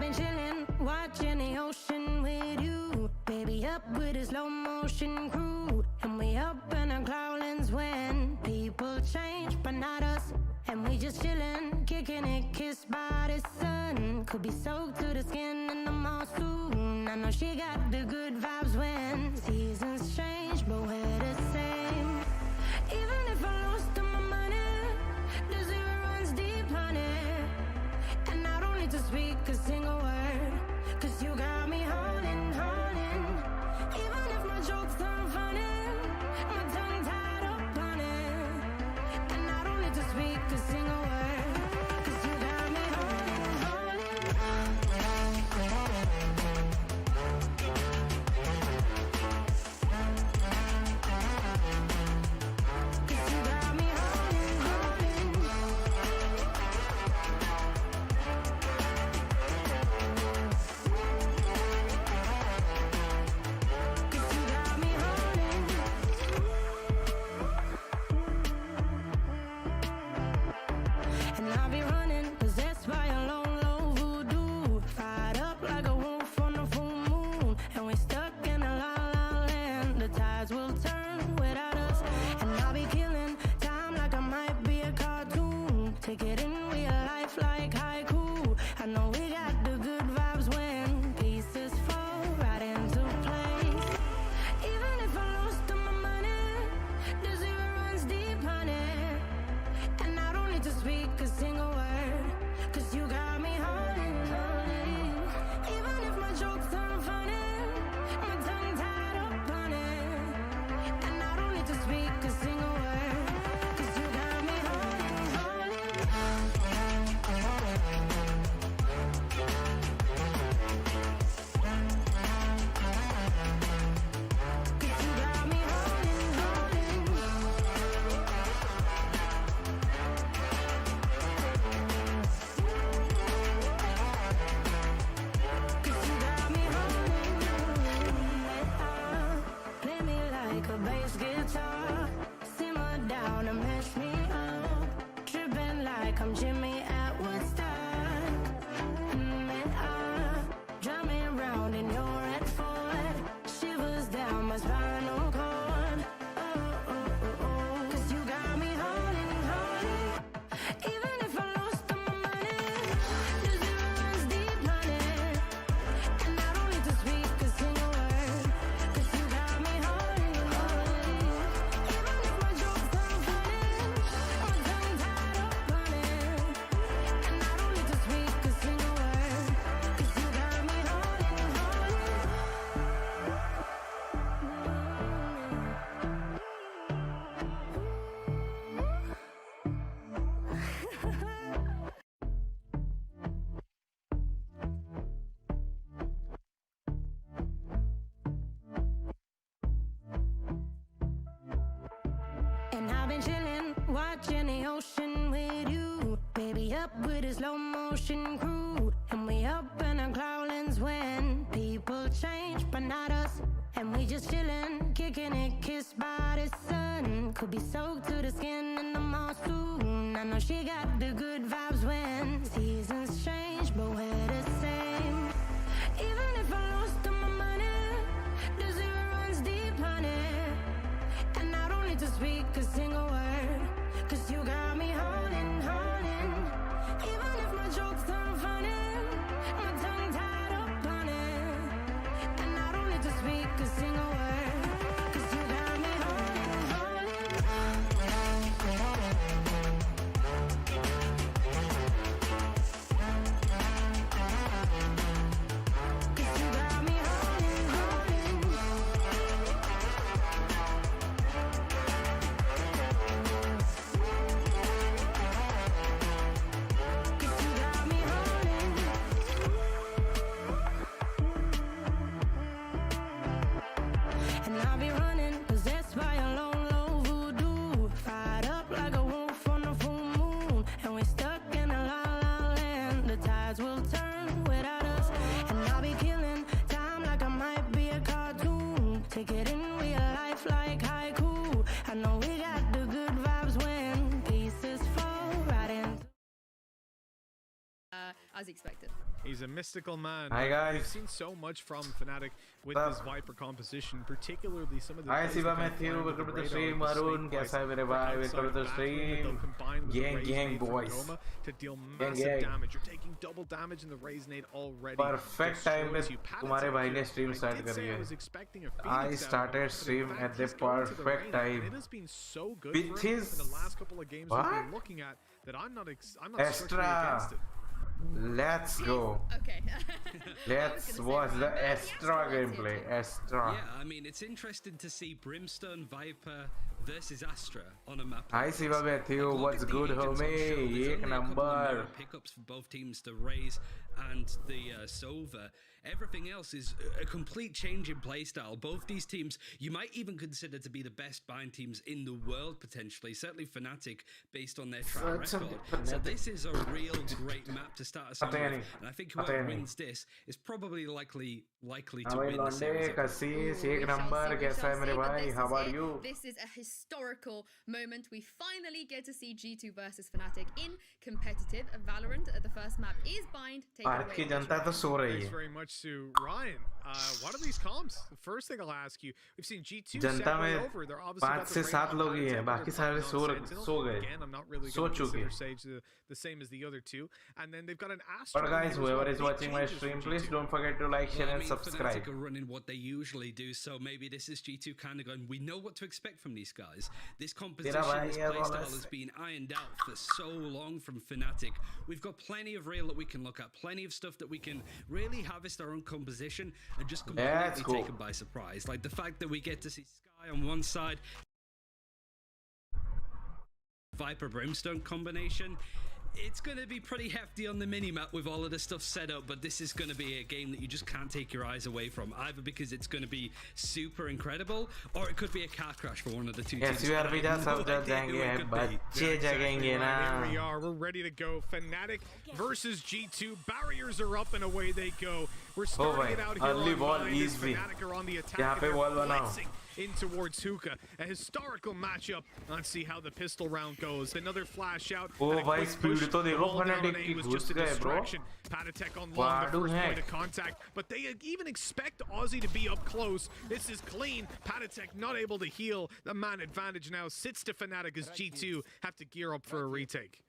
been chillin', watching the ocean with you. Baby up with a slow motion crew. And we up in our cloudlands when people change, but not us. And we just chillin', kicking it, kissed by the sun. Could be soaked to the skin in the mall soon. I know she got the good vibes when seasons change, but we're the same. Even if I lost all my money, the zero runs deep, honey. And I don't need to speak a single word, 'cause you got me holding, holding. Even if my jokes aren't funny, my tongue tied up on it. And I don't need to speak a single word, 'cause you got me holding, holding. 'Cause you got me holding, holding. 'Cause you got me holding. And I'll be running, possessed by a low, low voodoo. Fired up like a wolf on a full moon. And we stuck in a la la land. The tides will turn without us. And I'll be killing time like I might be a cartoon. Take it in real life like haiku. I know we got the good vibes when pieces fall right into place. Even if I lost all my money, the zero runs deep, honey. And I don't need to speak a single word, 'cause you got me holding, holding. Even if my jokes aren't funny, my tongue tied up on it. And I don't need to speak a single word, 'cause you got me holding, holding. 'Cause you got me holding, holding. 'Cause you got me holding. Play me like a bass guitar, simmer down and mash me up, tripping like I'm Jimmy at Woodstock. Drum me round in your red Ford, shivers down my spinal cord. Oh, oh, oh, oh. 'Cause you got me holding, holding. Even if I lost all my money, the zero runs deep, honey. And I don't need to speak a single word, 'cause you got me holding, holding. Even if my jokes aren't funny, my tongue tied up on it. And I don't need to speak a single word, 'cause you got me holding, holding. And I've been chillin', watching the ocean with you. Baby up with a slow motion crew. And we up in our cloudlands when people change, but not us. And we just chillin', kicking it, kissed by the sun. Could be soaked to the skin in the mall soon. I know she got the good vibes when seasons change, but we're the same. Even if I lost all my money, the zero runs deep, honey. And I don't need to speak a single word, 'cause you got me holding, holding. Even if my jokes aren't funny, my tongue tied up on it. And I don't need to speak a single word, 'cause you got me holding, holding. 'Cause you got me holding, holding. 'Cause you got me holding. as expected. He's a mystical man. Hi guys. We've seen so much from Fnatic with this Viper composition, particularly some of the. Hi Siva Matthew, welcome to the stream. Arun, कैसा है मेरे भाई? Welcome to the stream. Gang boys. To deal massive damage. You're taking double damage in the Raze nade already. Perfect time में तुम्हारे भाई ने stream start करी है. I started stream at the perfect time. It has been so good which is in the last couple of games we've been looking at that I'm not strictly against it. Let's go. Okay. Let's watch the Astra gameplay. Astra. Yeah, I mean, it's interesting to see Brimstone Viper versus Astra on a map. Hi Siva Matthew, what's good homie? Ek number. Pickups for both teams, the Raze and the Sova. Everything else is a complete change in playstyle. Both these teams, you might even consider to be the best bind teams in the world potentially. Certainly Fnatic, based on their track record. So this is a real great map to start us off with. And I think whoever wins this is probably likely to win the series. How are you? This is a historical moment. We finally get to see G2 versus Fnatic in competitive Valorant. The first map is bind. Bharat की जनता तो सो रही है. Very much to Ryan. What are these comps? The first thing I'll ask you, we've seen G2 जनता में over. They're obviously 5 से 7 लोग ही हैं, बाकी सारे सो गए. Again, I'm not really going to consider Sage the same as the other two. And then they've got an Astra. But guys, whoever is watching my stream, please don't forget to like, share, and subscribe. Fnatic are running what they usually do, so maybe this is G2 kind of going, we know what to expect from these guys. This composition, this playstyle has been ironed out for so long from Fnatic. We've got plenty of real that we can look at, plenty of stuff that we can really harvest our own composition and just completely taken by surprise. Like the fact that we get to see Sky on one side, Viper Brimstone combination. It's going to be pretty hefty on the minimap with all of the stuff set up, but this is going to be a game that you just can't take your eyes away from, either because it's going to be super incredible, or it could be a car crash for one of the two teams. Here we are, we're ready to go. Fnatic versus G2. Barriers are up and away they go. We're starting it out here on Fnatic are on the attack. In towards Hookah, a historical matchup. Let's see how the pistol round goes. Another flash out. भाई speed तो देखो Fnatic की घुस गए bro. Patatek on long, the first point of contact, but they even expect Aussie to be up close. This is clean. Patatek not able to heal. The man advantage now sits to Fnatic as G2 have to gear up for a retake.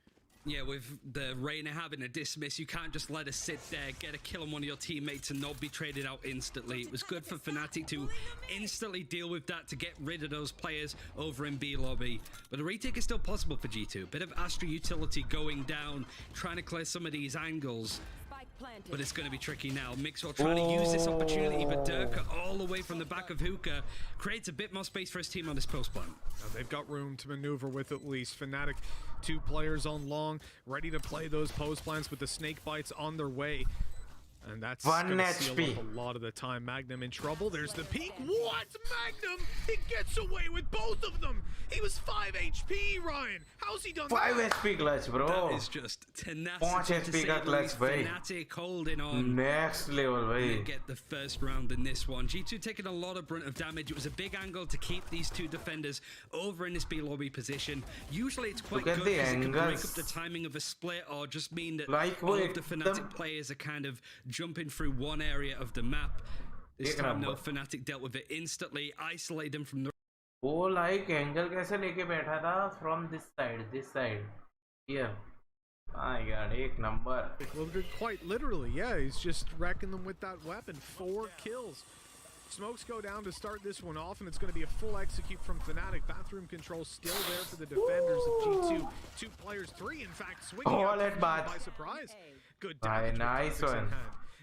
Yeah, with the Reyna having a dismiss, you can't just let us sit there, get a kill on one of your teammates and not be traded out instantly. It was good for Fnatic to instantly deal with that, to get rid of those players over in B lobby. But a retake is still possible for G2. Bit of Astra utility going down, trying to clear some of these angles. But it's going to be tricky now. Mixwell trying to use this opportunity, but Durka all the way from the back of Hookah creates a bit more space for his team on this post plan. They've got room to maneuver with at least. Fnatic, 2 players on long, ready to play those post plans with the snake bites on their way. And that's 1 gonna seal HP. up a lot of the time. Magnum in trouble. There's the peek. What? Magnum? He gets away with both of them. He was 5 HP, Ryan. How's he done 5 that? HP clutch, bro. That is just tenacity. 5 HP का clutch, भाई. Fnatic holding on. Next level, भाई. Get the first round in this one. G2 taking a lot of brunt of damage. It was a big angle to keep these 2 defenders over in this B lobby position. Usually it's quite good because it can break up the timing of a split or just mean that all of the Fnatic players are kind of jumping through one area of the map. This time no, Fnatic dealt with it instantly, isolated them from the... वो like angle कैसे लेके बैठा था from this side here. My god, एक number. Well, quite literally, yeah, he's just wrecking them with that weapon. 4 kills. Smokes go down to start this one off, and it's going to be a full execute from Fnatic. Bathroom control still there for the defenders of G2. 2 players, 3 in fact, swinging out by surprise. Good damage. Nice one.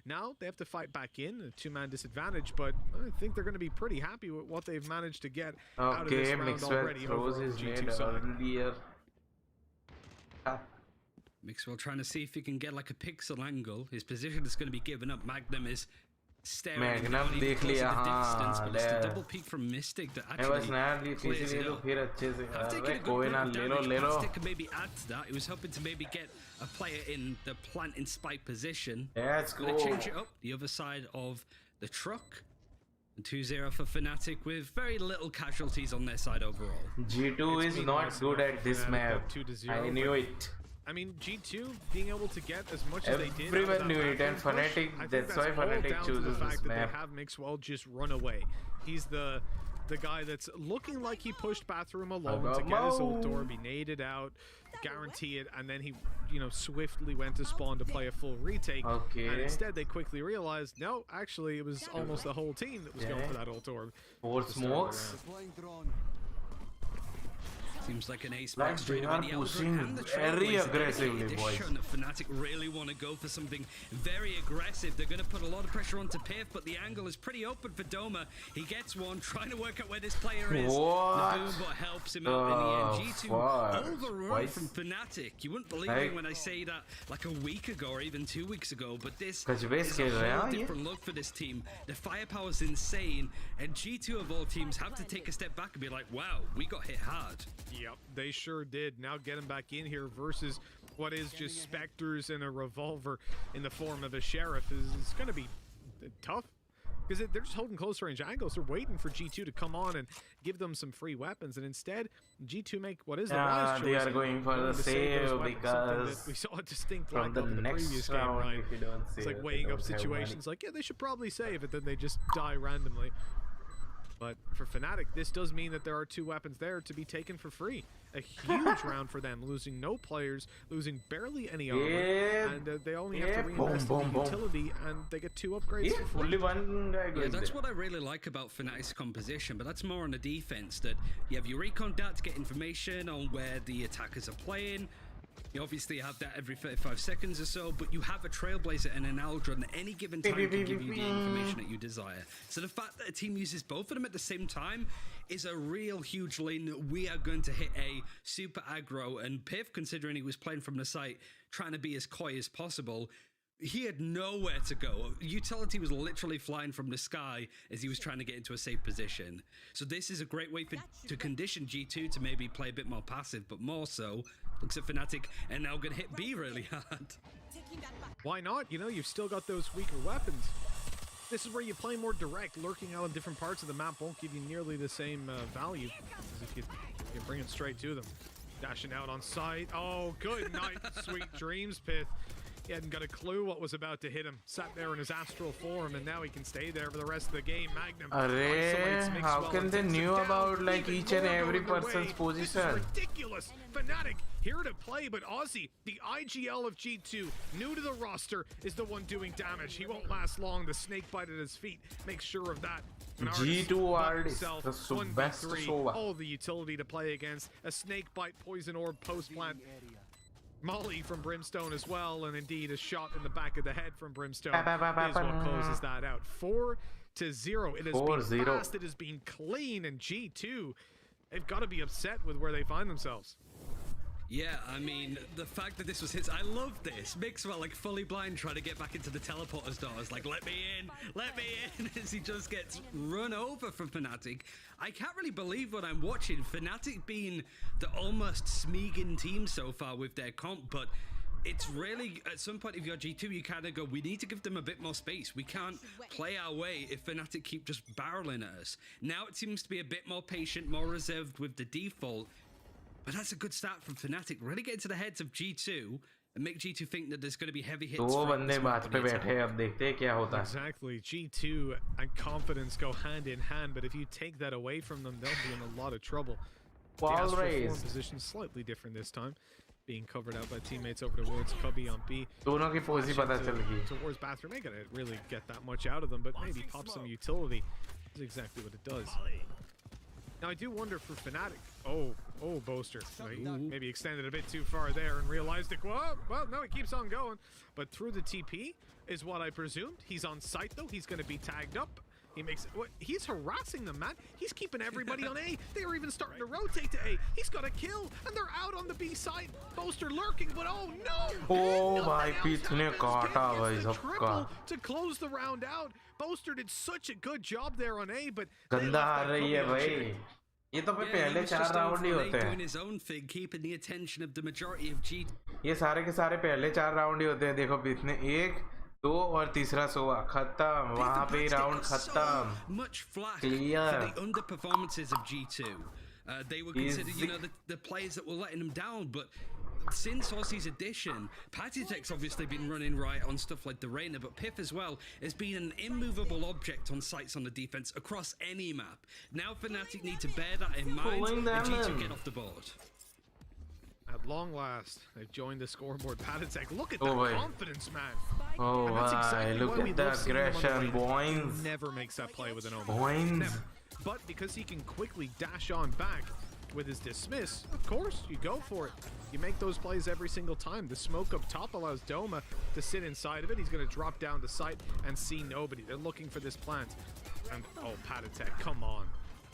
Now they have to fight back in, a 2-man disadvantage, but I think they're going to be pretty happy with what they've managed to get out of this round already over on the G2 side. Mixwell trying to see if he can get like a pixel angle. His position is going to be given up. Magnum is staring Magnum देख लिया हाँ it's the double peek from Mystic that actually clears it up. फिर अच्छे से अरे कोई ना ले लो Mystic could maybe add to that. He was hoping to maybe get a player in the plant in spike position. Let's go. Change it up the other side of the truck. 2-0 for Fnatic with very little casualties on their side overall. G2 is not good at this map. I knew it. I mean, G2 being able to get as much as they did. Everyone knew it, and Fnatic, that's why Fnatic chooses the fact this that map. they have Mixwell just run away. He's the guy that's looking like he pushed Bathroom alone to get his ult orb. He naded out, guarantee it, and then he, swiftly went to spawn to play a full retake. Okay. And instead, they quickly realized, no, actually, it was almost the whole team that was going for that ult orb. 4 smokes. Seems like an ace Like back straight they away. are The Eldred pushing and the very Trailblazer aggressively, getting the boys. addition. Fnatic really want to go for something very aggressive. They're going to put a lot of pressure onto Piff, but the angle is pretty open for Doma. He gets one, trying to work out where this player is. What? Naboomba helps him out in the end. G2 fuck. overrun Boys. from Fnatic. You wouldn't believe Hey. me when I say that like a week ago or even 2 weeks ago, but this GeForce is a खेल रहे हैं, whole ये? different look for this team. The firepower's insane, and G2 of all teams have to take a step back and be like, wow, we got hit hard. Yep, they sure did. Now get him back in here versus what is just Spectres and a revolver in the form of a Sheriff is going to be tough. Because they're just holding close range angles. They're waiting for G2 to come on and give them some free weapons. And instead, G2 make what is the wise choice. They are going for the to save those save weapons, something that we saw a distinct lack from the of in the next previous game, round, right? if you don't It's save, like they weighing up don't have situations money. like, yeah, they should probably save it, then they just die randomly. But for Fnatic, this does mean that there are 2 weapons there to be taken for free. A huge round for them, losing no players, losing barely any armor, and they only have to reinvest in the utility, and they get 2 upgrades Yeah, for free. only one guy Yeah, going that's there. what I really like about Fnatic's composition, but that's more on the defense, that you have your recon data to get information on where the attackers are playing. You obviously have that every 35 seconds or so, but you have a Trailblazer and an Aldrin at any given time to give you the information that you desire. So the fact that a team uses both of them at the same time is a real huge lean. We are going to hit a super aggro, and Piff, considering he was playing from the site, trying to be as coy as possible, he had nowhere to go. Utility was literally flying from the sky as he was trying to get into a safe position. So this is a great way to condition G2 to maybe play a bit more passive, but more so, looks at Fnatic and now going to hit B really hard. Why not? You've still got those weaker weapons. This is where you play more direct. Lurking out in different parts of the map won't give you nearly the same value as if you bring it straight to them. Dashing out on sight. Oh, good night, sweet dreams, Pith. He hadn't got a clue what was about to hit him. Sat there in his astral form, and now he can stay there for the rest of the game. Magnum. Array, how can they knew about like each and every person's This is position? ridiculous. Fnatic here to play, but Aussie, the IGL of G2, new to the roster, is the one doing damage. He won't last long. The snake bite at his feet makes sure of that. G2 artist, the best 1v3, Sova. all the utility to play against. A snake bite, poison orb, post plant. Molly from Brimstone as well, and indeed a shot in the back of the head from Brimstone is what closes that out. 4-0. It has been fast, it has been clean, and G2, they've got to be upset with where they find themselves. Yeah, I mean, the fact that this was his... I love this. Mixwell, like, fully blind, trying to get back into the teleporter's doors. Like, let me in, as he just gets run over from Fnatic. I can't really believe what I'm watching. Fnatic being the almost Smeagol team so far with their comp, but it's really, at some point, if you're G2, you kind of go, we need to give them a bit more space. We can't play our way if Fnatic keep just barreling at us. Now it seems to be a bit more patient, more reserved with the default. But that's a good start from Fnatic. Really get into the heads of G2 and make G2 think that there's going to be heavy hits. दो बंदे बात पे बैठे हैं, अब देखते हैं क्या होता है. Exactly. G2 and confidence go hand in hand, but if you take that away from them, they'll be in a lot of trouble. Ball the raise. position slightly different this time, being covered out by teammates over towards Cubby on B. दोनों की पोजी पता चल गई. Towards Bathroom, ain't gonna really get that much out of them, but maybe pop some utility. That's exactly what it does. Now I do wonder for Fnatic. Oh, Boaster. He maybe extended a bit too far there and realized it. Well, no, he keeps on going. But through the TP is what I presumed. He's on site though. He's going to be tagged up. He makes what? He's harassing them, man. He's keeping everybody on A. They are even starting to rotate to A. He's got a kill, and they're out on the B side. Boaster lurking, but oh no! Oh भाई पीछे काटा भाई Triple सबका. to close the round out. Boaster did such a good job there on A, but गंदा आ रही है भाई. ये तो पहले 4 राउंड ही होते doing हैं. his own thing, keeping the attention of the majority of G2. ये सारे के सारे पहले 4 राउंड ही होते हैं. देखो बीतने 1 2 और तीसरा सोवा खत्म. वहां पे राउंड खत्म. Much flack Clear. for the underperformances of G2. They were considered, the players that were letting them down, but since Aussie's addition, PayTem's obviously been running right on stuff like the Reyna, but Piff as well has been an immovable object on sites on the defense across any map. Now Fnatic need to bear that in mind and G2 get off the board. At long last, they've joined the scoreboard. PayTem, look at that confidence, man. Oh, And that's exactly look why we at that love seeing him on the aggression, Reyna. boys. Never makes that play with an Omen. Boys. Never. But because he can quickly dash on back with his dismiss, of course, you go for it. You make those plays every single time. The smoke up top allows Doma to sit inside of it. He's going to drop down the site and see nobody. They're looking for this plant. And, oh, PayTem, come on.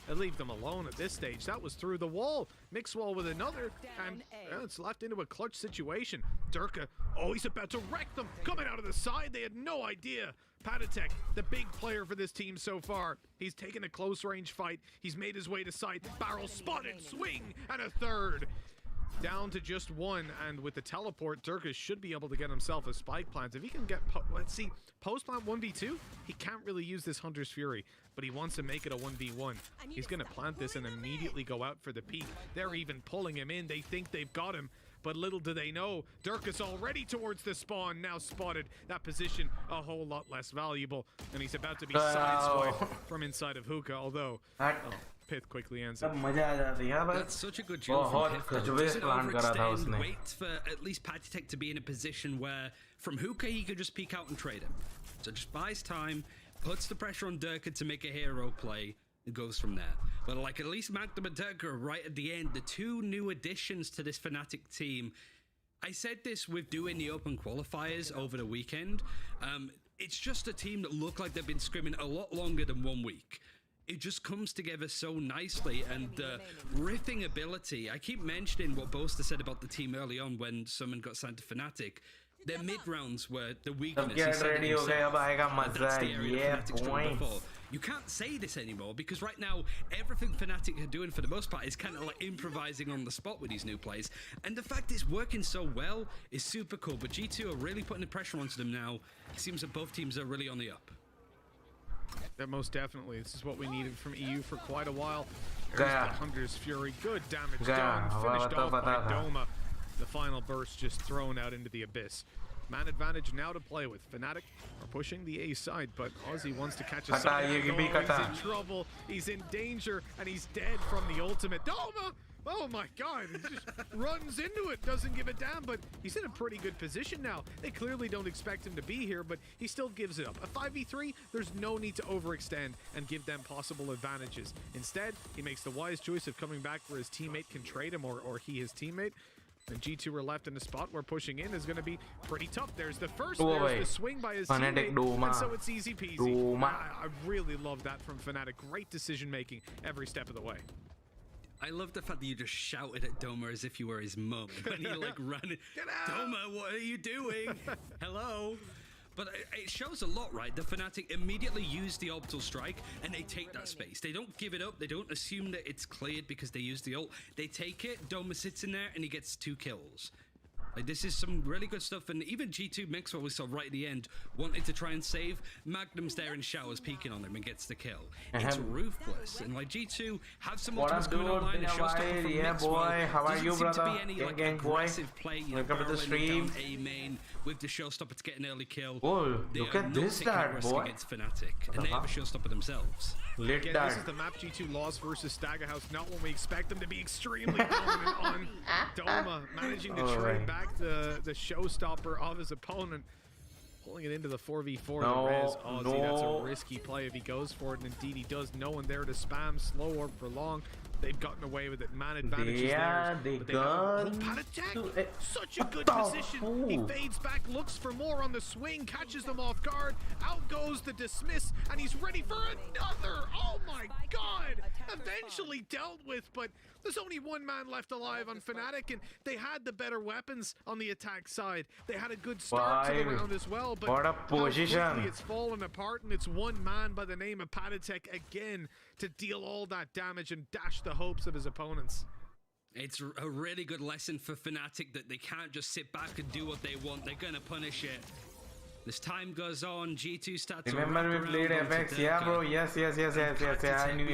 And leave them alone at this stage. That was through the wall. Mixwall with another, and it's left into a clutch situation. Durka, oh, he's about to wreck them. Coming out of the side, they had no idea. PayTem, the big player for this team so far. He's taken a close range fight. He's made his way to site. Barrel spotted, swing, and a third. Down to just one, and with the teleport, Durka should be able to get himself a spike plant. If he can get, let's see, post plant 1v2, he can't really use this Hunter's Fury, but he wants to make it a 1v1. He's gonna plant this and immediately go out for the peek. They're even pulling him in. They think they've got him, but little do they know, Durka's already towards the spawn, now spotted. That position a whole lot less valuable, and he's about to be sideswiped from inside of Hookah, although Pith quickly ends it. That's such a good job from Pith. Doesn't overextend, waits for at least PayTem to be in a position where from Hookah he could just peek out and trade him. So just buys time, puts the pressure on Durka to make a hero play, and goes from there. But like at least Magdam and Durka right at the end, the two new additions to this Fnatic team. I said this with doing the open qualifiers over the weekend. It's just a team that look like they've been scrimming a lot longer than 1 week. It just comes together so nicely, and the riffing ability. I keep mentioning what Boaster said about the team early on when someone got signed to Fnatic. Their mid rounds were the weakness. That's the area that Fnatic struggled before. You can't say this anymore because right now everything Fnatic are doing for the most part is kind of like improvising on the spot with these new plays, and the fact it's working so well is super cool. But G2 are really putting the pressure onto them now. It seems that both teams are really on the up. Yeah, most definitely. This is what we needed from EU for quite a while. There's the Hunter's Fury. Good damage done. Finished off by Doma. The final burst just thrown out into the abyss. Man advantage now to play with. Fnatic are pushing the A side, but Aussie wants to catch a side. He's in trouble. He's in danger, and he's dead from the ultimate. Doma! Oh my god, he just runs into it, doesn't give a damn, but he's in a pretty good position now. They clearly don't expect him to be here, but he still gives it up. A 5v3, there's no need to overextend and give them possible advantages. Instead, he makes the wise choice of coming back where his teammate can trade him, or he his teammate. And G2 are left in a spot where pushing in is going to be pretty tough. There's the first, there's the swing by his teammate, and so it's easy peasy. I really love that from Fnatic. Great decision making every step of the way. I love the fact that you just shouted at Doma as if you were his mum. When he like ran it. Get out! Doma, what are you doing? Hello? But it shows a lot, right? The Fnatic immediately use the orbital strike and they take that space. They don't give it up. They don't assume that it's cleared because they use the ult. They take it. Doma sits in there and he gets 2 kills. Like, this is some really good stuff, and even G2 Mixwell we saw right at the end wanted to try and save. Magnum's there in showers peeking on him and gets the kill. It's ruthless, and like G2 have some ultimates going online. A showstopper from Mixwell. How are you, brother? Doesn't seem to be any like aggressive play. You know, welcome to the stream. A main with the showstopper to get an early kill. Oh, look at this start, boy. Against Fnatic, and they have a showstopper themselves. Again, this is the map G2 lost versus Staggerhouse, not when we expect them to be extremely dominant on Doma, managing to trade back the showstopper of his opponent, pulling it into the 4v4 to res Aussie. That's a risky play if he goes for it, and indeed he does. No one there to spam slow or for long. They've gotten away with it. Man advantage is theirs. But they got PayTem. Such a good position. He fades back, looks for more on the swing, catches them off guard. Out goes the dismiss, and he's ready for another. Oh my god! Eventually dealt with, but there's only one man left alive on Fnatic, and they had the better weapons on the attack side. They had a good start to the round as well, but what a position. How quickly it's fallen apart, and it's one man by the name of PayTem again to deal all that damage and dash the hopes of his opponents. It's a really good lesson for Fnatic that they can't just sit back and do what they want. They're gonna punish it. As time goes on, G2 starts to remember we played FX, yeah bro, yes, I knew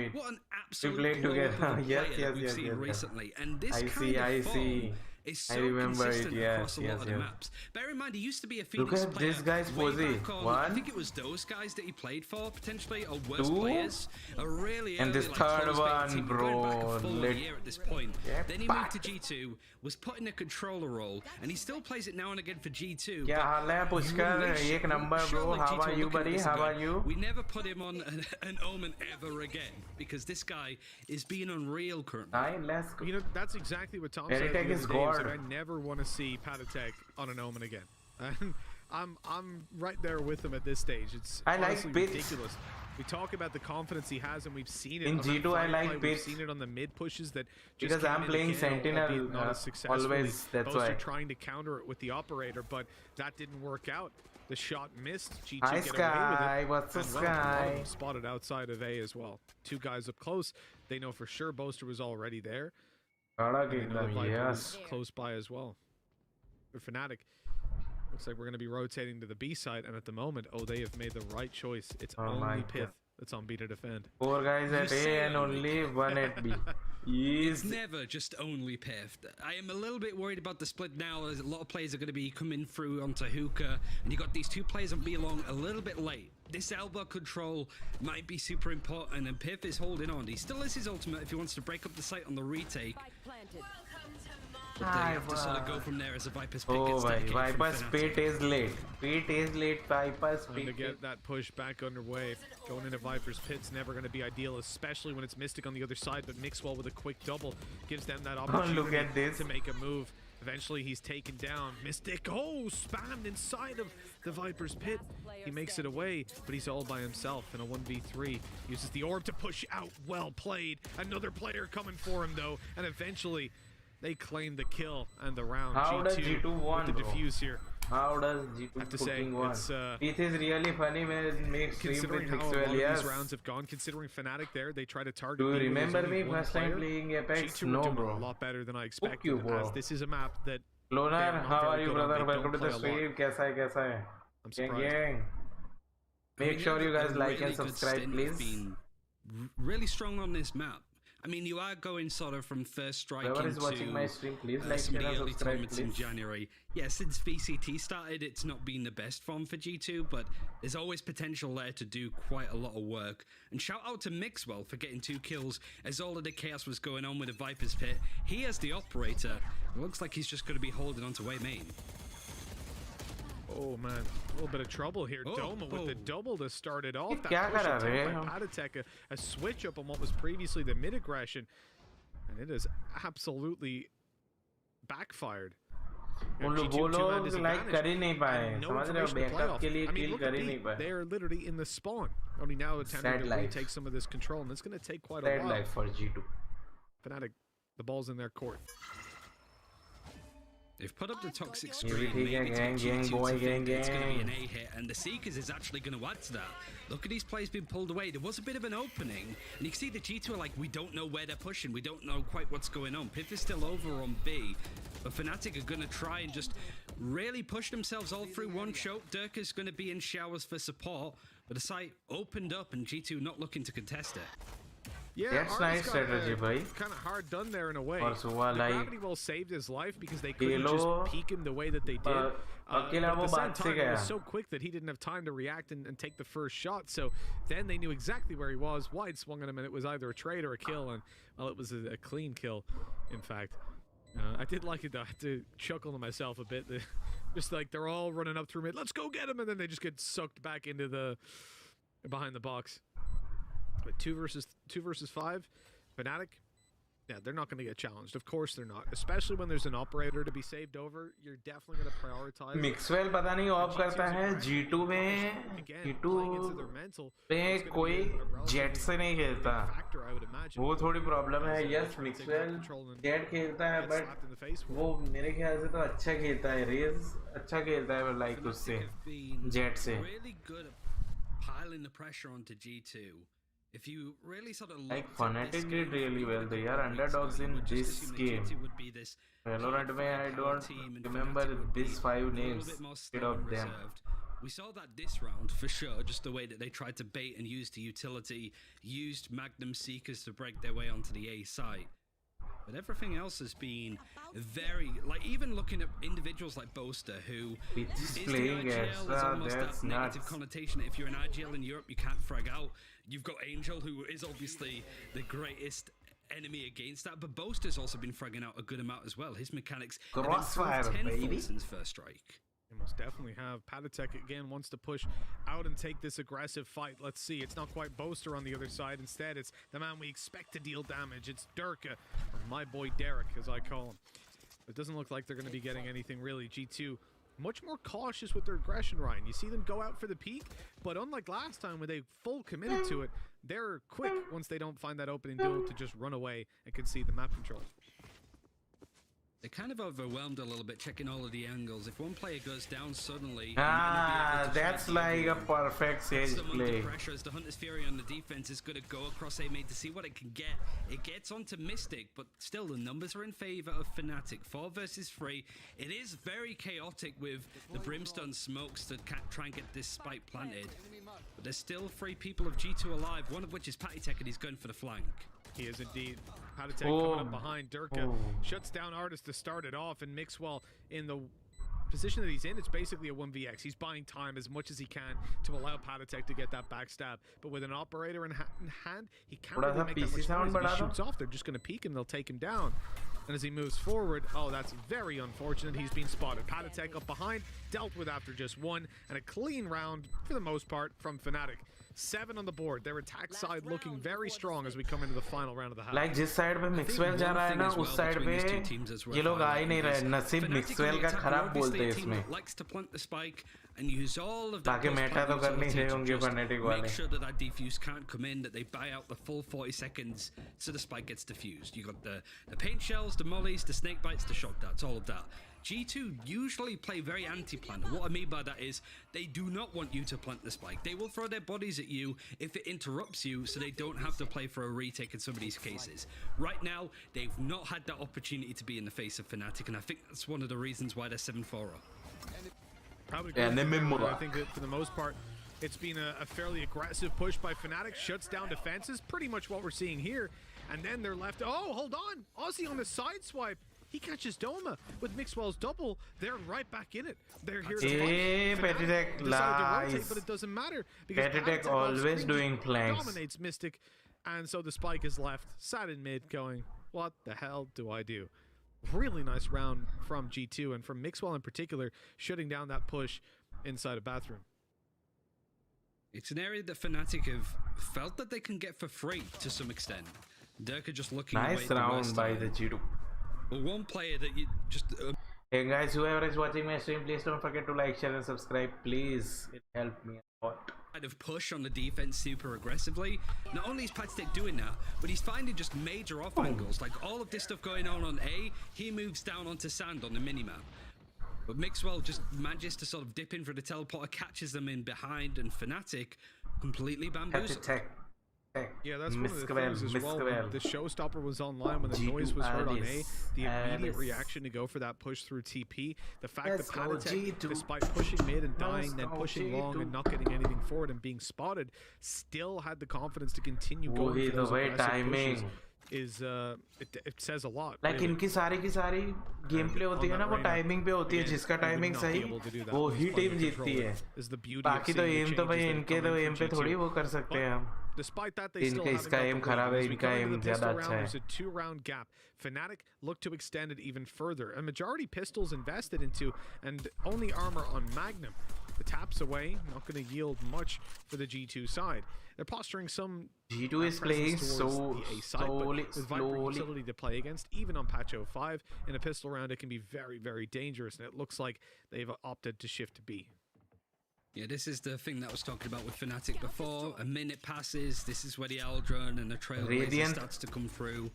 it. What an absolute played blow up together. of a Yes, player yes, that we've yes, seen yes, yes. recently. And this I kind see, of I form see. is I so remember it, consistent yes, across a lot yes, of the yes. maps. Bear in mind, he used to be a Look Phoenix at player this guy's way posy. back on, I One, think it was those guys that he played for, potentially, or worse two, players. A really and early, this like, third close beta one, team, going back bro. a full Let- year at this point. Yeah, Then he moved to back. G2, was put in a controller role, and he still plays it now and again for G2. क्या but हाल है Pushkar? really एक number, bro. surely How G2 are you, looking at buddy? this How and are going, you? We never put him on an Omen ever again, because this guy is being unreal currently. Nine, let's go. You know, that's exactly what Tom said. Paratech the other is day. He was God. like, I never want to see Paratech on an Omen again. And I'm right there with him at this stage. It's I like honestly bits. ridiculous. We talk about the confidence he has, and we've seen it In on that G2 I firefight, like we've bits. seen it on the mid pushes that just Because came I'm in playing again, Sentinel, albeit not as successfully. always, that's Both are why. trying to counter it with the operator, but that didn't work out. The shot missed. G2 Hi, get away Sky. with it. What's up, And, well, a lot of Sky? them spotted outside of A as well. Two guys up close. They know for sure Boaster was already there. बड़ा And they game know था, the Viper yes. was close by as well. For Fnatic, looks like we're going to be rotating to the B side, and at the moment, they have made the right choice. It's Oh my only God. Pith that's on B to defend. 4 guys You at A say and only. only 1 at B. It's Easy. never just only Piffed. I am a little bit worried about the split now, as a lot of players are going to be coming through onto Hookah, and you got these two players on B long a little bit late. This elbow control might be super important, and Piff is holding on. He still has his ultimate if he wants to break up the site on the retake. But they have to sort of go from there as a Viper's pick Oh gets भाई, dedicated from Viper's Fnatic. pit is late. Pit is late. Viper's Trying to pit. get that push back underway. Going into Viper's pit's never going to be ideal, especially when it's Mystic on the other side, but Mixwell with a quick double gives them that opportunity at this. to make a move. Eventually, he's taken down. Mystic, spammed inside of the Viper's pit. He makes it away, but he's all by himself in a 1v3. Uses the orb to push out. Well played. Another player coming for him, though, and eventually they claim the kill and the round. How does G2 won, with the bro? diffuse here. How does G2 have to say, cooking one? it's, It is really funny when it makes stream with Considering how a lot Mixwell, of yes. these rounds have gone, considering Fnatic there, they try to target. Do you B with remember only me one first time player. playing Apex? G2 are No, doing bro. a lot better than I expected. you, bro. As this is a map that they Loner, are not how are very you, good on. brother? They Welcome to don't the play a lot. stream. कैसा है, कैसा है? I'm Gang, surprised. gang. I Make mean, sure you a guys like really and good subscribe, stint please. have been really strong on this map. I mean, you are going sort of from first strike Whoever into is watching my stream, please like, some of share the and early subscribe, tournaments in please. January. Yeah, since VCT started, it's not been the best form for G2, but there's always potential there to do quite a lot of work. And shout out to Mixwell for getting 2 kills as all of the chaos was going on with the Viper's Pit. He has the operator. It looks like he's just going to be holding on to way main. Oh man, a little bit of trouble here. Oh, Doma with the double to start it off. Ye That kya push kar rahe attempt by ho? Patatech, a switch up on what was previously the mid aggression, and it has absolutely backfired. उन लोग वो लोग like कर ही नहीं पाए, समझ रहे हो? बैकअप के लिए किल कर ही नहीं पाए. They are literally in the spawn. Only now attempting Sad to life. retake some of this control, and it's going to take quite a Sad while. life for G2. Fnatic, the ball's in their court. They've put up the toxic भी screen, ठीक है, maybe to gang, gang, G2 boy, to think gang, it's going to be gang. an A hit, and the Seekers is actually going to add to that. Look at these plays being pulled away. There was a bit of an opening, and you can see the G2 are like, we don't know where they're pushing. We don't know quite what's going on. Piff is still over on B, but Fnatic are going to try and just really push themselves all through one choke. Dirk is going to be in showers for support, but the site opened up, and G2 not looking to contest it. Yeah, That's nice strategy, bhai. Kind of hard done there in a way. और सुबह The like gravity well saved his life because they couldn't Kilo, just peek him the way that they did. But अकेला at वो the same बात से time, it गया. was so quick that he didn't have time to react and take the first shot. So then they knew exactly where he was. Wide swung at him, and it was either a trade or a kill. And well, it was a clean kill, in fact. I did like it though. I had to chuckle to myself a bit. Just like they're all running up through mid. Let's go get him, and then they just get sucked back into the behind the box. But 2 versus 5. Fnatic, yeah, they're not going to get challenged. Of course they're not. Especially when there's an operator to be saved over. You're definitely going to prioritize. मिक्सवेल पता नहीं of करता है G2 में. G2 में कोई jet से नहीं खेलता. वो थोड़ी प्रॉब्लम है. यस मिक्सवेल जेट खेलता है, बट वो मेरे ख्याल से तो अच्छा खेलता है. रेज अच्छा खेलता है लाइक उससे जेट से. Really good at piling the pressure onto G2. If you really sort of Like looked at this Fnatic did game really from well. They the are underdogs in would just this assume that game. G2 would be this Valorant में I high-powered don't team and remember Fnatic would be these 5 a little names bit more instead slow of and them. reserved. We saw that this round for sure, just the way that they tried to bait and use the utility, used Magnum Seekers to break their way onto the A site. But everything else has been very, like, even looking at individuals like Boaster, who is the IGL, is almost that negative connotation. If you're an IGL in Europe, you can't frag out. You've got Angel, who is obviously the greatest enemy against that, but Boaster's also been fragging out a good amount as well. His mechanics have Crossfire, improved baby. Since first strike. They most definitely have. PayTm again wants to push out and take this aggressive fight. Let's see. It's not quite Boaster on the other side. Instead, it's the man we expect to deal damage. It's Durka, or my boy Derek, as I call him. It doesn't look like they're going to be getting anything really. G2 much more cautious with their aggression, Ryan. You see them go out for the peak, but unlike last time when they full committed to it, they're quick once they don't find that opening duel to just run away and concede the map control. They're kind of overwhelmed a little bit, checking all of the angles. If one player goes down suddenly, that's like a perfect Sage play. Pressure as the Hunter's Fury on the defense is going to go across A main to see what it can get. It gets onto Mystic, but still the numbers are in favor of Fnatic. 4 versus 3. It is very chaotic with the Brimstone smokes to try and get this spike planted. But there's still 3 people of G2 alive, one of which is PayTm, and he's going for the flank. He is indeed. PayTm coming up behind. Durka shuts down Artist to start it off, and Mixwell in the position that he's in, it's basically a 1vx. He's buying time as much as he can to allow PayTm to get that backstab. But with an operator in hand, he can't really make that much noise. If he shoots off, they're just going to peek him, they'll take him down. And as he moves forward, oh, that's very unfortunate. He's been spotted. PayTm up behind, dealt with after just 1, and a clean round, for the most part, from Fnatic. 7 on the board. Their attack side looking very strong as we come into the final round of the half. Like जिस side पे Mixwell जा रहा है ना, उस side पे ये लोग आ ही नहीं रहे. नसीब Mixwell का खराब बोलते हैं इसमें. Likes to plant the spike and use all of that. ताकि meta तो करनी चाहिए उनके Fnatic वाले. Make sure that that defuse can't come in, that they buy out the full 40 seconds so the spike gets diffused. You got the paint shells, the mollies, the snake bites, the shock darts, all of that. G2 usually play very anti-plant. What I mean by that is they do not want you to plant the spike. They will throw their bodies at you if it interrupts you so they don't have to play for a retake in some of these cases. Right now, they've not had that opportunity to be in the face of Fnatic, and I think that's one of the reasons why they're 7-4. Probably I think that for the most part, it's been a fairly aggressive push by Fnatic. Shuts down defenses, pretty much what we're seeing here. And then they're left, oh, hold on. Aussie on the side swipe. He catches Doma with Mixwell's double. They're right back in it. They're here to fight. PayTm lies. But it doesn't matter because PayTm always doing flanks. Dominates Mystic, and so the spike is left, sat in mid, going, what the hell do I do? Really nice round from G2 and from Mixwell in particular, shutting down that push inside a bathroom. It's an area that Fnatic have felt that they can get for free to some extent. Durka just looking nice round by the G2. Well, one player that you just... Hey guys, whoever is watching my stream, please don't forget to like, share and subscribe, please. It helped me a lot. Kind of push on the defense super aggressively. Not only is PayTm doing that, but he's finding just major off angles. Like all of this stuff going on A, he moves down onto sand on the minimap. But Mixwell just manages to sort of dip in for the teleporter, catches them in behind, and Fnatic completely bamboozled. Yeah, that's one of the things as well. When the showstopper was online, when the noise was heard on A, the immediate reaction to go for that push through TP, the fact that PayTm, despite pushing mid and dying, then pushing long and not getting anything forward and being spotted, still had the confidence to continue going for those aggressive pushes. It says a lot. Like इनकी सारी की सारी game play होती है ना, वो timing पे होती है, जिसका टाइमिंग सही वो ही टीम जीतती है. बाकी तो एम तो भाई इनके तो एम पे थोड़ी वो कर सकते हैं हम. Despite that, they still have a 2-round gap. Fnatic look to extend it even further. A majority pistols invested into, and only armor on Magnum. The taps away, not going to yield much for the G2 side. They're posturing some G2 is playing so slowly, utility to play against, even on patch 05. In a pistol round, it can be very, very dangerous, and it looks like they've opted to shift to B. Yeah, this is the thing that I was talking about with Fnatic before. A minute passes, this is where the Aldrun and the Trailblazer starts to come through.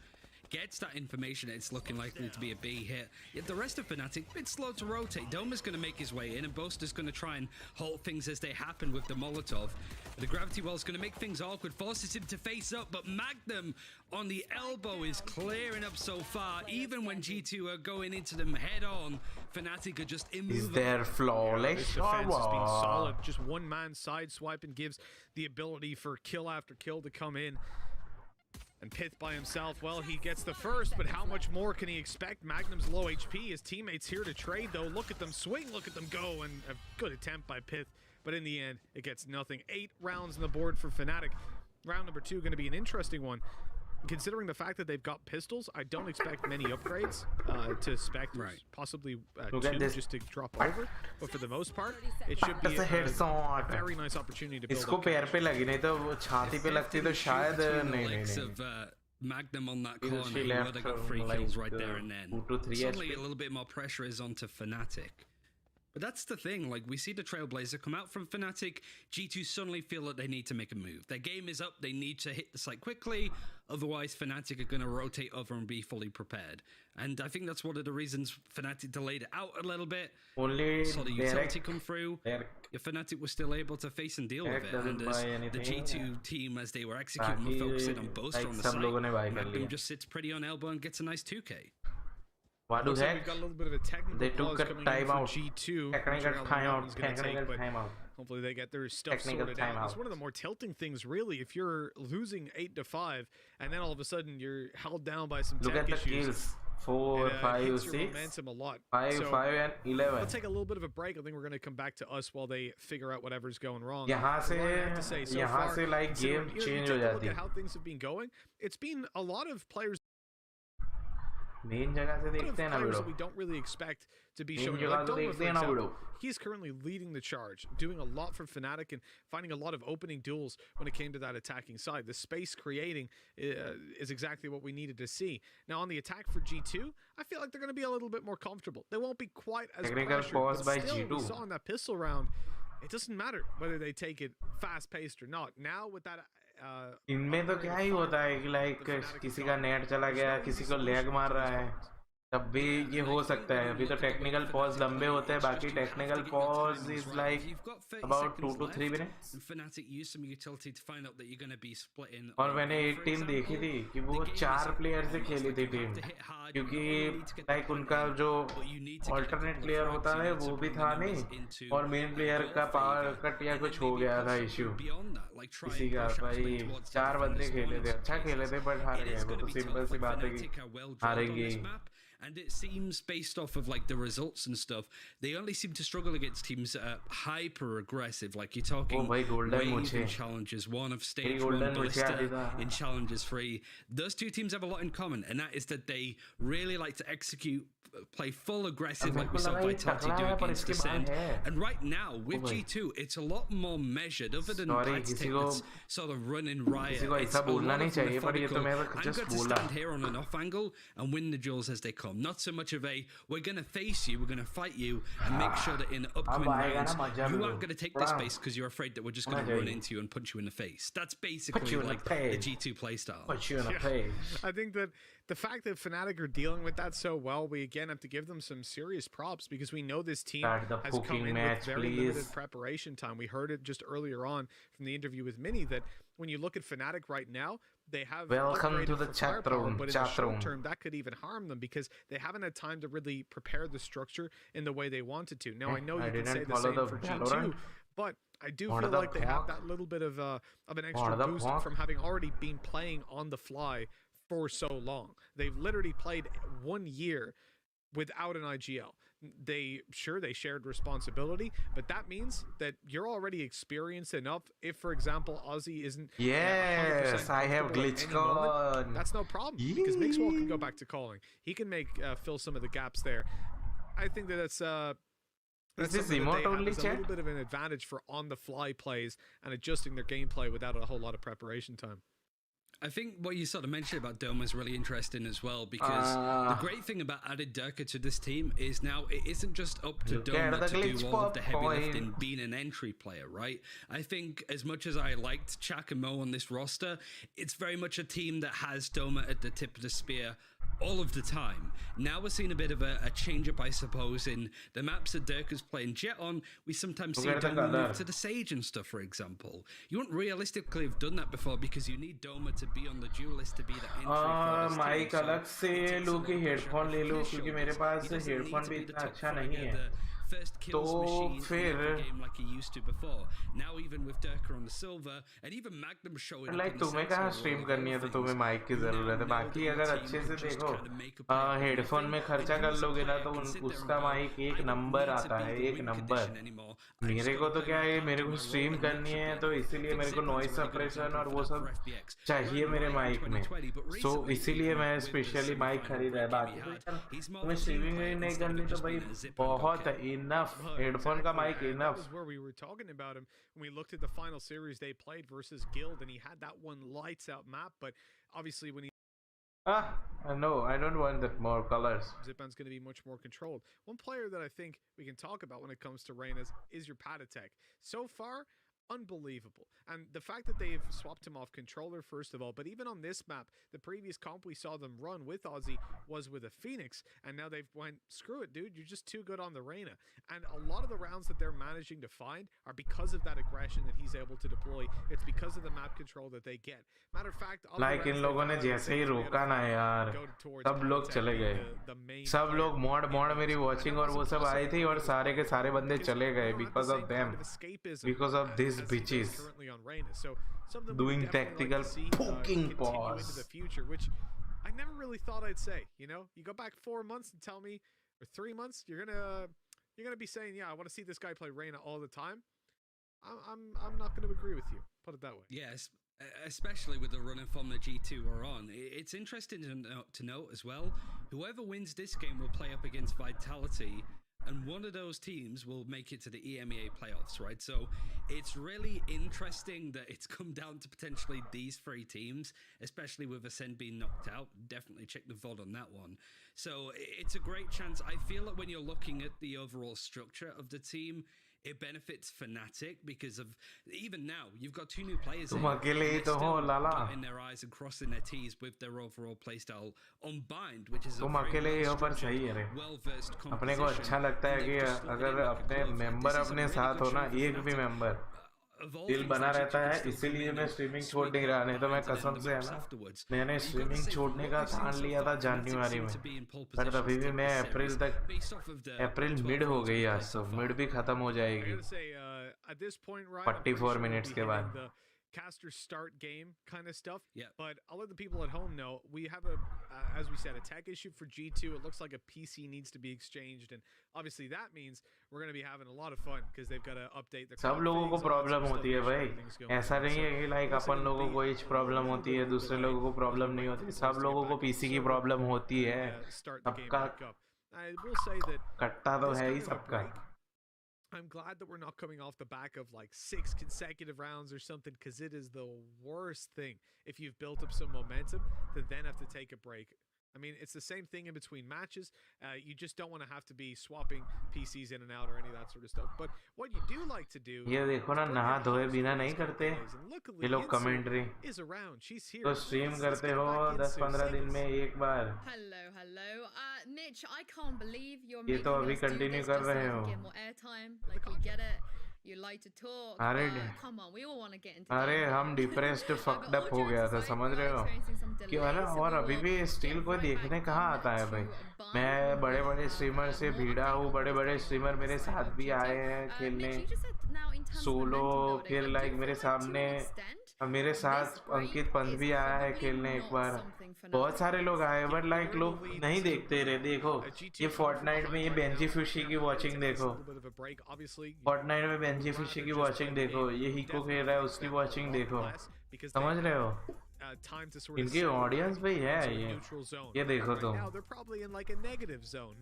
gets that information, it's looking likely to be a B hit. Yet the rest of Fnatic, a bit slow to rotate. Doma's going to make his way in, and Boaster's going to try and halt things as they happen with the Molotov. The gravity wall's going to make things awkward, forces him to face up, but Magnum on the elbow is clearing up so far. Even when G2 are going into them head on, Fnatic are just immovable. Is there flawless? This defense has been solid. Just one man side swipe and gives the ability for kill after kill to come in. And Pith by himself, well, he gets the first, but how much more can he expect? Magnum's low HP. His teammates here to trade, though. Look at them swing, look at them go, and a good attempt by Pith. But in the end, it gets nothing. 8 rounds on the board for Fnatic. Round number 2 going to be an interesting one. Considering the fact that they've got pistols, I don't expect many upgrades to Spectres. Right. Possibly 2 just to drop over. But for the most part, it should be a very nice opportunity to build इसको पैर पे लगी नहीं तो वो छाती पे लगती तो शायद नहीं. Magnum on that corner, he would have got 3 kills right there and then. Suddenly a little bit more pressure is onto Fnatic. But that's the thing, like, we see the Trailblazer come out from Fnatic. G2 suddenly feel that they need to make a move. Their game is up, they need to hit the site quickly, otherwise Fnatic are going to rotate over and be fully prepared. And I think that's one of the reasons Fnatic delayed it out a little bit. Only saw the utility come through. If Fnatic was still able to face and deal with it, and as the G2 team, as they were executing, were focusing on Boaster on the site, Magnum just sits pretty on elbow and gets a nice 2K. Wadu heck, we've got a little bit of a technical they took a timeout. G2. Technical timeout. Hopefully they get their stuff sorted out. It's one of the more tilting things, really, if you're losing 8-5, and then all of a sudden you're held down by some tech issues. Look at the kills. 4, 5, 6, momentum a lot. 5, so 5 and 11. We'll take a little bit of a break. I think we're going to come back to us while they figure out whatever's going wrong. यहाँ से like game change हो जाती है. Look at how things have been going. It's been a lot of players. Main जगह से देखते हैं ना video. We don't really expect to be showing. Like Doma, for example, he's currently leading the charge, doing a lot for Fnatic and finding a lot of opening duels when it came to that attacking side. The space creating is exactly what we needed to see. Now on the attack for G2, I feel like they're going to be a little bit more comfortable. They won't be quite as pressured, but still, we saw in that pistol round, it doesn't matter whether they take it fast-paced or not. Now with that. इनमें तो क्या ही होता है कि like किसी का net चला गया, किसी को लैग मार रहा है, तब भी ये हो सकता है. अभी तो टेक्निकल पॉज लंबे होते हैं, बाकी technical pause is like about 2 to 3 minutes. और मैंने एक टीम देखी थी कि वो 4 प्लेयर से खेली थी टीम, क्योंकि लाइक उनका जो ऑल्टरनेट प्लेयर होता है वो भी था नहीं, और मेन प्लेयर का पावर कट या कुछ हो गया था इश्यू किसी का. भाई 4 बंदे खेले थे, अच्छा खेले थे, बट हार गए. वो तो सिंपल सी बात है कि हारेंगे. And it seems, based off of like the results and stuff, they only seem to struggle against teams that are hyper aggressive. Like you're talking Wave in challenges 1 of stage 1, Ballista in challenges 3. Those 2 teams have a lot in common, and that is that they really like to execute, play full aggressive, like we saw Vitality do against Ascent. And right now with G2, it's a lot more measured. Other than that's sort of running riot, it's a lot more methodical. I'm going to stand here on an off angle and win the duels as they come. Not so much of a, we're going to face you, we're going to fight you, and make sure that in upcoming rounds, you aren't going to take this space because you're afraid that we're just going to run into you and punch you in the face. That's basically like the G2 playstyle. Put you in the face. I think that the fact that Fnatic are dealing with that so well, we again have to give them some serious props, because we know this team has come in with very limited preparation time. We heard it just earlier on from the interview with Minnie that when you look at Fnatic right now, they have welcome to the chat room, but in the short term that could even harm them because they haven't had time to really prepare the structure in the way they wanted to. Now I know you can say the same for G2, but I do feel like they have that little bit of an extra boost from having already been playing on the fly for so long. They've literally played 1 year without an IGL. They shared responsibility, but that means that you're already experienced enough. If, for example, Ozzy isn't yes, I have glitch gone. That's no problem because Mixwell can go back to calling. He can make fill some of the gaps there. I think that's a little bit of an advantage for on-the-fly plays and adjusting their gameplay without a whole lot of preparation time. I think what you sort of mentioned about Doma is really interesting as well, because the great thing about added Durka to this team is now it isn't just up to Doma to do all of the heavy lifting being an entry player, right? I think as much as I liked Chak and Mo on this roster, it's very much a team that has Doma at the tip of the spear all of the time. Now we're seeing a bit of a change up, I suppose, in the maps that Durka's playing Jet on. We sometimes see Doma move to the Sage and stuff, for example. You wouldn't realistically have done that before because you need Doma to be on the duelist to be the entry. Mic अलग से लो कि headphone ले लो, क्योंकि मेरे पास headphone भी इतना अच्छा नहीं है. First kills machine in the game like he used to before. Now even with Durka on the silver and even Magnum showing like तुम्हें कहाँ स्ट्रीम करनी है तो तुम्हें माइक की जरूरत है. बाकी अगर अच्छे से देखो हेडफोन में खर्चा कर लोगे ना तो उसका माइक एक नंबर आता है, एक नंबर. मेरे को तो क्या है, मेरे को स्ट्रीम करनी है तो इसीलिए मेरे को नॉइस सप्रेशन और वो सब चाहिए मेरे माइक में. सो इसीलिए मैं स्पेशली माइक खरीदा है. बाकी तुम्हें स्ट्रीमिंग नहीं करनी तो भाई बहुत enough. Headphone का mic enough. That was where we were talking about him when we looked at the final series they played versus Guild, and he had that one lights out map, but obviously when he no, I don't want that more colors. Zipan's going to be much more controlled. One player that I think we can talk about when it comes to Reyna is your Patatech. So far, unbelievable. And the fact that they've swapped him off controller, first of all, but even on this map, the previous comp we saw them run with Aussie was with a Phoenix, and now they've went, screw it, dude, you're just too good on the Reyna. And a lot of the rounds that they're managing to find are because of that aggression that he's able to deploy. It's because of the map control that they get. Matter of fact, like इन लोगों ने जैसे ही रोका ना यार, सब लोग चले गए. सब लोग मॉड मेरी वॉचिंग और वो सब आए थे और सारे के सारे बंदे चले गए because of them, because of these bitches doing tactical poking pause. Into the future, which I never really thought I'd say. You know, you go back 4 months and tell me, or 3 months, you're gonna be saying, yeah, I want to see this guy play Reyna all the time. I'm not going to agree with you. Put it that way. Yes, especially with the running from the G2 we're on. It's interesting to note as well. Whoever wins this game will play up against Vitality, and one of those teams will make it to the EMEA playoffs, right? So it's really interesting that it's come down to potentially these 3 teams, especially with Ascent being knocked out. Definitely check the VOD on that one. So it's a great chance. I feel that when you're looking at the overall structure of the team, it benefits Fnatic because of even now you've got 2 new players in their eyes and crossing their T's with their overall playstyle unbind, which is a very well-versed composition. अपने को अच्छा लगता है कि अगर अपने member अपने साथ हो ना, एक भी मेंबर दिल बना रहता है. इसीलिए मैं स्ट्रीमिंग छोड़ नहीं रहा. नहीं तो मैं कसम से है ना, मैंने स्ट्रीमिंग छोड़ने का ठान लिया था जनवरी में, पर तभी भी मैं अप्रैल मिड हो गई. आज तो मिड भी खत्म हो जाएगी 44 मिनट्स के बाद. Caster start game kind of stuff. Yeah. But I'll let the people at home know we have as we said, a tech issue for G2. It looks like a PC needs to be exchanged, and obviously that means we're going to be having a lot of fun because they've got to update their. सब लोगों को problem होती है भाई. ऐसा नहीं है कि लाइक अपन लोगों को कुछ प्रॉब्लम होती है, दूसरे लोगों को प्रॉब्लम नहीं होती. सब लोगों को पीसी की प्रॉब्लम होती है. सबका कट्टा तो है ही सबका. I'm glad that we're not coming off the back of like 6 consecutive rounds or something, because it is the worst thing if you've built up some momentum to then have to take a break. I mean, it's the same thing in between matches. You just don't want to have to be swapping PCs in and out or any of that sort of stuff. But what you do like to do, ये देखो ना, नहा धोए बिना नहीं करते ये लोग कमेंट्री. तो स्ट्रीम करते हो 10-15 दिन में एक बार. Hello. Mitch, I can't believe you're ये तो अभी कंटिन्यू कर रहे हो. Get more airtime. Like we get it. You like to talk. Come on, we all want to get into. अरे हम डिप्रेस्ड फक्ड अप हो गया था, समझ रहे हो क्यों है ना. और अभी भी स्टील को देखने कहाँ आता है भाई. मैं बड़े स्ट्रीमर से भीड़ा हूँ. बड़े स्ट्रीमर मेरे साथ भी आए हैं खेलने सोलो. फिर लाइक मेरे सामने मेरे साथ अंकित पंत भी आया है खेलने एक बार. बहुत सारे लोग आए, बट लाइक लोग नहीं देखते रहे. देखो ये फोर्टनाइट में ये बेंजी फिशी की वॉचिंग देखो. फोर्टनाइट में बेंजी फिशी की वॉचिंग देखो. ये हिको खेल रहा है, उसकी वॉचिंग देखो. समझ रहे हो, इनकी ऑडियंस भी है. ये देखो तुम.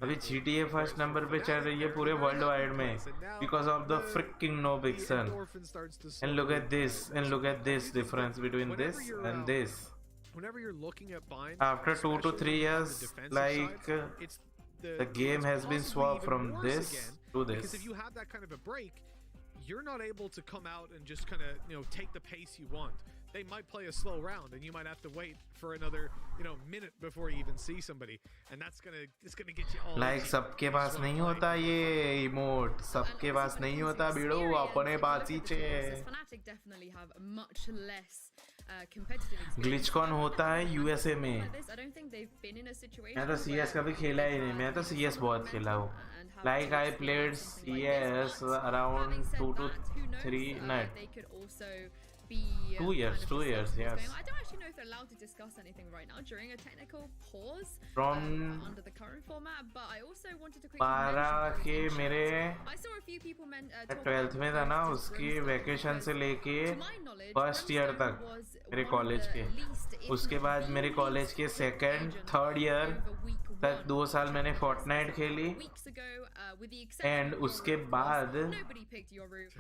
अभी GTA फर्स्ट नंबर पे चल रही है पूरे वर्ल्ड वाइड में because of the freaking no pixel. And look at this difference between this and this. whenever you're looking at binds, after 2 to 3 years, like it's the game has been swapped from this to this. Because if you have that kind of a break, you're not able to come out and just kind of, take the pace you want. They might play a slow round, and you might have to wait for another, minute before you even see somebody, and it's gonna get you all. Like सबके पास नहीं होता ये emote, सबके पास नहीं होता बिड़ो, अपने पास ही चे. Fnatic definitely have a much less competitive experience. GlitchCon होता है USA में. I don't think they've been in a situation. मैं तो CS कभी खेला ही नहीं, मैं तो CS बहुत खेला हूँ. Like I played CS around 2 to 3 nights. They could also be 2 years, 2 years, yes. I don't actually know if they're allowed to discuss anything right now during a technical pause From under the current format, but I also wanted to quickly 12 के मेरे I saw a few people 12th में था ना, उसकी vacation से लेके first year तक मेरे कॉलेज के, उसके बाद मेरे कॉलेज के सेकंड थर्ड ईयर तक 2 साल मैंने फोर्टनाइट खेली, एंड उसके बाद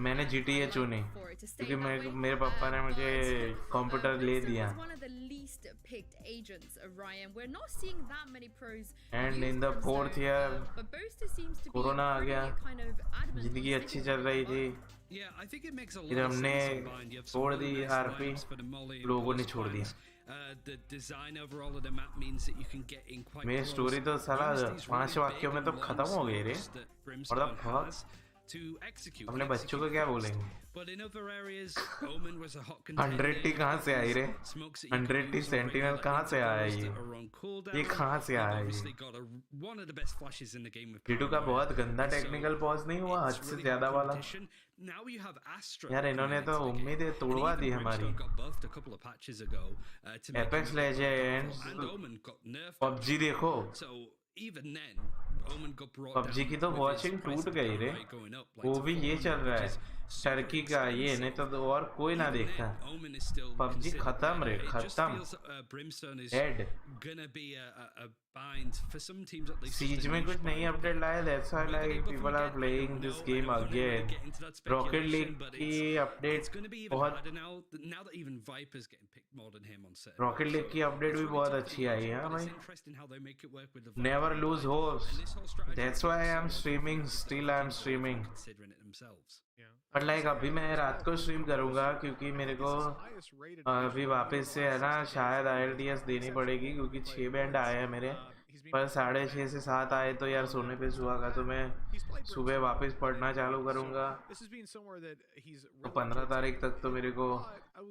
मैंने GTA चुनी क्योंकि मेरे पापा ने मुझे कंप्यूटर ले दिया. And in the 4th year corona आ गया, जिंदगी अच्छी चल रही थी, फिर हमने छोड़ दी RP, लोगों ने छोड़ दिया. मेरी स्टोरी तो साला 5 वाक्यों में तो खत्म हो गई रे. और अपने बच्चों को क्या बोलेंगे? 100T कहाँ से आई रे? 100T सेंटिनल कहाँ से आया ये कहाँ से आया ये? G2 का बहुत गंदा टेक्निकल पॉज नहीं हुआ हद से ज्यादा वाला? यार इन्होंने तो उम्मीदें तोड़वा दी हमारी. एपेक्स लेजेंड्स, PUBG देखो, PUBG की तो वॉचिंग टूट गई रे. वो भी ये चल रहा है टर्की का, ये नहीं तो और कोई ना देखता. PUBG खत्म रे, खत्म, डेड. Siege में कुछ नई अपडेट लाया, that's why like people are playing this game again. Rocket League की अपडेट बहुत, Rocket League की अपडेट भी बहुत अच्छी आई है भाई. Never lose hope. That's why I am streaming. Still I am streaming. But like अभी मैं रात को स्ट्रीम करूँगा क्योंकि मेरे को अभी वापस से है ना शायद IELTS देनी पड़ेगी क्योंकि 6 बैंड आए हैं मेरे, पर 6:30 से 7 आए तो यार सोने पे सुहागा, तो मैं सुबह वापस पढ़ना चालू करूँगा. तो 15 तारीख तक तो मेरे को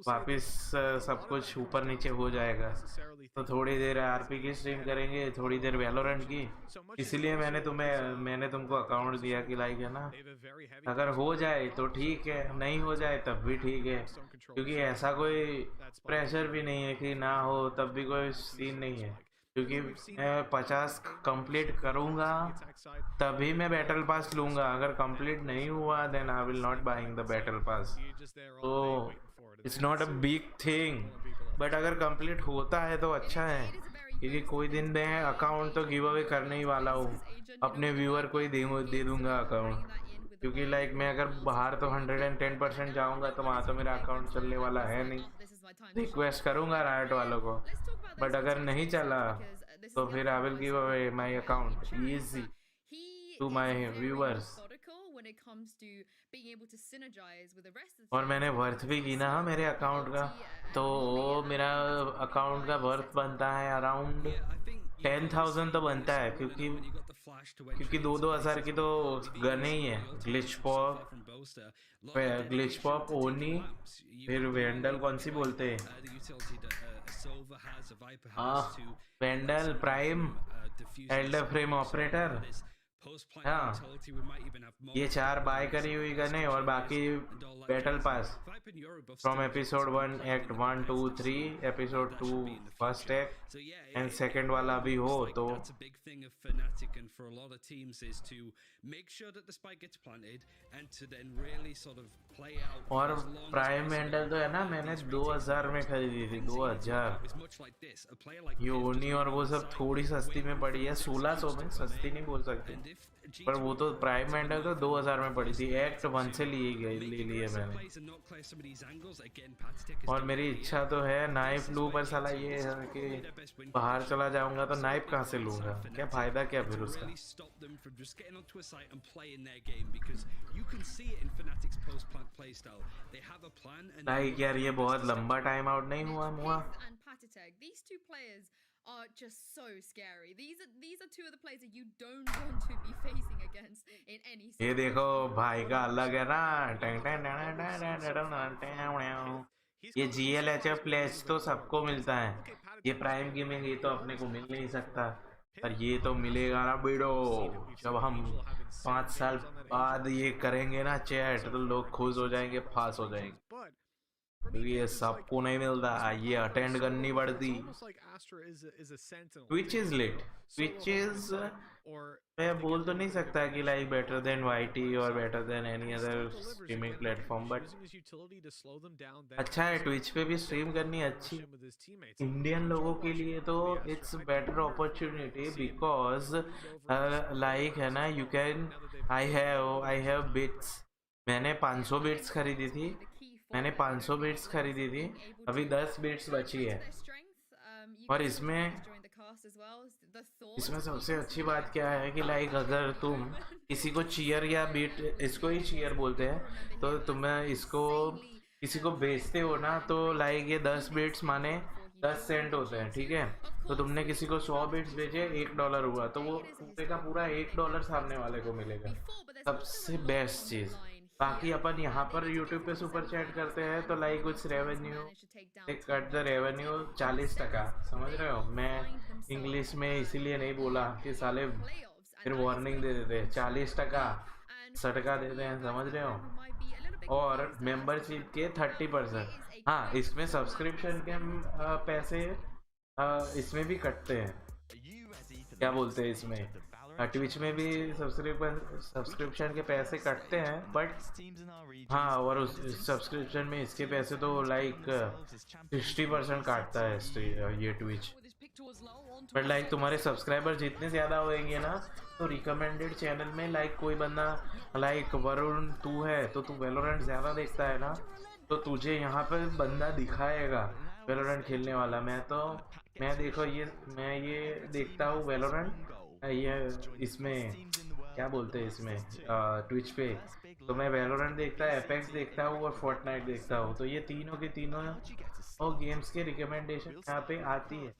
वापस सब कुछ ऊपर नीचे हो जाएगा. तो थोड़ी देर RP की स्ट्रीम करेंगे, थोड़ी देर Valorant की. इसीलिए मैंने तुमको अकाउंट दिया कि लाइक है ना, अगर हो जाए तो ठीक है, नहीं हो जाए तब भी ठीक है, क्योंकि ऐसा कोई प्रेशर भी नहीं है कि ना हो, तब भी कोई सीन नहीं है. क्योंकि मैं 50 कंप्लीट करूँगा तभी मैं बैटल पास लूँगा. अगर कंप्लीट नहीं हुआ then I will not buying the battle pass. तो it's not a big thing, but अगर कंप्लीट होता है तो अच्छा है, क्योंकि कोई दिन मैं अकाउंट तो गिव अवे करने ही वाला हूँ, अपने व्यूअर को ही दे दूँगा अकाउंट. क्योंकि लाइक मैं अगर बाहर तो 110% जाऊँगा तो वहाँ तो मेरा अकाउंट चलने वाला है नहीं. रिक्वेस्ट करूँगा राइट वालों को, बट अगर नहीं चला तो फिर I will give away my account easy to my viewers. और मैंने वर्थ भी गिना मेरे अकाउंट का, तो मेरा अकाउंट का वर्थ बनता है अराउंड 10,000 तो बनता है, क्योंकि 2,000 की तो गने ही है. ग्लिच पॉप ओनी, फिर वेंडल कौन सी बोलते हैं, वेंडल प्राइम, एल्डर फ्रेम ऑपरेटर, हाँ ये 4 बाय करी हुई गने, और बाकी battle pass from episode 1 act 1 2 3 episode 2 first act and second वाला भी हो तो. और प्राइम वेंडल तो है ना, मैंने 2000 में खरीदी थी, 2000. ये ओनी और वो सब थोड़ी सस्ती में पड़ी है, 1600 में, सस्ती नहीं बोल सकते. पर वो तो प्राइम मेंडल तो 2000 में पड़ी थी, एक्ट 1 से ले लिए मैंने। और मेरी इच्छा तो है नाइफ लूँ, पर साला ये है कि बाहर चला जाऊंगा तो नाइफ कहाँ से लूंगा, क्या फायदा क्या फिर उसका। लाइक यार ये बहुत लंबा टाइम आउट नहीं हुआ मुआ। These two players are just so scary. These are two of the players that you don't want to be facing against in any. ये देखो भाई का अलग है ना, ये GLHF प्लेस तो सबको मिलता है, ये प्राइम गेमिंग ये तो अपने को मिल नहीं सकता, पर ये तो मिलेगा ना बीडो। जब हम 5 साल बाद ये करेंगे ना चैट तो लोग खुश हो जाएंगे, पास हो जाएंगे, क्योंकि ये सबको नहीं मिलता, ये अटेंड करनी पड़ती। Which is lit, which is मैं बोल तो नहीं सकता कि लाइक बेटर देन YT और better than any other streaming platform, but अच्छा है। ट्विच पे भी स्ट्रीम करनी अच्छी, इंडियन लोगों के लिए तो it's better opportunity, because like है ना, you can I have bits. मैंने 500 बिट्स खरीदी थी, मैंने 500 बिट्स खरीदी थी, अभी 10 बिट्स बची है। और इसमें सबसे अच्छी बात क्या है कि लाइक अगर तुम किसी को चीयर या बीट, इसको ही चीयर बोलते हैं, तो तुम्हें इसको किसी को बेचते हो ना, तो लाइक ये 10 बिट्स माने 10 सेंट होते हैं, ठीक है। तो तुमने किसी को 100 बिट्स भेजे, $1 हुआ, तो वो पूरे का पूरा $1 सामने वाले को मिलेगा। सबसे बेस्ट चीज़। बाकी अपन यहाँ पर YouTube पे सुपर चैट करते हैं तो लाइक कुछ रेवेन्यू कट द रेवेन्यू 40%, समझ रहे हो। मैं इंग्लिश में इसीलिए नहीं बोला कि साले फिर वार्निंग दे देते, 40% सटका देते हैं, समझ रहे हो। और मेंबरशिप के 30%, हाँ इसमें सब्सक्रिप्शन के पैसे इसमें भी कटते हैं, क्या बोलते हैं इसमें, ट्विच में भी सब्सक्रिप्शन के पैसे कटते हैं, बट हाँ और उस सब्सक्रिप्शन में इसके पैसे तो लाइक 60% काटता है ये ट्विच। बट लाइक तुम्हारे सब्सक्राइबर जितने ज़्यादा होंगे ना, तो रिकमेंडेड चैनल में लाइक कोई बंदा लाइक वरुण तू है, तो तू वेलोरेंट ज़्यादा देखता है ना, तो तुझे यहाँ पर बंदा दिखाएगा वेलोरेंट खेलने वाला। मैं देखो मैं ये देखता हूँ वेलोरेंट, ये इसमें क्या बोलते हैं इसमें ट्विच पे, तो मैं वैलोरेंट देखता है, एपेक्स देखता हूँ और फोर्टनाइट देखता हूँ, तो ये तीनों के तीनों और गेम्स के रिकमेंडेशन यहाँ पे आती है।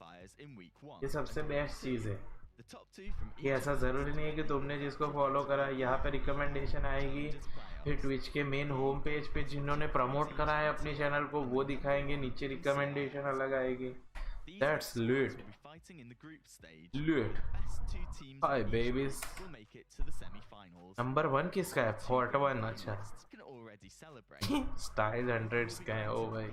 ये सबसे बेस्ट चीज़ है कि ऐसा ज़रूरी नहीं है कि तुमने जिसको फॉलो करा यहाँ पे रिकमेंडेशन आएगी, फिर ट्विच के मेन होम पेज पे जिन्होंने प्रमोट करा है अपने चैनल को वो दिखाएंगे, नीचे रिकमेंडेशन अलग आएगी। That's lit. Lit. Hi babies. Number 1 किसका है? Fort 1, अच्छा। Style 100 का है, ओ भाई।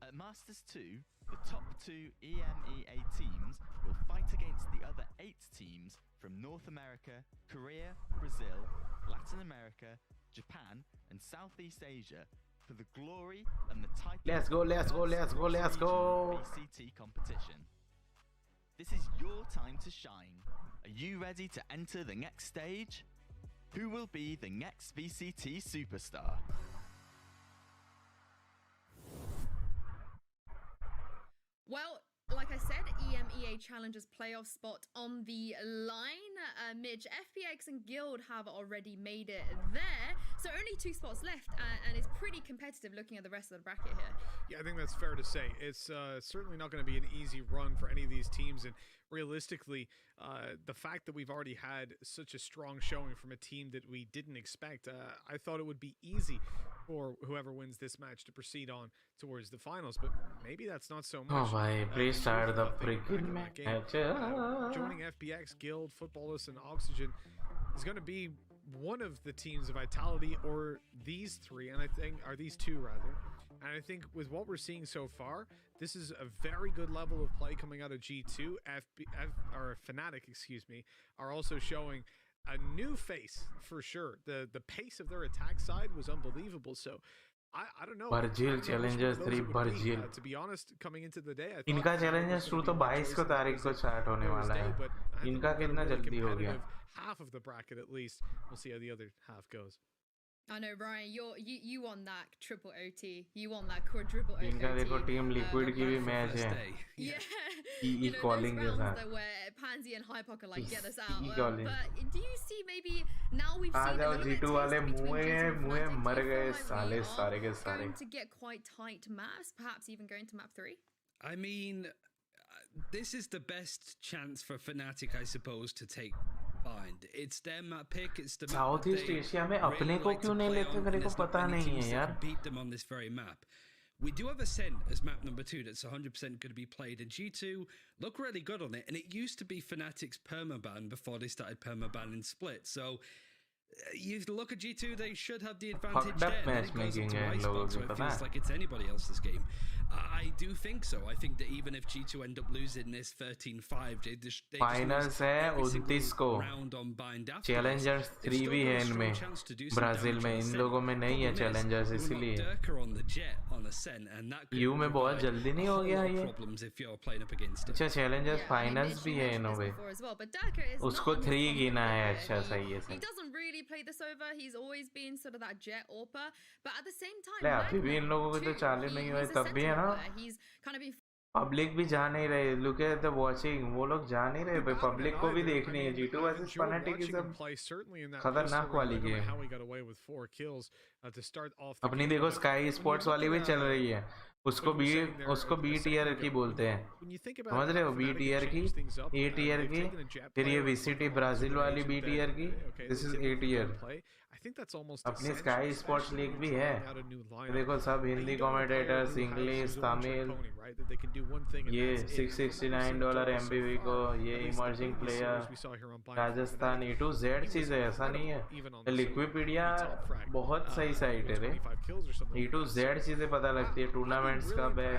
At Masters 2, the top 2 EMEA teams will fight against the other 8 teams from North America, Korea, Brazil, Latin America, Japan, and Southeast Asia for the glory and the title. Let's go. VCT competition. This is your time to shine. Are you ready to enter the next stage? Who will be the next VCT superstar? Well, like I said, EMEA Challengers playoff spot on the line. Midge, FPX and Guild have already made it there. So only 2 spots left, and it's pretty competitive looking at the rest of the bracket here. Yeah, I think that's fair to say. It's certainly not going to be an easy run for any of these teams, and realistically, the fact that we've already had such a strong showing from a team that we didn't expect, I thought it would be easy for whoever wins this match to proceed on towards the finals, but maybe that's not so much. Oh भाई, please start the freaking match. Joining FPX, Guild, Footballers, and Oxygen is going to be one of the teams of Vitality, or these 3, and I think are these 2 rather. And I think with what we're seeing so far, this is a very good level of play coming out of G2. Fnatic, excuse me, are also showing a new face for sure. The pace of their attack side was unbelievable. So I don't know. Brazil Challengers 3 Brazil. To be honest, coming into the day, I thought इनका Fnatic Challengers was 2 gonna तो be my 22 choice in तारीख को the start होने वाला Thursday, है. but I think इनका we've got a कितना really जल्दी हो गया. competitive half of the bracket at least. We'll see how the other half goes. I know, Ryan. You won that triple OT. You won that quadruple OT. इनका देखो team liquid की भी match है. Yeah. EE calling के those rounds साथ. though where Pansy and Hypoc are like, get us out. EE calling. But do you see maybe now we've uh seen a जाओ little bit G2 वाले taste between मुँहे G2 and मुँहे Fnatic, मर do you गए feel like साले we सारे के are सारे. going to get quite tight maps, perhaps even going to map 3? I mean, this is the best chance for Fnatic, I suppose, to take bind. It's their map pick. It's the map South that East they Asia में really अपने को like to क्यों नहीं play लेते on, मेरे and को there's not पता many नहीं teams है that यार. can beat them on this very map. We do have Ascent as map number 2 that's 100% going to be played, and G2 look really good on it, and it used to be Fnatic's permaban before they started permabanning Split, so you look at G2, they should have the advantage Fucked up there, and then it goes matchmaking into है इन Icebox, लोगों so की it पता feels है. like it's anybody else's game. I do think so. I think that even if G2 end up losing this 13-5, they just Finals है every single 29 को. round on bind after Challengers this. They've 3 still भी got है a strong इनमें. chance to do some Brazil damage में on in Ascent. लोगों में नहीं है Problem is, Challengers we'll इसीलिए. lock Durka on the Jet on Ascent, and that could you में बहुत provide जल्दी नहीं a हो whole गया lot of ये. problems if you're playing up against it. अच्छा Challengers Yeah, I mean, Finals she भी है mentioned इन this पे. before as well, but Durka is उसको not on 3 his गिना है. comfort अच्छा player. सही है He सही. doesn't really play this over. He's always been sort of that Jet AWPer, but at the same time, अरे अभी भी इन Magnet लोगों को तो too, चालू नहीं हुआ है he's a तब भी है sentinel ना. player. He's kind of been public भी जा नहीं रहे. Look at the watching. वो लोग जा नहीं रहे भाई. पब्लिक को भी देखनी है. G2 versus Fnatic is a खतरनाक वाली गेम. अपनी देखो स्काई स्पोर्ट्स वाली भी चल रही है. उसको बी टीयर की बोलते हैं. समझ रहे हो? बी टीयर की, ए टीयर की, फिर ये वीसीटी ब्राजील वाली बी टीयर की. This is A tier. अपनी स्काई स्पोर्ट्स लीग भी है. देखो सब हिंदी कमेंटेटर्स, इंग्लिश, तमिल. ये $669 एमबीवी को. ये इमर्जिंग प्लेयर राजस्थान E2Z चीज है. ऐसा नहीं है. लिक्विपीडिया बहुत सही साइट है रे. E2Z चीजें पता लगती है. टूर्नामेंट्स कब है.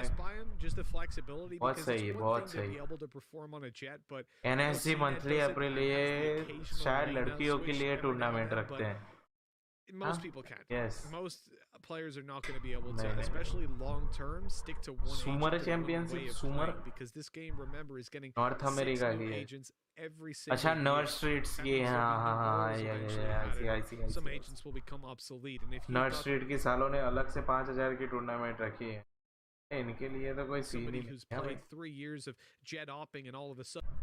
बहुत सही है. बहुत सही. NSG मंथली अप्रैल ये शायद लड़कियों के लिए टूर्नामेंट रखते हैं. Most people can't. Yes. Most players are not going to be able to, especially long term, stick to one Sumer agent and one Championship, way of Sumer. playing, because this game, remember, is getting North 6 America new की है. agents every single अच्छा year. Nerd streets की. Families will हाँ be हाँ new हाँ. roles या eventually I added. Some see. agents will become obsolete, and if you've nerd got street की सालों ने अलग से 5000 की टूर्नामेंट रखी है. इनके लिए तो कोई सीन somebody ही who's नहीं है played भाई. 3 years of jet opping, and all of a sudden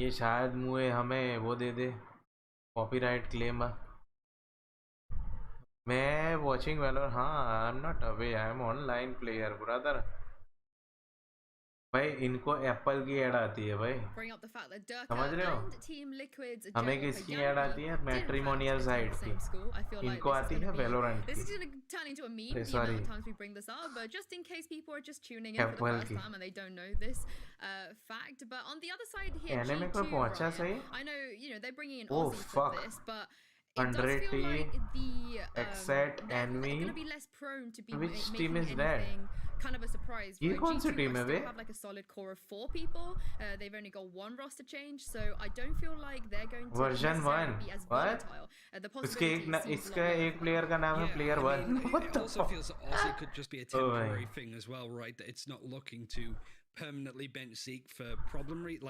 ये शायद मुए हमें वो दे दे कॉपीराइट क्लेम. मैं वॉचिंग वेलोर. हाँ I am not away. I am online player brother. भाई इनको एप्पल की ऐड आती है भाई. bring up the fact that Durka समझ रहे हो? and Team Liquid's हमें Jet किसकी Opera ऐड आती है? didn't matrimonial practice site in the की. same school. I feel like इनको this is आती gonna है be- वेलोरेंट This की. is going to turn into a meme, the sorry. amount of times we bring this up, but just in case people are just tuning in for the Apple first की. time and they don't know this fact. But on the other side here, anime G2, को पहुंचा Ryan, सही. I know, you know, they're bringing in Oh, Aussies fuck. for this, but it does 100 feel like the Except they're Envy. going to be less prone to be Which making team is that? anything kind of a surprise. ये right? कौन सी G2 team है still बे? have like a solid core of 4 people. They've only got 1 roster change, so I don't feel like they're going to Version necessarily 1? be as What? volatile. The इसके possibility seems इसका lower. एक player का नाम है Yeah, player I 1. mean, What it the also fuck? feels that Aussie could just be a Oh, temporary my. thing as well, right? That it's not looking to permanently bench Zeke for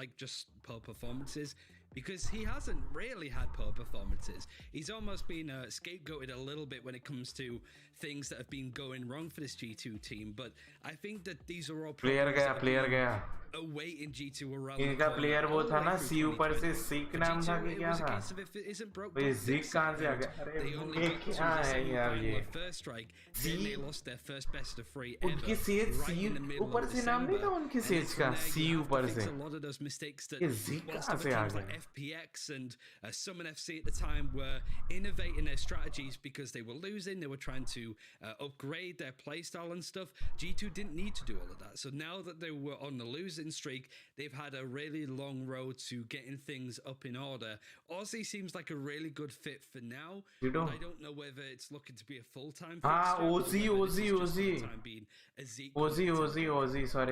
like just poor performances, because he hasn't really had poor performances. He's almost been scapegoated a little bit when it comes to things that have been going wrong for this G2 team, but I think that these are all player problems गया that are player being गया. awaiting G2 around the इनका corner player वो all the था way ना through सी ऊपर से 2020. Seek For नाम था G2, कि it क्या was a था. case of if it isn't broke, भाई don't fix जीक it, कहाँ से आ and गया. अरे they only ये got to क्या the है यार semi-final ये. of first strike, then they lost their first best of 3 उनकी ever, सेज right सी in the middle ऊपर of से नाम नहीं था December. उनकी And सेज then का. from there, see you have to ऊपर fix से. a lot of those mistakes that ये जीक whilst कहाँ other से आ teams like गया. FPX and Summon FC at the time were innovating their strategies because they were losing, they were trying to to upgrade their playstyle and stuff. G2 didn't need to do all of that. So now that they were on the losing streak, they've had a really long road to getting things up in order. Aussie seems like a really good fit for now, but I don't know whether it's looking to be a full-time fixture. Ozzy, sorry.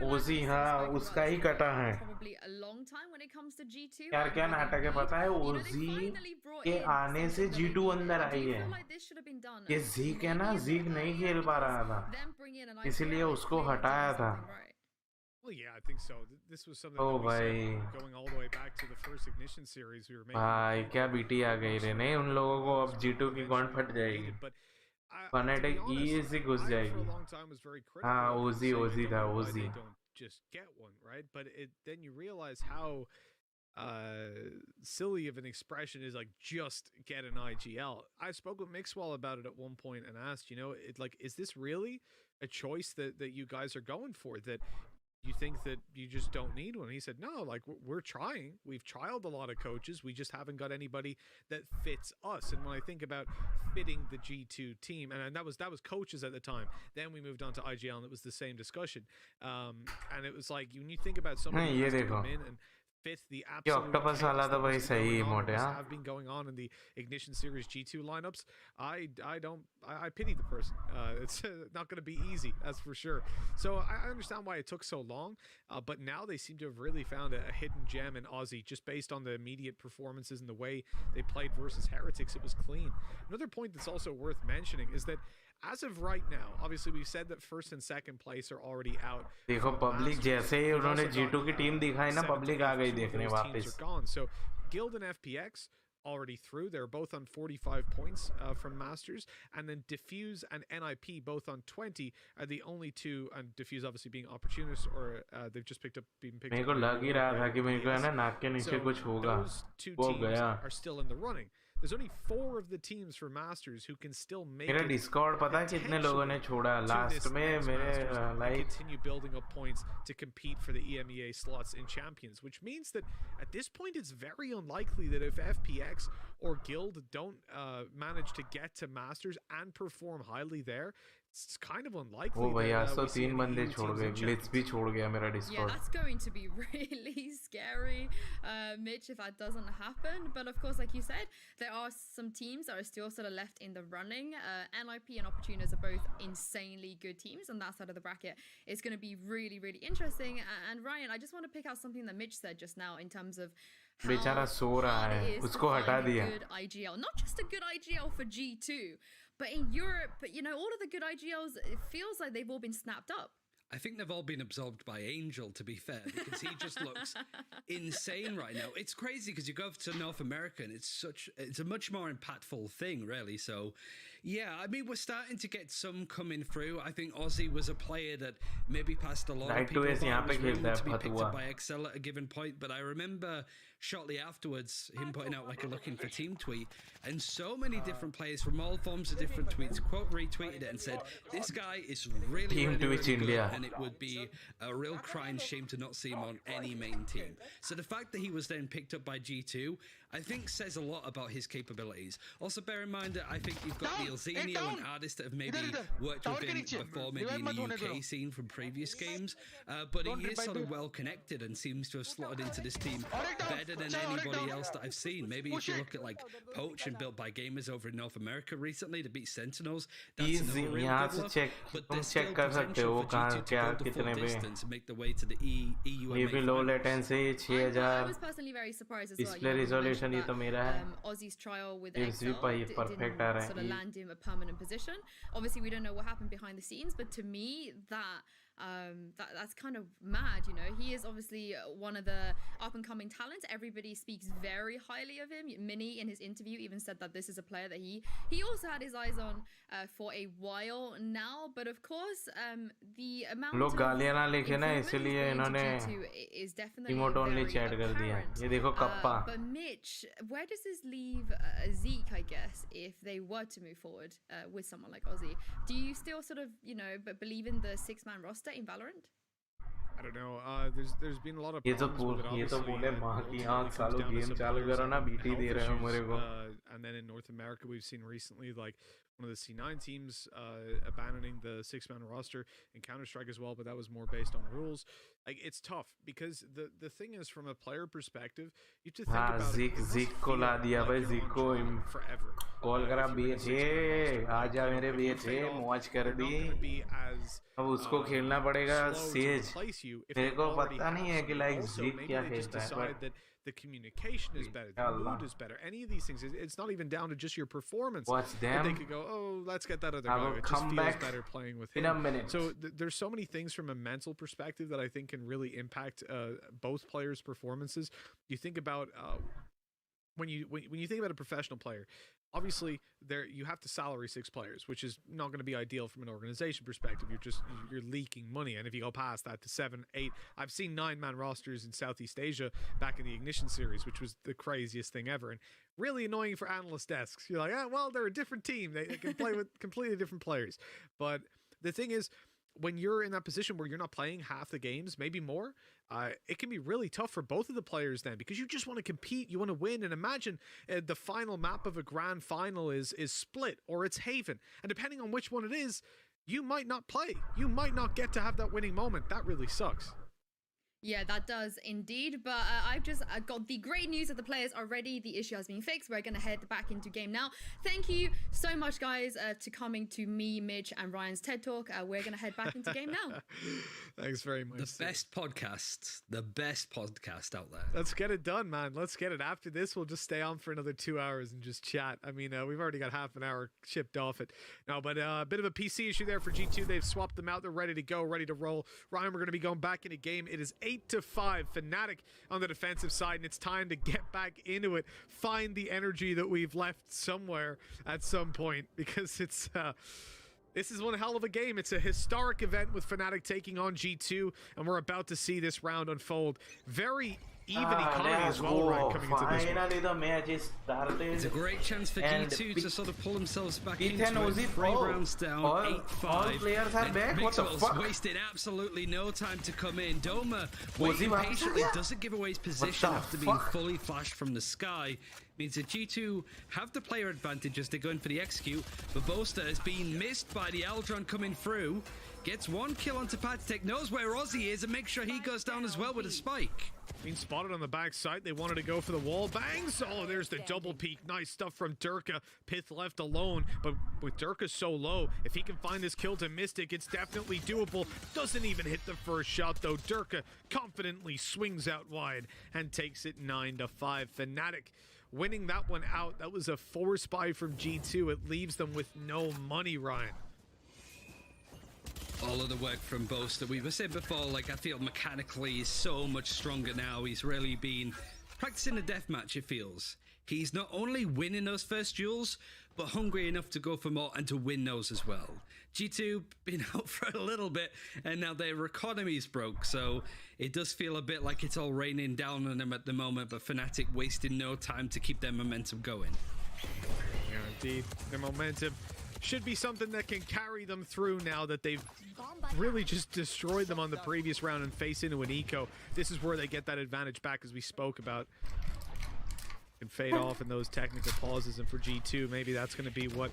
Ozzy, हाँ, उसका ही कटा है. Probably a long time when it comes to G2. यार क्या नाटक है पता है? Ozzy के आने से G2 अंदर आई है. ये Zeke है ना, Zeke नहीं खेल पा रहा था, इसलिए उसको हटाया था. Well, yeah, I think so. This was something that we said going all the way back to the first Ignition series we were making. भाई क्या बीटी आ गई रे, नहीं उन लोगों को अब G2 की गॉन फट जाएगी. Fnatic easy घुस जाएगी. हाँ, Ozzy था, Ozzy. Don't just get one, right? But then you realize how silly of an expression is like just get an IGL. I spoke with Mixwell about it at one point and asked, is this really a choice that you guys are going for? That you think that you just don't need one? He said, no, like we're trying. We've trialed a lot of coaches. We just haven't got anybody that fits us. And when I think about fitting the G2 team, and that was coaches at the time. Then we moved on to IGL, and it was the same discussion. And it was like when you think about somebody who has to come in and fit the absolute have been going on in the Ignition Series G2 lineups. I pity the person. It's not going to be easy, that's for sure. So I understand why it took so long, but now they seem to have really found a hidden gem in Aussie, just based on the immediate performances and the way they played versus Heretics. It was clean. Another point that's also worth mentioning is that as of right now, obviously we've said that first and second place are already out. देखो public जैसे ही उन्होंने G2 की team दिखाई ना, public आ गई देखने वापस. So Guild and FPX already through. They're both on 45 points from Masters, and then Diffuse and NIP both on 20 are the only two, and Diffuse obviously being opportunists, or they've just been picked up. मेरे को लग ही रहा था कि मेरे को है ना नाक के नीचे कुछ होगा. Those two teams are still in the running. There's only 4 of the teams for Masters who can still make मेरा Discord पता है कितने लोगों ने छोड़ा लास्ट में मेरे like continue building up points to compete for the EMEA slots in Champions, which means that at this point it's very unlikely that if FPX or Guild don't manage to get to Masters and perform highly there, it's kind of unlikely. Oh, भैया तो 3 बंदे छोड़ गए, Glitz भी छोड़ गया मेरा Discord. Yeah, that's going to be really scary, Mitch, if that doesn't happen. But of course, like you said, there are some teams that are still sort of left in the running. NIP and Opportunists are both insanely good teams on that side of the bracket. It's going to be really, really interesting. And Ryan, I just want to pick out something that Mitch said just now in terms of how बेचारा सो रहा है, उसको हटा दिया. Good IGL, not just a good IGL for G2, but in Europe, all of the good IGLs, it feels like they've all been snapped up. I think they've all been absorbed by Angel, to be fair, because he just looks insane right now. It's crazy because you go to North America and it's a much more impactful thing, really. So, yeah, I mean, we're starting to get some coming through. I think Aussie was a player that maybe passed a lot of people by, was rumored to be picked up by Excel at a given point, but I remember shortly afterwards him putting out like a looking for team tweet, and so many different players from all forms of different tweets quote retweeted it and said this guy is really, really good, and it would be a real crying shame to not see him on any main team. So the fact that he was then picked up by G2, I think says a lot about his capabilities. Also bear in mind that I think you've got Neil Zenio and artists that have maybe worked with him before, maybe in the UK scene from previous games, but he is sort of well connected and seems to have slotted into this team better than anybody else that I've seen. Maybe if you look at like Poach and built by gamers over in North America recently to beat Sentinels, that's another real good look. But there's still potential for G2 to go the full distance and make the way to the EU. Low latency 6000. I was personally very surprised as well. Display resolution ये तो मेरा है. Aussie's trial with Excel didn't sort of land him a permanent position. Obviously, we don't know what happened behind the scenes, but to me, that's kind of mad. He is obviously one of the up-and-coming talents. Everybody speaks very highly of him. Minnie in his interview even said that this is a player that he also had his eyes on for a while now. But of course, the amount लोग गालियाँ ना लिखे ना, इसलिए इन्होंने emote only chat कर दिया. ये देखो kappa. But Mitch, where does this leave Zeke, I guess, if they were to move forward with someone like Aussie? Do you still sort of, believe in the 6-man roster in Valorant? don't know. There's been a lot of ये तो problems with it, ये तो obviously, बोले and माँ की ultimately आँख it comes सालों down to game some चालू players करो ना and बीटी health दे रहे हो issues, मेरे को and then in North America we've seen recently like one of the C9 teams abandoning the 6-man roster in Counter-Strike as well, but that was more based on rules. Like, it's tough because the thing is, from a player perspective, you have to think हाँ about it. Zik को ला दिया भाई You're Zik on को trial forever. Call करा If you're in a BHA 6-man roster. आजा मेरे If you BHA fade off, मौज they're कर not the gonna be as अब उसको खेलना पड़ेगा slow to says replace you if मेरे they को already पता have नहीं है कि someone. Like Also, Zik maybe क्या they just खेलता है decide but that the communication is better, the mood is better. Any of these things, it's not even down to just your performance. Watch But they them. could go, oh, let's get that other I guy. will It just come feels back better playing with in him. a minute. So there's so many things from a mental perspective that I think can really impact both players' performances. You think about when you think about a professional player, obviously there you have to salary 6 players, which is not going to be ideal from an organization perspective. You're leaking money, and if you go past that to 7, 8, I've seen 9-man rosters in Southeast Asia back in the Ignition series, which was the craziest thing ever, and really annoying for analyst desks. You're like, well, they're a different team. They can play with completely different players. But the thing is, when you're in that position where you're not playing half the games, maybe more, it can be really tough for both of the players then, because you just want to compete, you want to win. And imagine the final map of a grand final is Split or it's Haven, and depending on which one it is, you might not play. You might not get to have that winning moment. That really sucks. Yeah, that does indeed. But I've just got the great news that the players are ready. The issue has been fixed. We're going to head back into game now. Thank you so much, guys, to coming to me, Mitch, and Ryan's TED Talk. We're going to head back into game now. Thanks very much. The best podcast out there. Let's get it done, man. Let's get it. After this, we'll just stay on for another 2 hours and just chat. I mean, we've already got half an hour chipped off it. No, but a bit of a PC issue there for G2. They've swapped them out. They're ready to go, ready to roll. Ryan, we're going to be going back into game. It is 8-5. Fnatic on the defensive side, and it's time to get back into it. Find the energy that we've left somewhere at some point, because it's this is one hell of a game. It's a historic event with Fnatic taking on G2, and we're about to see this round unfold. Very even economy as well, right, coming into this one. Finally the match is started. It's a great chance for G2 to sort of pull themselves back into it. 3 rounds down, all 8-5. players are back. What the fuck? Wasted absolutely no time to come in. Doma waiting patiently, doesn't give away his position after being fully flashed from the sky. Means that G2 have the player advantage as they're going for the execute, but Boaster has been missed by the Aldron coming through. Gets 1 kill onto PayTm, knows where Aussie is, and makes sure he goes down as well with a spike. Being spotted on the backside, they wanted to go for the wall bangs. Oh, there's the double peek. Nice stuff from Durka. Pith left alone, but with Durka so low, if he can find this kill to Mystic, it's definitely doable. Doesn't even hit the first shot, though. Durka confidently swings out wide and takes it 9-5. Fnatic winning that one out. That was a force buy from G2. It leaves them with no money, Ryan. All of the work from Boaster. We were saying before, like, I feel mechanically he's so much stronger now. He's really been practicing the deathmatch, it feels. He's not only winning those first duels, but hungry enough to go for more and to win those as well. G2 been out for a little bit, and now their economy's broke, so it does feel a bit like it's all raining down on them at the moment, but Fnatic wasting no time to keep their momentum going. Yeah, indeed. Their momentum should be something that can carry them through now that they've really just destroyed them on the previous round and face into an eco. This is where they get that advantage back, as we spoke about. Can fade off in those technical pauses, and for G2, maybe that's going to be what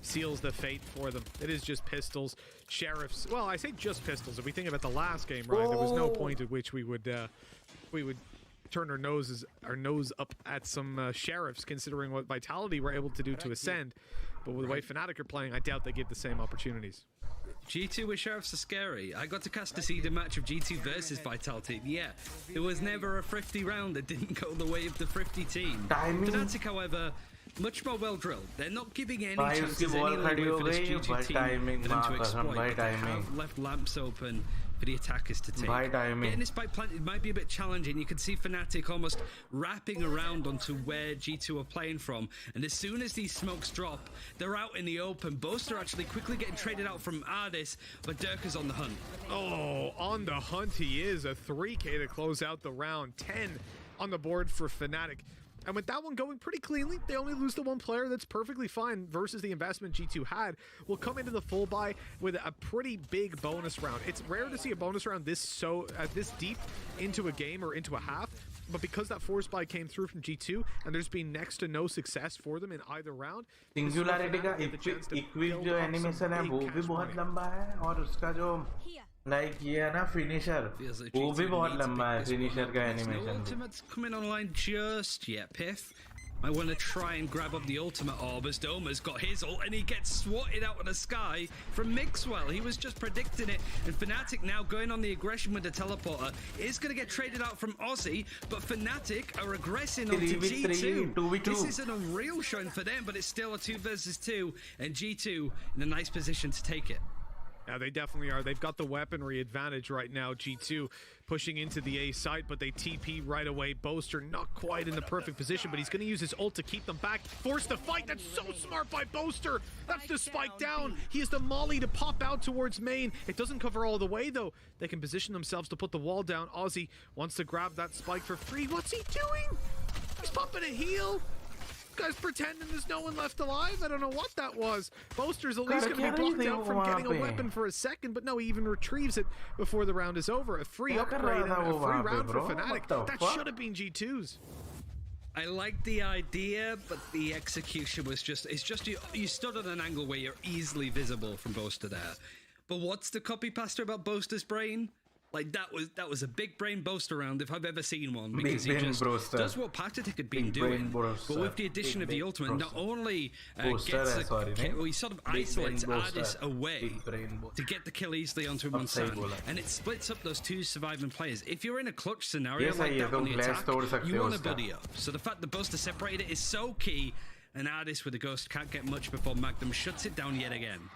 seals the fate for them. It is just pistols, sheriffs. Well, I say just pistols. If we think about the last game, Ryan, there was no point at which we would turn our nose up at some sheriffs, considering what Vitality were able to do to Ascend. But with the way Fnatic are playing, I doubt they give the same opportunities. G2 with sheriffs are scary. I got to cast a seed a match of G2 versus Vitality. Yeah, there was never a thrifty round that didn't go the way of the thrifty team. Fnatic, however, much more well drilled. They're not giving any chances any leeway for this G2 team for them to exploit. But they have left lamps open for the attackers to take. Getting this spike planted might be a bit challenging. You can see Fnatic almost wrapping around onto where G2 are playing from, and as soon as these smokes drop, they're out in the open. Boaster actually quickly getting traded out from Ardis, but Durka's on the hunt. Oh, on the hunt he is. A 3K to close out the round. 10 on the board for Fnatic. And with that one going pretty cleanly, they only lose the one player. That's perfectly fine versus the investment G2 had. Will come into the full buy with a pretty big bonus round. It's rare to see a bonus round this deep into a game or into a half. But because that force buy came through from G2 and there's been next to no success for them in either round, singularity का equip जो animation है वो भी बहुत लंबा है और उसका जो लाइक ये है ना फिनिशर वो भी बहुत लंबा है फिनिशर का animation Ultimate's coming online just yet, Piff. I want to try and grab up the ultimate orb as Doma's got his ult and he gets swatted out of the sky from Mixwell. He was just predicting it, and Fnatic now going on the aggression with the teleporter is going to get traded out from Aussie, but Fnatic are aggressing onto G2. This is an unreal showing for them, but it's still a 2 versus 2, and G2 in a nice position to take it. Yeah, they definitely are. They've got the weaponry advantage right now. G2 pushing into the A site, but they TP right away. Boaster not quite in the perfect position, but he's going to use his ult to keep them back. Force the fight. That's so smart by Boaster. That's the spike down. He has the molly to pop out towards main. It doesn't cover all the way, though. They can position themselves to put the wall down. Aussie wants to grab that spike for free. What's he doing? He's pumping a heal. Guy's pretending there's no one left alive. I don't know what that was. Boaster's at least going to be blocked out from getting a weapon for a second, but no, he even retrieves it before the round is over. A free upgrade and a free round for Fnatic. That should have been G2's. I like the idea, but the execution was you stood at an angle where you're easily visible from Boaster there. But what's the copy pasta about Boaster's brain? Like, that was a big brain Boaster round if I've ever seen one, because he just does what Patatic had been doing, but with the addition of the ultimate, not only gets he sort of isolates Ardis away to get the kill easily onto him on side, and it splits up those two surviving players. If you're in a clutch scenario like that on the attack, you want to buddy up. So the fact that Boaster separated it is so key, and Ardis with the Ghost can't get much before Magnum shuts it down yet again.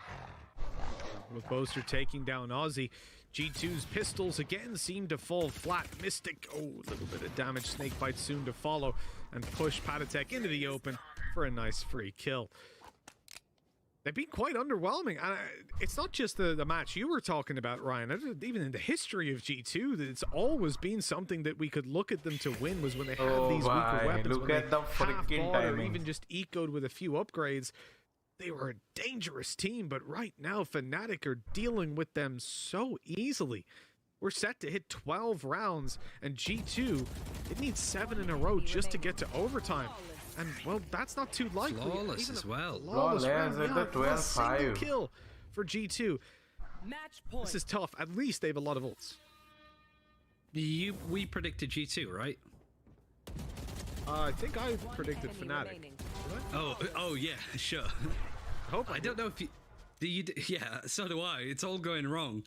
With Boaster taking down Aussie, G2's pistols again seem to fall flat. Mystic, a little bit of damage. Snakebite soon to follow and push Patatek into the open for a nice free kill. They've been quite underwhelming. It's not just the match you were talking about, Ryan. Even in the history of G2, it's always been something that we could look at them to win was when they had these weaker weapons. Look at the freaking timing. Or even just ecoed with a few upgrades. They were a dangerous team, but right now Fnatic are dealing with them so easily. We're set to hit 12 rounds, and G2, it needs 7 in a row just to get to overtime. And, well, that's not too likely. Flawless as well. Flawless round, a single kill for G2. This is tough. At least they have a lot of ults. We predicted G2, right? I think I predicted Fnatic. Oh yeah, sure. I don't know if yeah, so do I. It's all going wrong.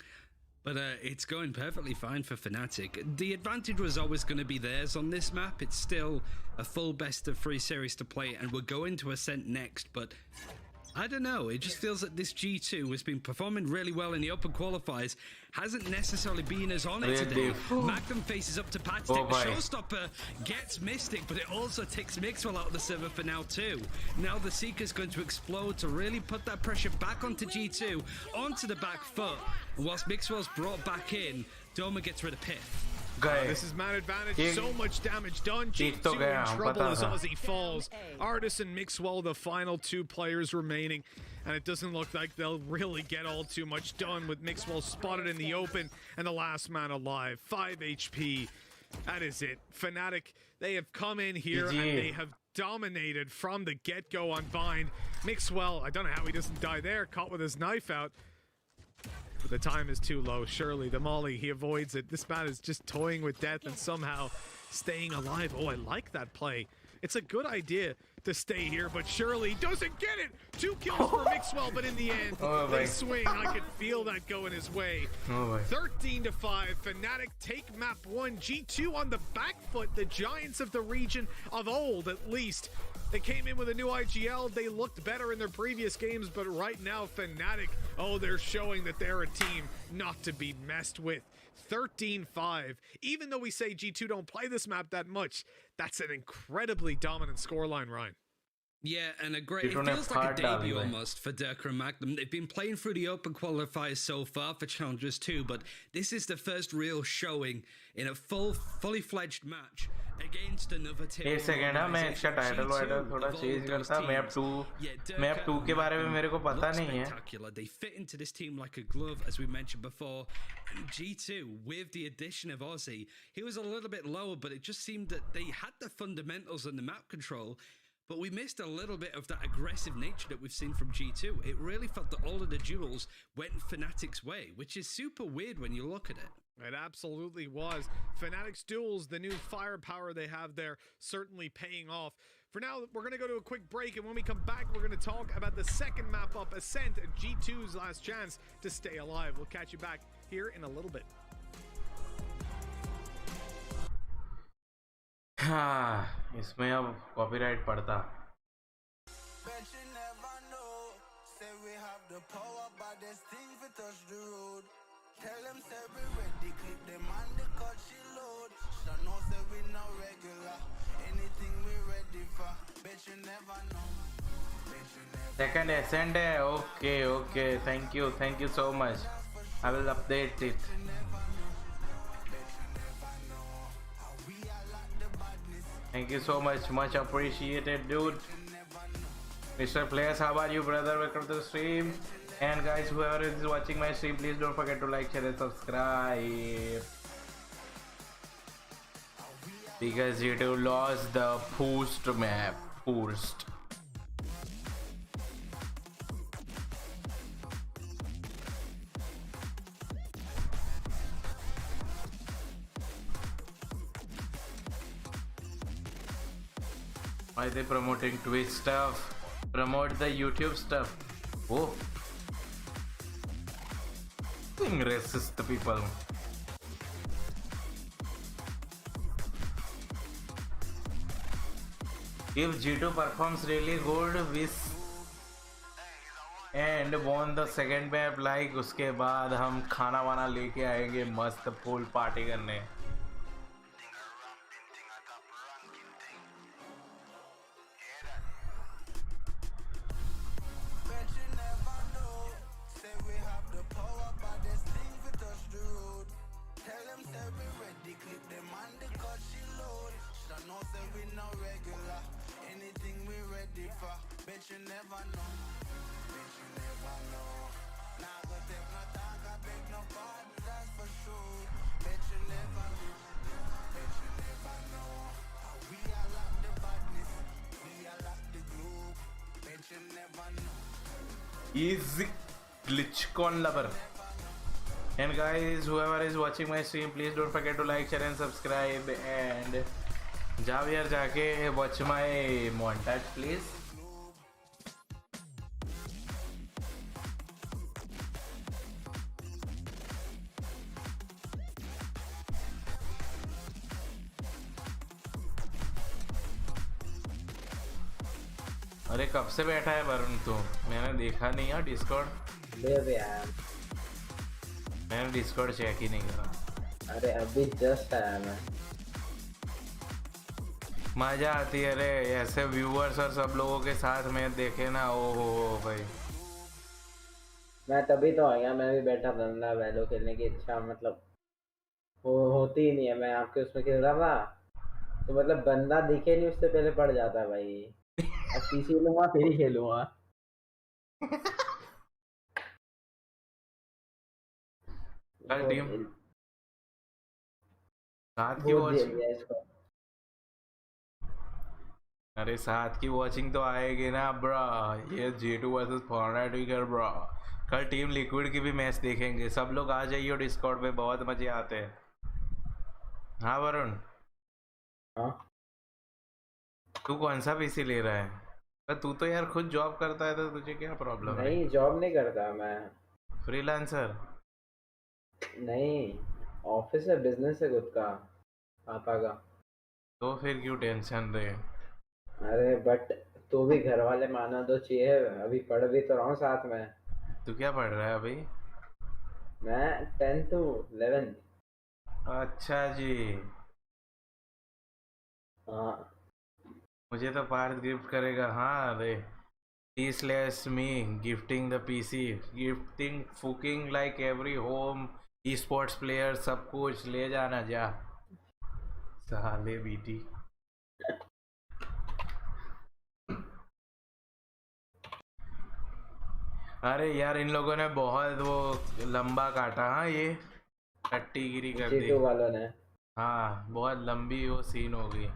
But it's going perfectly fine for Fnatic. The advantage was always going to be theirs on this map. It's still a full best of 3 series to play, and we're going to Ascent next, but I don't know, it just feels that this G2 has been performing really well in the open qualifiers, hasn't necessarily been as on it today. Magnum faces up to Patatic. The showstopper gets Mystic, but it also takes Mixwell out of the server for now too. Now the Seeker's going to explode to really put that pressure back onto G2, onto the back foot. And whilst Mixwell's brought back in, Doma gets rid of Piff. This is man advantage. So much damage done. G2 in trouble as Aussie falls. Artis and Mixwell, the final 2 players remaining. And it doesn't look like they'll really get all too much done with Mixwell spotted in the open and the last man alive. 5 HP. That is it. Fnatic, they have come in here and they have dominated from the get-go on Bind. Mixwell, I don't know how he doesn't die there, caught with his knife out. But the time is too low. Surely the molly, he avoids it. This man is just toying with death and somehow staying alive. Oh, I like that play. It's a good idea to stay here, but Shirley doesn't get it. 2 kills for Mixwell, but in the end, they swing. I could feel that going his way. 13-5. Fnatic take map 1. G2 on the back foot. The giants of the region of old, at least. They came in with a new IGL. They looked better in their previous games, but right now, Fnatic, they're showing that they're a team not to be messed with. 13-5. Even though we say G2 don't play this map that much, that's an incredibly dominant scoreline, Ryan. Yeah, and it feels like a debut almost for Durka and Magnum. They've been playing through the open qualifiers so far for Challengers too, but this is the first real showing in a fully fledged match against another tier एक 1 second है, मैं इसका organization. Title vital G2 थोड़ा of all change those करता. Map teams. 2 map 2 के बारे में मेरे को पता Looks नहीं है. spectacular. They fit into this team like a glove, as we mentioned before. And G2, with the addition of Aussie, he was a little bit lower, but it just seemed that they had the fundamentals and the map control. But we missed a little bit of that aggressive nature that we've seen from G2. It really felt that all of the duels went Fnatic's way, which is super weird when you look at it. It absolutely was. Fnatic's duels, the new firepower they have there, certainly paying off. For now, we're going to go to a quick break, and when we come back, we're going to talk about the second map up, Ascent, G2's last chance to stay alive. We'll catch you back here in a little bit. हाँ, इसमें अब copyright पड़ता. Bet you never know. Say we have the power, but there's things we touch the road. Tell them say we ready, clip them and the cut she load. She know say we no regular. Anything we ready for. Bet you never know. Bet you never. Second ascent है. Okay okay, thank you so much. I will update it. Thank you so much appreciated, dude. Mr. Players, how are you, brother? Welcome to the stream. And guys, whoever is watching my stream, please don't forget to like, share, and subscribe. Because YouTube lost the boost map. Boost. Why are they promoting Twitch stuff? Promote the YouTube stuff. Oh, being racist people. If G2 performs really good, with and won the second map, like उसके बाद हम खाना वाना लेके आएंगे मस्त full party करने. Easy glitchcon lover. And guys, whoever is watching my stream, please don't forget to like, share and subscribe. And Javier jaake watch my montage, please. अरे कब से बैठा है वरुण तू? मैंने देखा नहीं है डिस्कॉर्ड. ले बे यार, मैंने डिस्कॉर्ड चेक ही नहीं करा. अरे अभी जस्ट आया मैं. मजा आती है रे ऐसे व्यूअर्स और सब लोगों के साथ में देखे ना. ओ हो भाई, मैं तभी तो आ गया. मैं भी बैठा था ना, वैलो खेलने की इच्छा मतलब होती ही नहीं है. मैं आपके उसमें खेल रहा था तो मतलब बंदा दिखे नहीं उससे पहले पड़ जाता है भाई. अब पीसी लूंगा फिर ही खेलूंगा. कल टीम साथ की वॉचिंग. अरे साथ की वॉचिंग तो आएगी ना ब्रा. ये G2 वर्सेस Fnatic ब्रा. कल टीम लिक्विड की भी मैच देखेंगे. सब लोग आ जाइए डिस्कॉर्ड पे, बहुत मजे आते हैं. हाँ वरुण, हाँ तू कौन सा पीसी ले रहा है? तू तो यार खुद जॉब करता है तो तुझे क्या प्रॉब्लम है? नहीं, जॉब नहीं करता मैं. फ्रीलांसर नहीं, ऑफिस है, बिजनेस है खुद का पापा का. तो फिर क्यों टेंशन रहे? अरे बट तो भी घर वाले माना तो चाहिए. अभी पढ़ भी तो रहा हूँ साथ में. तू क्या पढ़ रहा है अभी? मैं 10th 11th. अच्छा जी. हाँ, मुझे तो पार्थ गिफ्ट करेगा. हाँ अरे T/me gifting the PC, gifting fucking like every home esports player. सब कुछ ले जाना जा साले बीटी. अरे यार इन लोगों ने बहुत वो लंबा काटा। हाँ ये टट्टीगिरी कर दी G2 वालों ने। हाँ बहुत लंबी वो सीन हो गई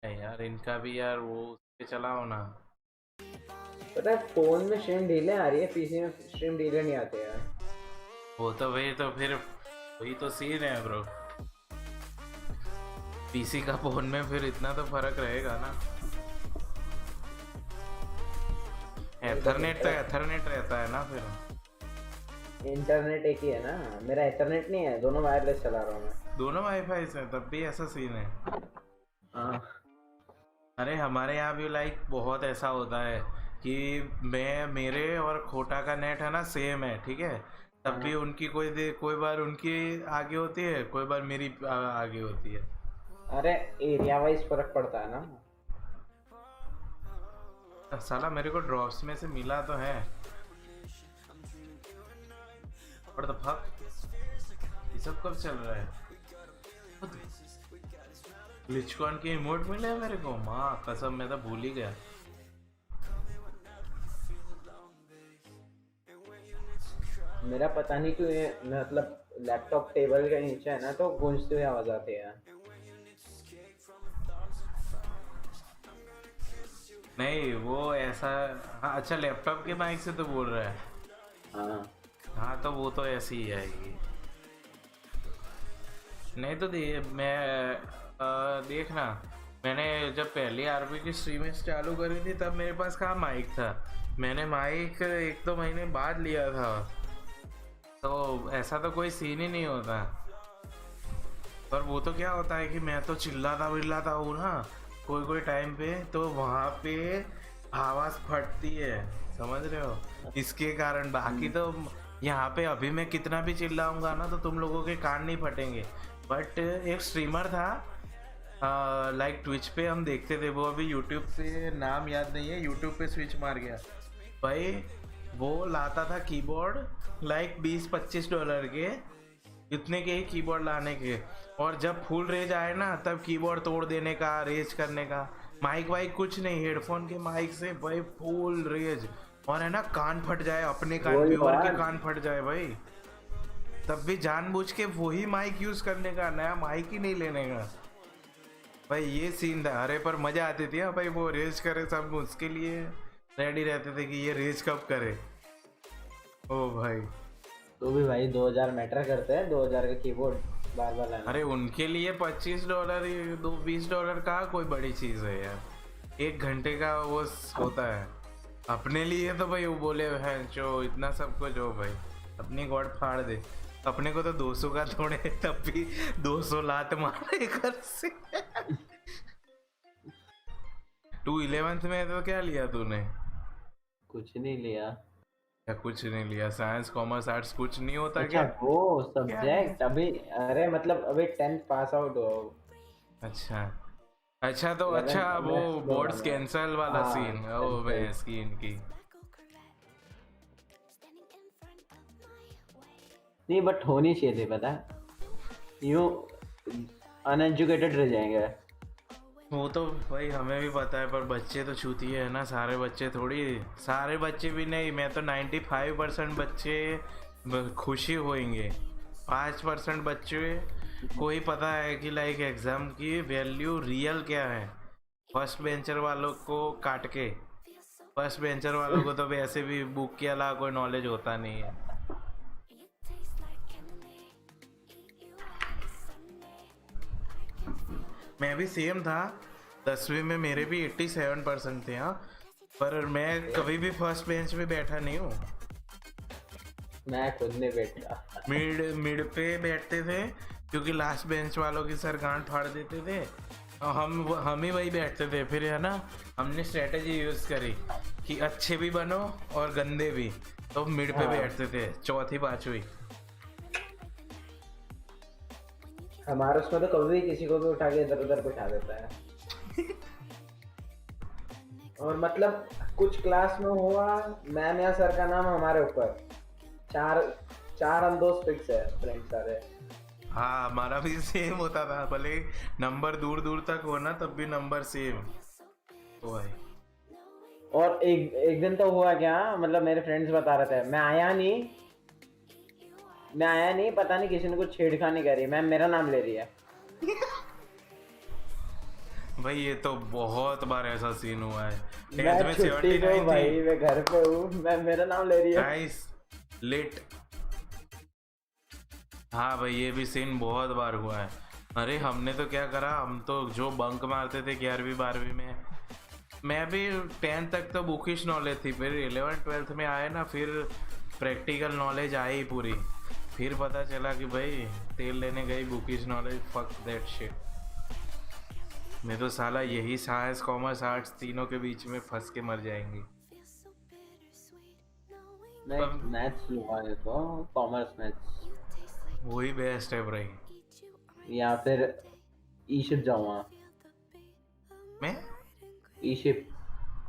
है यार इनका भी यार वो उसके चलाओ ना। पता है फोन में स्ट्रीम डीले आ रही है, पीसी में स्ट्रीम डीले नहीं आते यार। वो तो वही तो फिर वही तो सीन है ब्रो। पीसी का फोन में फिर इतना तो फर्क रहेगा ना। एथरनेट तो एथरनेट रहता है ना फिर। इंटरनेट एक ही है ना, मेरा एथरनेट नहीं है, दोनों वायरलेस चला रहा हूँ मैं। दोनों वाईफाई से तब भी ऐसा सीन है। हाँ अरे हमारे यहाँ भी लाइक बहुत ऐसा होता है कि मैं मेरे और खोटा का नेट है ना सेम है ठीक है, तब भी उनकी कोई बार उनकी आगे होती है, कोई बार मेरी आगे होती है। अरे एरिया वाइज फर्क पड़ता है ना। साला मेरे को ड्रॉप्स में से मिला तो है। What the fuck? ये सब कब चल रहा है? लिचकॉन के इमोट मिले हैं मेरे को, माँ कसम मैं तो भूल ही गया। मेरा पता नहीं क्यों ये मतलब लैपटॉप टेबल के नीचे है ना तो गूंजती हुई आवाज आती है। नहीं वो ऐसा हाँ अच्छा लैपटॉप के माइक से तो बोल रहा है। हाँ हाँ तो वो तो ऐसी ही आएगी। नहीं तो देखना मैंने जब पहली आरपी की स्ट्रीमिंग चालू करी थी तब मेरे पास कहाँ माइक था, मैंने माइक 1-2 महीने बाद लिया था, तो ऐसा तो कोई सीन ही नहीं होता। पर वो तो क्या होता है कि मैं तो चिल्लाता हूँ ना कोई टाइम पे, तो वहाँ पे आवाज़ फटती है, समझ रहे हो, इसके कारण। बाकी तो यहाँ पे अभी मैं कितना भी चिल्लाऊंगा ना तो तुम लोगों के कान नहीं फटेंगे। बट एक स्ट्रीमर था लाइक ट्विच पे हम देखते थे, वो अभी यूट्यूब पे नाम याद नहीं है, यूट्यूब पे स्विच मार गया भाई। वो लाता था कीबोर्ड लाइक $20-25 के, इतने के ही कीबोर्ड लाने के, और जब फुल रेज आए ना तब कीबोर्ड तोड़ देने का, रेज करने का। माइक वाइक कुछ नहीं, हेडफोन के माइक से भाई फुल रेज, और है ना कान फट जाए, अपने कान प्योर के कान फट जाए भाई, तब भी जानबूझ के वही माइक यूज करने का, नया माइक ही नहीं लेने का भाई। ये सीन था। अरे पर मजा आती थी भाई, वो रेज करे सब उसके लिए रेडी रहते थे कि ये रेज कब करे। ओ भाई तो भी भाई 2000 मैटर करते हैं, 2000 का कीबोर्ड बार लाना। अरे उनके लिए $25 $20 का कोई बड़ी चीज है यार, 1 घंटे का वो होता है। अपने लिए तो भाई वो बोले हैं जो इतना सब कुछ हो भाई, अपनी गॉड फाड़ दे। अपने को तो 200 का थोड़े, तब भी 200 लात मारे घर से। तू 11th में तो क्या लिया तूने? कुछ नहीं लिया। या कुछ नहीं लिया? साइंस कॉमर्स आर्ट्स कुछ नहीं होता? अच्छा, क्या वो सब्जेक्ट अभी, अरे मतलब अभी 10th पास आउट हो। अच्छा तो अच्छा वो बोर्ड्स कैंसल वाला सीन, ओ भाई स्कीन की नहीं, बट होनी चाहिए थी, पता है, यूं अनएजुकेटेड रह जाएंगे। वो तो भाई हमें भी पता है, पर बच्चे तो छूती है ना, सारे बच्चे थोड़ी, सारे बच्चे भी नहीं, मैं तो 95% बच्चे खुशी होंगे, 5% बच्चे को ही पता है कि लाइक एग्जाम की वैल्यू रियल क्या है। फर्स्ट बेंचर वालों को काट के, फर्स्ट बेंचर वालों को तो वैसे भी बुक के अलावा कोई नॉलेज होता नहीं है। मैं भी सेम था, 10वीं में मेरे भी 87% थे। हाँ, पर मैं कभी भी फर्स्ट बेंच पे बैठा नहीं हूँ, मैं खुद नहीं बैठा। मिड पे बैठते थे, क्योंकि लास्ट बेंच वालों की सर गांठ फाड़ देते थे, और हम ही वही बैठते थे। फिर है ना हमने स्ट्रेटेजी यूज करी कि अच्छे भी बनो और गंदे भी, तो मिड पे बैठते थे, चौथी पांचवी। हमारे उसमें तो कभी किसी को भी उठा के इधर उधर बिठा देता है। और मतलब कुछ क्लास में हुआ, मैम या सर का नाम हमारे ऊपर, चार अंदोस फिक्स है फ्रेंड सारे। हाँ हमारा भी सेम होता था, भले नंबर दूर दूर तक हो ना तब भी नंबर सेम। तो भाई और एक दिन तो हुआ क्या, मतलब मेरे फ्रेंड्स बता रहे थे, मैं आया नहीं, पता नहीं किसी ने कुछ छेड़खानी करी, मैम मेरा नाम ले रही है। भाई ये तो बहुत बार ऐसा सीन हुआ है। मैं छुट्टी पे हूँ भाई, मैं घर पे हूँ, मैं मेरा नाम ले रही है। Guys let. हाँ भाई ये भी सीन बहुत बार हुआ है। अरे हमने तो क्या करा, हम तो जो बंक मारते थे 11वीं 12वीं में, मैं भी 10th तक तो बुकिश नॉलेज थी, फिर 11th 12th में आए ना, फिर प्रैक्टिकल नॉलेज आई पूरी, फिर पता चला कि भाई तेल लेने गई bookish knowledge, fuck that shit. मैं तो साला यही साइंस कॉमर्स आर्ट्स तीनों के बीच में फंस के मर जाएंगे। मैं मैथ्स लूंगा, ये तो कॉमर्स मैथ्स वही बेस्ट है भाई। या फिर ईशिप जाऊंगा। मैं ईशिप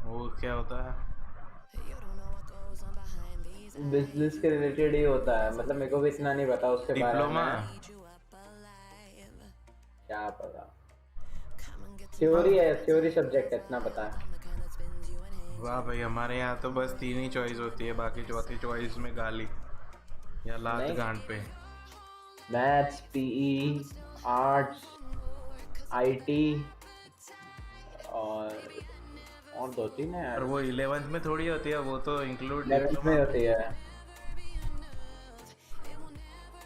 वो क्या होता है? बिजनेस के रिलेटेड ही होता है, मतलब मेरे को भी इतना नहीं पता उसके बारे में। क्या पता, थ्योरी है, थ्योरी सब्जेक्ट है, इतना पता है। वाह भाई हमारे यहाँ तो बस 3 ही चॉइस होती है, बाकी चौथी चॉइस में गाली या लात गांड पे। मैथ्स, पीई, आर्ट्स, आईटी और 2-3 है यार। और वो 11th में थोड़ी होती है, वो तो इंक्लूड 11th में होती है।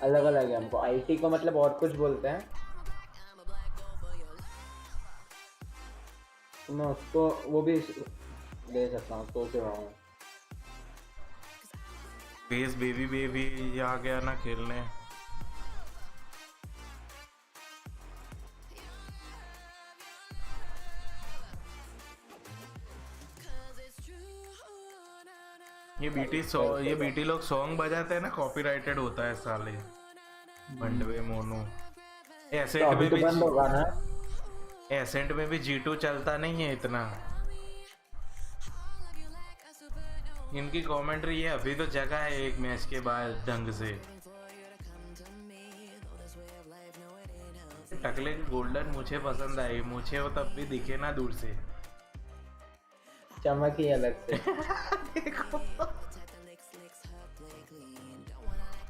अलग अलग है, हमको आईटी को मतलब और कुछ बोलते हैं, तो मैं उसको वो भी ले सकता हूँ, सोच रहा हूँ। बेस बेबी आ गया ना खेलने। ये बीटी लोग सॉन्ग बजाते हैं ना, कॉपीराइटेड होता है साले बंडवे मोनो। एसेंट में भी बंद होगा ना, एसेंट में भी G2 चलता नहीं है इतना। इनकी कमेंट्री ये अभी तो जगह है एक मैच के बाद ढंग से। टकले की गोल्डन मुझे पसंद आई, मुझे वो तब भी दिखे ना दूर से, चमक ही अलग से।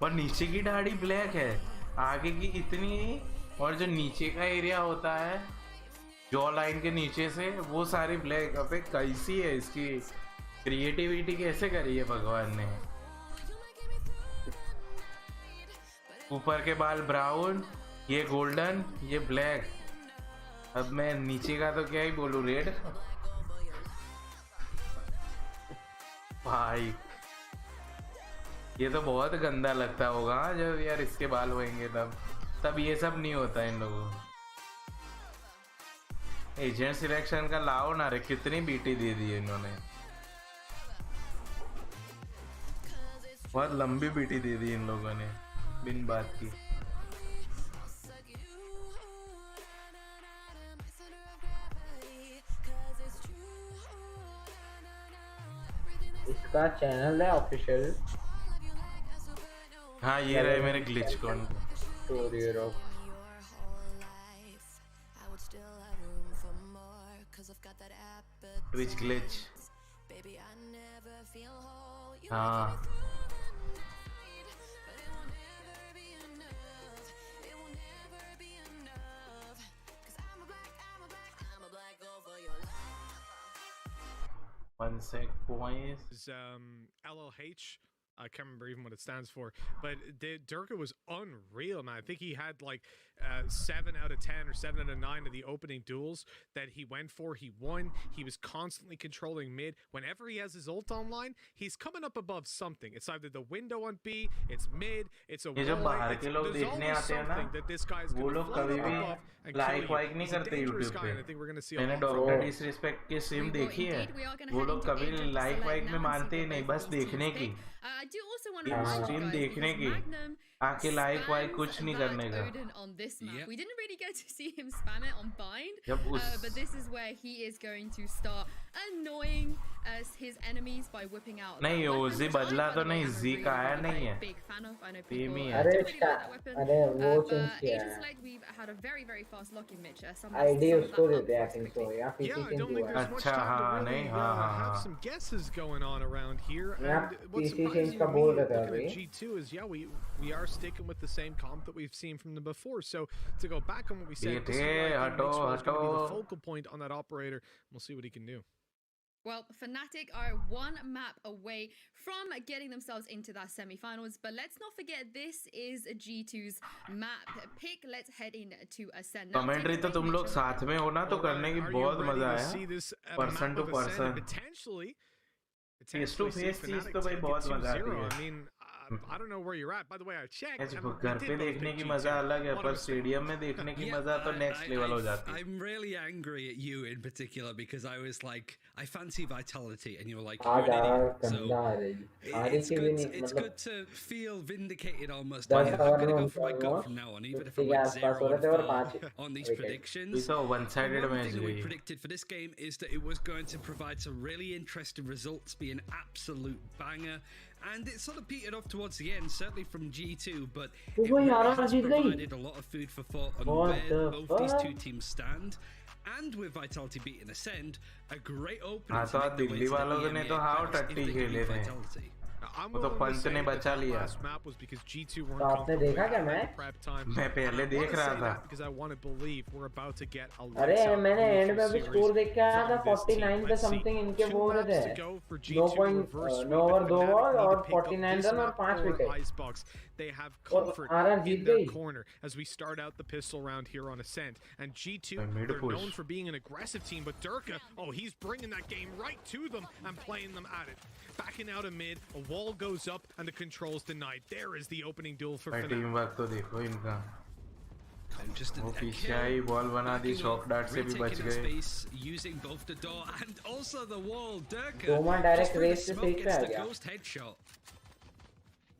और नीचे की दाढ़ी ब्लैक है, आगे की इतनी, और जो नीचे का एरिया होता है जॉ लाइन के नीचे से वो सारी ब्लैक। अबे कैसी है इसकी क्रिएटिविटी, कैसे करी है भगवान ने। ऊपर के बाल ब्राउन, ये गोल्डन, ये ब्लैक। अब मैं नीचे का तो क्या ही बोलूं, रेड। भाई ये तो बहुत गंदा लगता होगा जब यार इसके बाल होंगे, तब ये सब नहीं होता इन लोगों को। एजेंट सिलेक्शन का लाओ ना रे, कितनी बीटी दे दी है इन्होंने, बहुत लंबी बीटी दे दी इन लोगों ने बिन बात की। इसका चैनल है ऑफिशियल। हाँ ये रहे मेरे ग्लिच कौन ट्विच ग्लिच। हाँ one sec points. LLH. I can't remember even what it stands for, but Durga was unreal, man. I think he had like 7 out of 10 or 7 out of 9 of the opening duels that he went for. He won. He was constantly controlling mid. Whenever he has his ult online, he's coming up above something. It's either the window on B, it's mid, it's a wall. There's always something that this guy's going to float up above and kill you. He's a dangerous guy, and I think we're going to see a lot मैंने doctor disrespect की stream देखी है, वो लोग कभी like वाइक में मानते ही नहीं, बस देखने की स्ट्रीम देखने की, आके लाइक वाइक कुछ नहीं करने का। We didn't really get to see him spam it on bind, but this is where he is going to start annoying his enemies by whipping out. नहीं ओजी बदला तो नहीं जी का आया नहीं है Big fan of. I know Team people ही अरे really इसका like that weapon. अरे वो चेंज But किया Agents है like we've had a very very fast locking Mitch. ID उसको देते हैं आई थिंक सो या Yeah, I PC don't think there's much अच्छा, time to हाँ, really नहीं, हाँ, हाँ, have हाँ. some guesses going on around here. Yeah, And what's PC surprising का to बोल me रहे थे looking अभी. at G2 is, yeah, we are sticking with the same comp that we've seen from the before. So to go back on what we said, this is where I think Mixwell's going to be the focal point on that operator. We'll see what he can do. Well, Fnatic are one map away from getting themselves into that semi-finals, but let's not forget this is G2's map pick. Let's head in to Ascent. Commentary तो तुम लोग साथ में हो ना तो करने की बहुत मजा आया person to person face to face चीज तो भाई बहुत मजा आती है I mean, I don't know where you're at. By the way, I checked. घर पे देखने की मजा अलग है पर स्टेडियम में देखने की मजा तो नेक्स्ट लेवल हो जाती है I'm really angry at you in particular because I was like, I fancy Vitality, and you were like, आज you're an आज idiot. गंदा आ रही It's good to feel vindicated almost. I'm gonna go for my gut from now on, even if I went 0-4 on these predictions. ये तो one sided One match thing we गई predicted for this game is that it was going to provide some really interesting results, be an absolute banger, and it sort of petered off towards the end, certainly from G2, but it really has provided a lot of food for thought on where both these two teams stand. And with Vitality beating Ascent, a great opening हाँ तो दिल्ली वालों ने तो how टट्टी खेले थे I'm वो तो पंच ने बचा लिया तो आपने देखा क्या मैच मैं पहले देख रहा था अरे मैंने एंड में अभी स्कोर देख के आया था 49 पे समथिंग इनके वो हो रहे थे 9 ओवर 2 बॉल और 49 रन और 5 wicket They have comfort in their corner as we start out the pistol round here on Ascent. And G2, they're known for being an aggressive team, but Durka, oh, he's bringing that game right to them and playing them at it. Backing out of mid, a wall goes up, and the control's denied. There is the opening duel for Fnatic. Teamwork तो देखो इनका Just वो पीछे eye ball बना दी shock dart से भी बच गए using both the door and also the wall. Durka दोमा डायरेक्ट रेस से सही पे आ गया ghost headshot.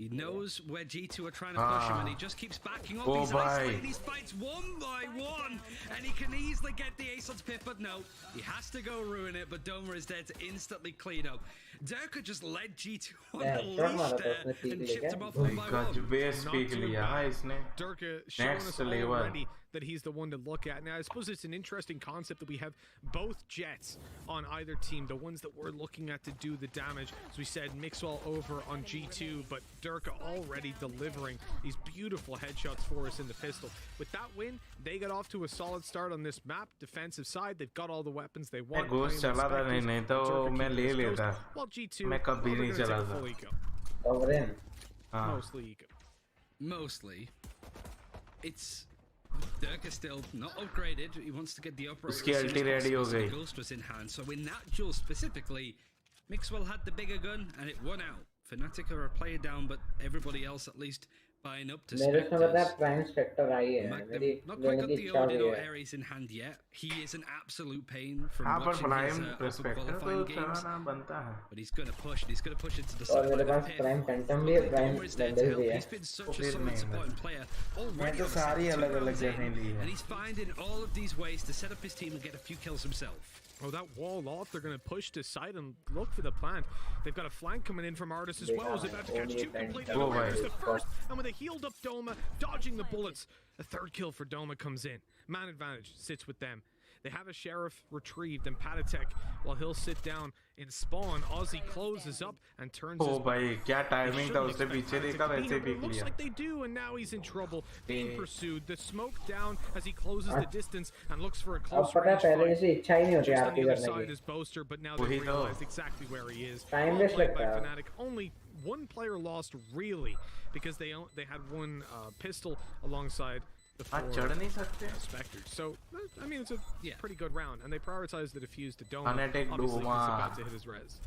He knows where G2 are trying to push him, and he just keeps backing up. He's isolating these fights one by one, and he can easily get the ace on Pip, but no, he has to go ruin it. But Doma is there to instantly clean up. Durka just led G2 on the leash there and chipped him off one by one. Base peak लिया हाँ इसने Durka showing us already that he's the one to look at. Now, I suppose it's an interesting concept that we have both jets on either team, the ones that we're looking at to do the damage. As we said, Mixwell over on G2, but Durka already delivering these beautiful headshots for us in the pistol. With that win, they got off to a solid start on this map. Defensive side, they've got all the weapons they want. Ghosh चला था नहीं तो मैं ले लेता While G2, मैं कभी नहीं चला था Sovereign mostly eco. Mostly, it's Durka still not upgraded. He wants to get the operator. उसकी ulti ready हो गई. The Ghost was in hand, so in that duel specifically, Mixwell had the bigger gun and it won out. Fnatic are a player down, but everybody else at least buying up to मेरे से पता है Spectres. Prime Spectre आई है मेरी Not quite लेने got की the इच्छा Odin हुई or है Ares in hand yet. He is an absolute pain from हाँ पर watching prime his upper Spectre तो qualifying games. चलाना बनता है But he's gonna push. And he's gonna push into the और side मेरे of the pass pit. Prime Phantom भी है prime Doma is there to bundle help. भी है He's been such a फिर solid नहीं supporting player मैं already. तो on the सारी second अलग अलग rounds जगह in, ली है and he's finding all of these ways to set up his team and get a few kills himself. Oh, that wall off. They're going to push to side and look for the plant. They've got a flank coming in from Artis as well. Is about to catch two complete out of There's the first, and with a healed up Doma, dodging the bullets. A third kill for Doma comes in. Man advantage sits with them. They have a Sheriff retrieved and Patatek, while he'll sit down in spawn. Aussie closes up and turns O his भाई क्या timing था उससे पीछे देखा वैसे it peak looks लिया like they do, and now he's in trouble. Being pursued. The smoke down as he closes the distance and looks for a अब close पता है range पहले fight. जैसे इच्छा ही नहीं होती Just on Aarti the other करने side की is Boaster, but now they've वही तो realized exactly where he is. Time Well waste played by लगता है Fnatic. Only one player lost, really, because they had one pistol alongside the हाँ four चढ़ नहीं सकते Spectres. So, I mean, it's a pretty good round, and they prioritized the defuse to Doma. Fnatic Obviously, Doma. he's about to hit his res.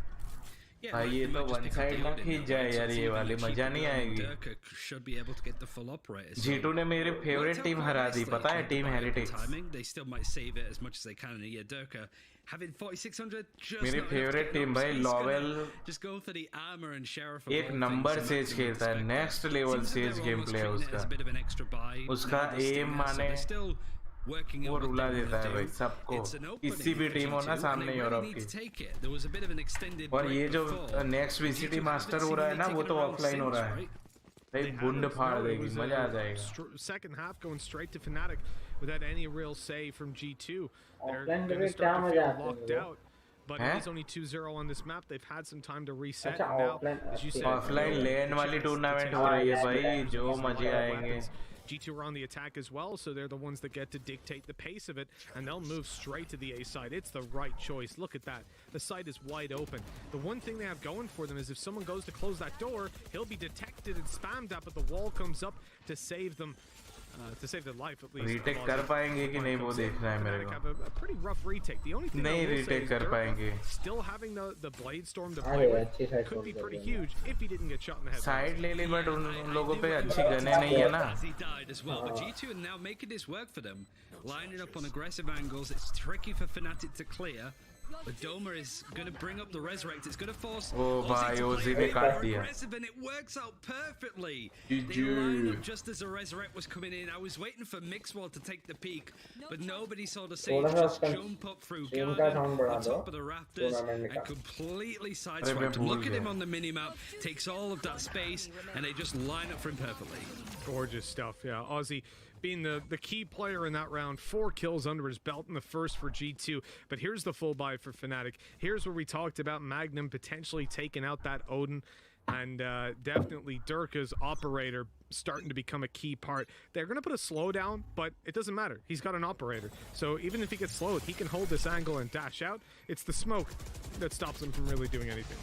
Yeah, भाई ये तो one side ना खींच जाए यार ये वाली मजा नहीं आएगी Durka should be able to get the full operator. G2 ने मेरी फेवरेट टीम हरा दी पता है team heretics Timing, they still might save it as much as they can. And yeah, Durka having 4600 just मेरी not enough to favourite get team up, भाई so he's gonna लॉवेल just go for the armor and sheriff. एक नंबर Sage खेलता है next level Sage game play है उसका As a bit of an extra buy. उसका Now they're still एम there, so माने they're still working वो out what रुला they देता है want भाई to do. सबको It's an किसी opening भी for टीम हो ना G2, and सामने they यूरोप really need की to take it. There was a bit of an extended और ये break जो before. Next VCT G2 master haven't हो रहा है ना seemingly वो taken तो a round ऑफलाइन हो since, रहा है right? भाई बुंड फाड़ देगी मजा आ जाएगा Second half going straight to Fnatic without any real say from G2. They're Offline going में to start to क्या feel मजा आती locked है out. But it is only 2-0 on this map. They've had some time to reset. अच्छा And now, offline as you said, offline the land वाली chance to tournament take हो रही है हाँ, भाई yeah, जो use a lot मजे of आएंगे weapons. G2 are on the attack as well, so they're the ones that get to dictate the pace of it, and they'll move straight to the A side. It's the right choice. Look at that. The site is wide open. The one thing they have going for them is if someone goes to close that door, he'll be detected and spammed up, but the wall comes up to save them. To save their life at least. Retake कर पाएंगे कि नहीं वो देखना है मेरे have a pretty rough retake. The only thing नहीं I will say retake is कर Durga पाएंगे still having the blade storm to अरे play with अच्छी side could storm be कर pretty देंगे। huge if he didn't get shot in the head. Side ले ली but उन लोगों पे अच्छी As गने नहीं है ना he died as well, but G2 are now making this work for them, lining up on aggressive angles. It's tricky for Fnatic to clear, but Doma is going to bring up the resurrect. It's going to force Oh, Ozzy to bhai, play Ozzy a ने bit काट more दिया। aggressive, and it works out perfectly. GG. They line up just as the resurrect was coming in. I was waiting for Mixwell to take the peak, but nobody saw the Sage थोड़ा सा just उसका jump up through stream का garden sound बढ़ा on दो, top of the rafters tournament and का। completely sideswiped him. भूल Look at him गया। on the minimap, takes all of that space, and they just line up for him perfectly. Gorgeous stuff, yeah. Ozzy being the key player in that round. 4 kills under his belt in the first for G2. But here's the full buy for Fnatic. Here's where we talked about Magnum potentially taking out that Odin. And definitely Durka's operator starting to become a key part. They're going to put a slowdown, but it doesn't matter. He's got an operator. So even if he gets slowed, he can hold this angle and dash out. It's the smoke that stops him from really doing anything.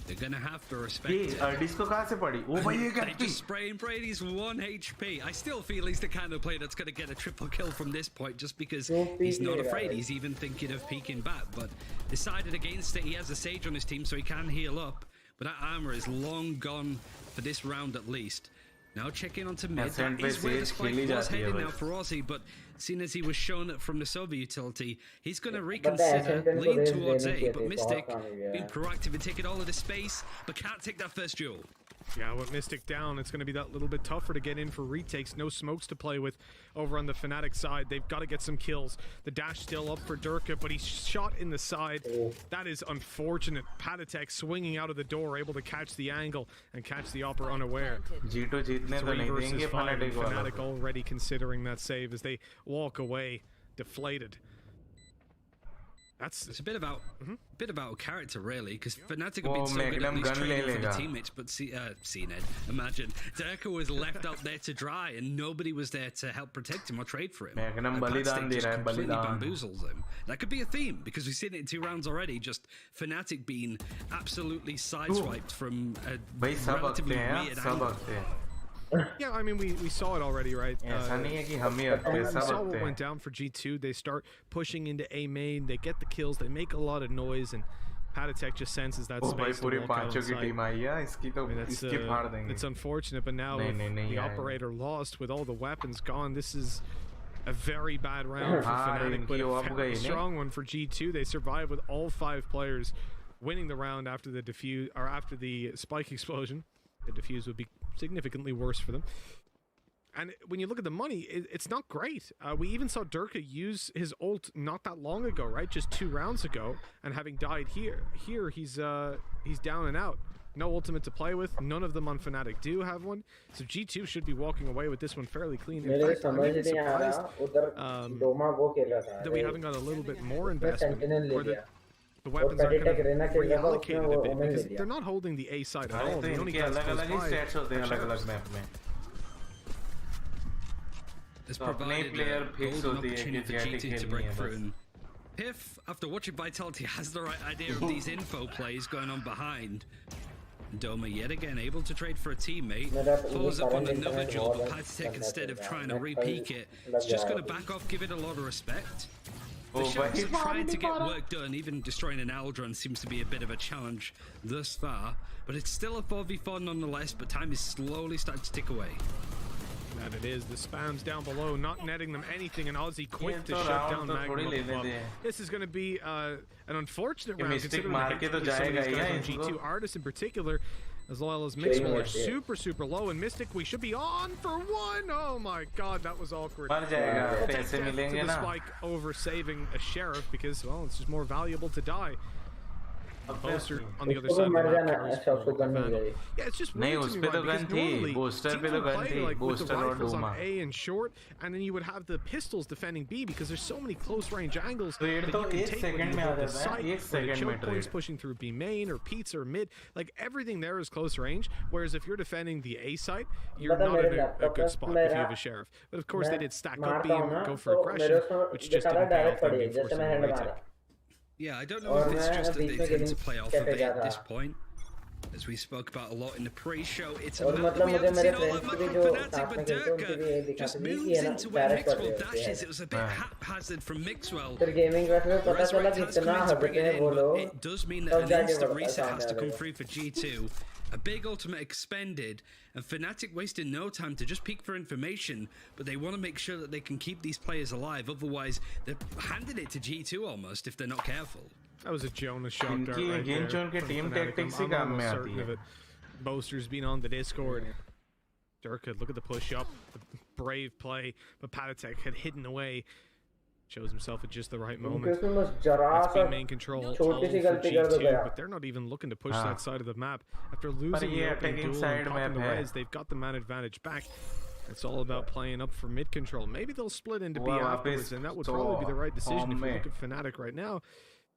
They're gonna have to respect ये it. Disco कहाँ से पड़ी ओ भाई ये क्या They just spray and pray. He's 1 HP. I still feel he's the kind of player that's going to get a triple kill from this point just because he's not afraid. He's even thinking of peeking back, but decided against it. He has a Sage on his team, so he can heal up. But that armor is long gone for this round at least. Now checking onto mid. Ascent That is where the पे spike Sage was खेली heading जाती है now for Ozzy, but seeing as he was shown it from the Sova utility, he's going to Ascent reconsider, पे lean raise towards देनी A, चाहिए but थी, Mystic बहुत काम being किया। proactive and taking all of the space, but can't take that first duel. Yeah, with Mystic down, it's going to be that little bit tougher to get in for retakes. No smokes to play with over on the Fnatic side. They've got to get some kills. The dash still up for Durka, but he's shot in the side. That is unfortunate. Patatek swinging out of the door, able to catch the angle and catch the upper unaware. G2 जीतने तो 3 नहीं versus देंगे 5, and Fnatic वालों Fnatic already considering that save as they walk away, deflated. It's a bit about character, really, because Fnatic have वो been so good at Magnum least gun training ले for the लेगा। teammates, but CNED, imagine. Durka was left out there to dry, and nobody was there to help protect him or trade for him. Magnum And बलिदान Patstic दे just रहा है, completely बलिदान। bamboozles him. That could be a theme, because we've seen it in 2 rounds already, just Fnatic being absolutely sideswiped from a भाई सब relatively हकते हैं weird सब angle. हकते हैं Yeah, I mean, we saw it already, right? ऐसा नहीं है कि हम ही हकते हैं We सब saw हकते what हैं went down for G2. They start pushing into A main. They get the kills. They make a lot of noise, and Patatek just senses that ओ भाई space to पूरी walk out पांचों की inside. Team आई है इसकी तो I mean, that's इसकी फाड़ देंगे it's unfortunate, but now नहीं, with नहीं, नहीं the आएंगे। operator lost, with all the weapons gone, this is a very bad round for हाँ, Fnatic, but इनकी वो a अब very गई नहीं। strong one for G2. They survive with all 5 players winning the round after the defuse or after the spike explosion. The defuse would be significantly worse for them. And when you look at the money, it's not great. We even saw Durka use his ult not that long ago, right? Just 2 rounds ago, and having died here. Here he's down and out. No ultimate to play with. None of them on Fnatic do have one. So G2 should be walking away with this one fairly clean. In मेरे fact, I'm समझ even नहीं आ रहा surprised उधर डोमा वो खेल रहा था that we haven't got a little bit more उसने investment, सेंटिनल ले or लिया the weapons are Patatek kind रहना of खेल रहा था उसने reallocated वो a bit ओमेन ले because लिया they're not holding the A side at अरे all. तो They only इनके got अलग those अलग ही 5 स्टेट्स होते हैं अलग shadows. अलग मैप में Has तो अपने provided player a fix golden होती है कि opportunity for jetty G2 to खेलनी break है through. बस And Piff, after watching Vitality, has the right idea of these info plays going on behind. Doma yet again able to trade for a teammate. Follows up on another job, but Patstek, instead of trying to re-peek it, it's just going to back off, give it a lot of respect. The Oh, Sharks but are trying to get work done, even destroying an Aldron seems to be a bit of a challenge thus far. But it's still a 4v4 nonetheless, but time is slowly starting to tick away. And it is. The spams down below, not netting them anything, and Aussie quick to तो shut round down तो Magnum थोड़ी up लेने above. They. This is going to be an unfortunate ये round Mystic considering मार the के तो hits that some of जाएगा these he guys है on इसको। G2 artists in particular. as well as Mixwell are super low, and Mystic, we should be on for one. Oh my god, that was awkward. मर जाएगा, We'll take पैसे death मिलेंगे to the ना. spike over saving a Sheriff because, well, it's just more valuable to die. Boaster on the other side of the map carries forward with the Vandal. Yeah, it's just नहीं, weird उस to पे me, तो right? Gun Because थी, normally booster teams पे तो would gun play थी, like with the booster और rifles on Duma. A and short, and then you would have the pistols defending B because there's so many close range angles that Trade you तो can एक take second when में you uh hold the जाता है, site, एक or the second choke में points trade. pushing through B main or pizza or mid. Like everything there is close range. Whereas if you're defending the A site, you're not in a good spot if you have a Sheriff. But of course they did stack up B and go for aggression, which just didn't pay off them being forced into a retake. Yeah, I don't know if it's just that they tend to play off a bit at this point. As we spoke about a lot in the pre-show, it's a map that we haven't seen all that much from Fnatic, but Durka just moves into where Mixwell dashes. It was a bit haphazard from Mixwell. Resurrect has come in to bring it in, but it does mean that an instant reset has to come through for G2. A big ultimate expended, and Fnatic wasted no time to just peek for information, but they want to make sure that they can keep these players alive, otherwise they're handing it to G2 almost if they're not careful. That was a Jonas shot right there. उनके team tactics ही काम में आती है. Boaster's been on the Discord. Durka, look at the push up, the brave play, but Patatek had hidden away. Shows himself at just the right moment. That's B main control all for G2, but they're not even looking to push that side of the map. After losing the opening duel and popping the res, they've got the man advantage back. It's all about playing up for mid control. Maybe they'll split into B afterwards, and that would probably be the right decision if you look at Fnatic right now.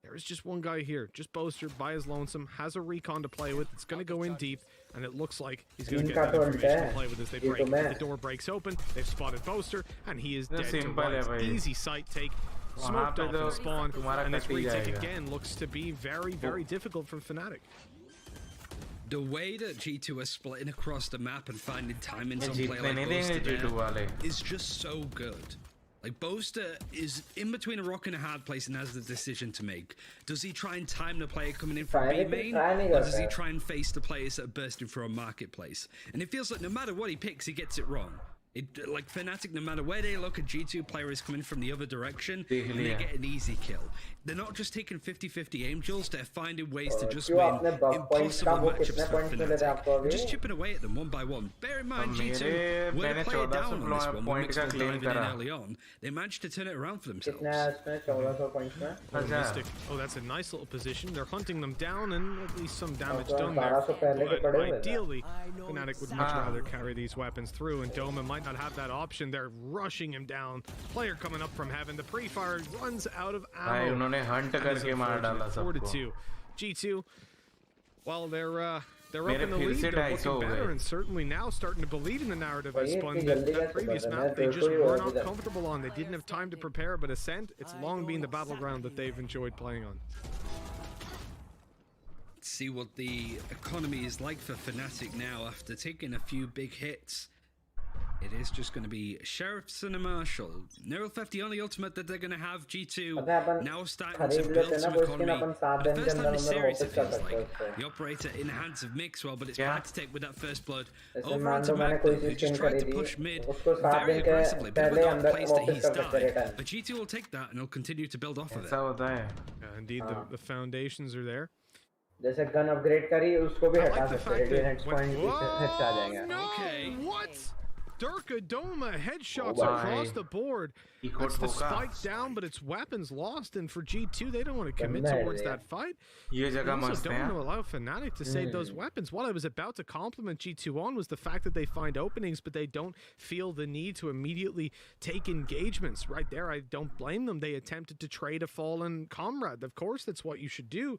There is just one guy here, just Boaster by his lonesome, has a recon to play with. It's going to go in deep, and it looks like he's going to get that information to play with as they break. The door breaks open, they've spotted Boaster, and he is dead to rights. Easy sight take, smoked off and spawn, and this retake again looks to be very difficult from Fnatic. The way that G2 are splitting across the map and finding timings on play like Boaster is just so good. Like, Boaster is in between a rock and a hard place and has the decision to make. Does he try and time the player coming in from B main, or does he try and face the players that are bursting through a marketplace? And it feels like no matter what he picks, he gets it wrong. Like Fnatic, no matter where they look, a G2 player is coming from the other direction, and they get an easy kill. They're not just taking 50-50 aim duels, they're finding ways to just win impossible matchups for Fnatic. They're just chipping away at them one by one. Bear in mind, G2 were the player down on this one when Mixwell diving in early on. They managed to turn it around for themselves. Mystic. Oh, that's a nice little position. They're hunting them down, and at least some damage done there. But ideally, Fnatic would much rather carry these weapons through, and Doma might not have that option. They're rushing him down. Player coming up from heaven. The pre-fire runs out of ammo. Hunt करके मार डाला सबको. G2, well, they're up in the lead. They're looking better, and certainly now starting to believe in the narrative I spun that previous map they just were not comfortable on. They didn't have time to prepare, but Ascent, it's long been the battleground that they've enjoyed playing on. Let's see what the economy is like for Fnatic now after taking a few big hits. It is just going to be Sheriffs and a Marshal. Neural50, the only ultimate that they're going to have. G2 now starting to build some economy. For the first time in the series, it feels like. The operator in the hands of Mixwell, but it's Patatek with that first blood. Over onto Magda, who just tried to push mid very aggressively. But with that place that he's died. But G2 will take that and he'll continue to build off of it. Indeed, the foundations are there. जैसे gun upgrade करी उसको भी हटा सकते हैं radiant Whoa, point आ जाएंगे. Okay, what? Durka Doma headshots across the board. That's the spike down, but it's weapons lost, and for G2, they don't want to commit towards that fight. They also don't want to allow Fnatic to save those weapons. What I was about to compliment G2 on was the fact that they find openings, but they don't feel the need to immediately take engagements. Right there, I don't blame them. They attempted to trade a fallen comrade. Of course, that's what you should do.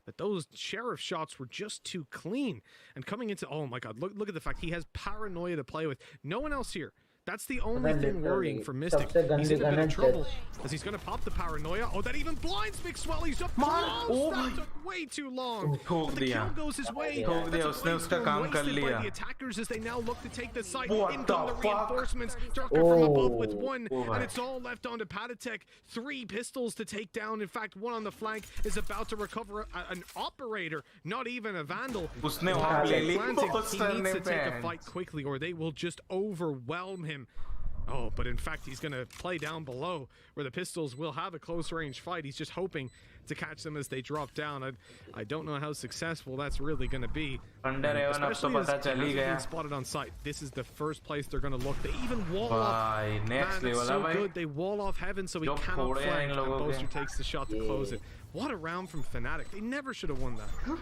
But those Sheriff shots were just too clean. And coming into, oh my God, look at the fact he has paranoia to play with. No one else here. That's the only thing worrying for Mystic. He's in a bit of trouble as he's going to pop the paranoia. Oh, that even blinds Mixwell. He's up close. That took way too long. But the kill goes his way. That's wasted by the attackers as they now look to take the site. In come the reinforcements. Durka from above with one, and it's all left onto Patatek. 3 pistols to take down. In fact, one on the flank is about to recover an operator, not even a vandal. He needs to take a fight quickly, or they will just overwhelm him. Oh, but in fact, he's going to play down below where the Pistols will have a close range fight. He's just hoping to catch them as they drop down. I don't know how successful that's really going to be. Especially as being spotted on site. This is the first place they're going to look. They even wall off. Next level, so good. They wall off Heaven so he cannot flank. And Boaster takes the shot to close it. What a round from Fnatic. They never should have won that.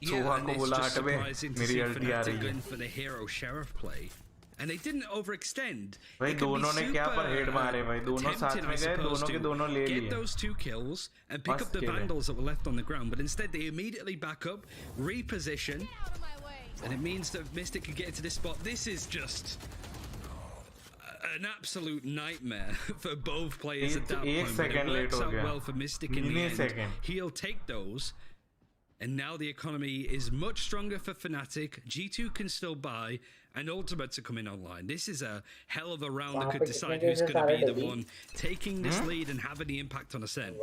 Yeah, and it's just surprising to see Fnatic going for the hero sheriff play. And they didn't overextend. भाई दोनों ने क्या पर head मारे भाई दोनों साथ में गए दोनों के दोनों ले लिए get those 2 kills and pick up the vandals that were left on the ground, but instead they immediately back up, reposition, and it means that Mystic can get into this spot. This is just an absolute nightmare for both players at that point. But it works out well for Mystic in the end. He'll take those. And now the economy is much stronger for Fnatic. G2 can still buy, and Ultimates are coming online. This is a hell of a round that could decide who's going to be the one taking this lead and having the impact on Ascent.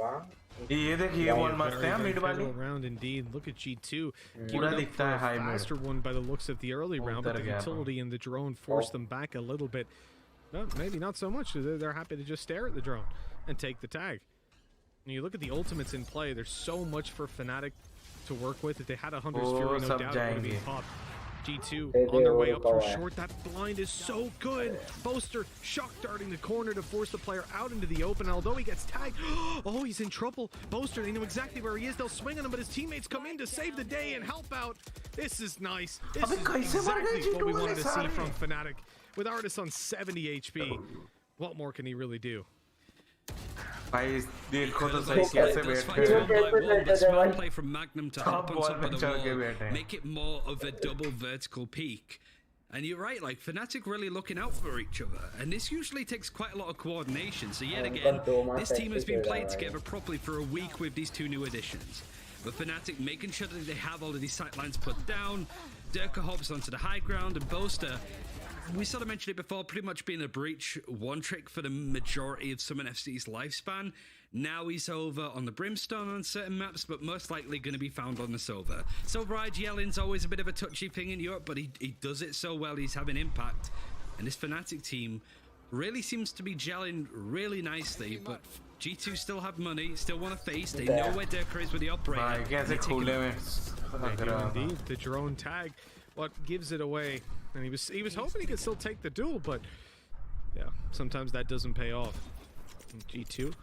ये देखिए one must है mid वाली. Round indeed. Look at G2. पूरा दिखता है high faster one by the looks of the early round, but the utility and the drone forced them back a little bit. No, maybe not so much. They're happy to just stare at the drone and take the tag. When you look at the ultimates in play, there's so much for Fnatic to work with. If they had a Hunter's Fury, no doubt it would be popped. G2 on their way up for short. That blind is so good. Boaster shock darting the corner to force the player out into the open. Although he gets tagged, oh, he's in trouble. Boaster, they know exactly where he is. They'll swing on him, but his teammates come in to save the day and help out. This is nice. This is exactly what we wanted to see from Fnatic. With Artis on 70 HP, what more can he really do? भाई देखो तो सही कैसे बैठ गए smart play from Magnum to hop on top of the wall, make it more of a double vertical peak. And you're right, like Fnatic really looking out for each other, and this usually takes quite a lot of coordination. So yet again, this team has been played together properly for a week with these 2 new additions. But Fnatic making sure that they have all of these sightlines put down. Durka hops onto the high ground, and Boaster, we sort of mentioned it before, pretty much being a breach one trick for the majority of Summon FC's lifespan. Now he's over on the Brimstone on certain maps, but most likely going to be found on the Silver. Silver-Eyed Yelling's always a bit of a touchy thing in Europe, but he does it so well, he's having impact. And this Fnatic team really seems to be gelling really nicely, but G2 still have money, still want to face, they know where Durka is with the operator. Indeed, the drone tag, what gives it away. And he was hoping he could still take the duel, but yeah, sometimes that doesn't pay off. And G2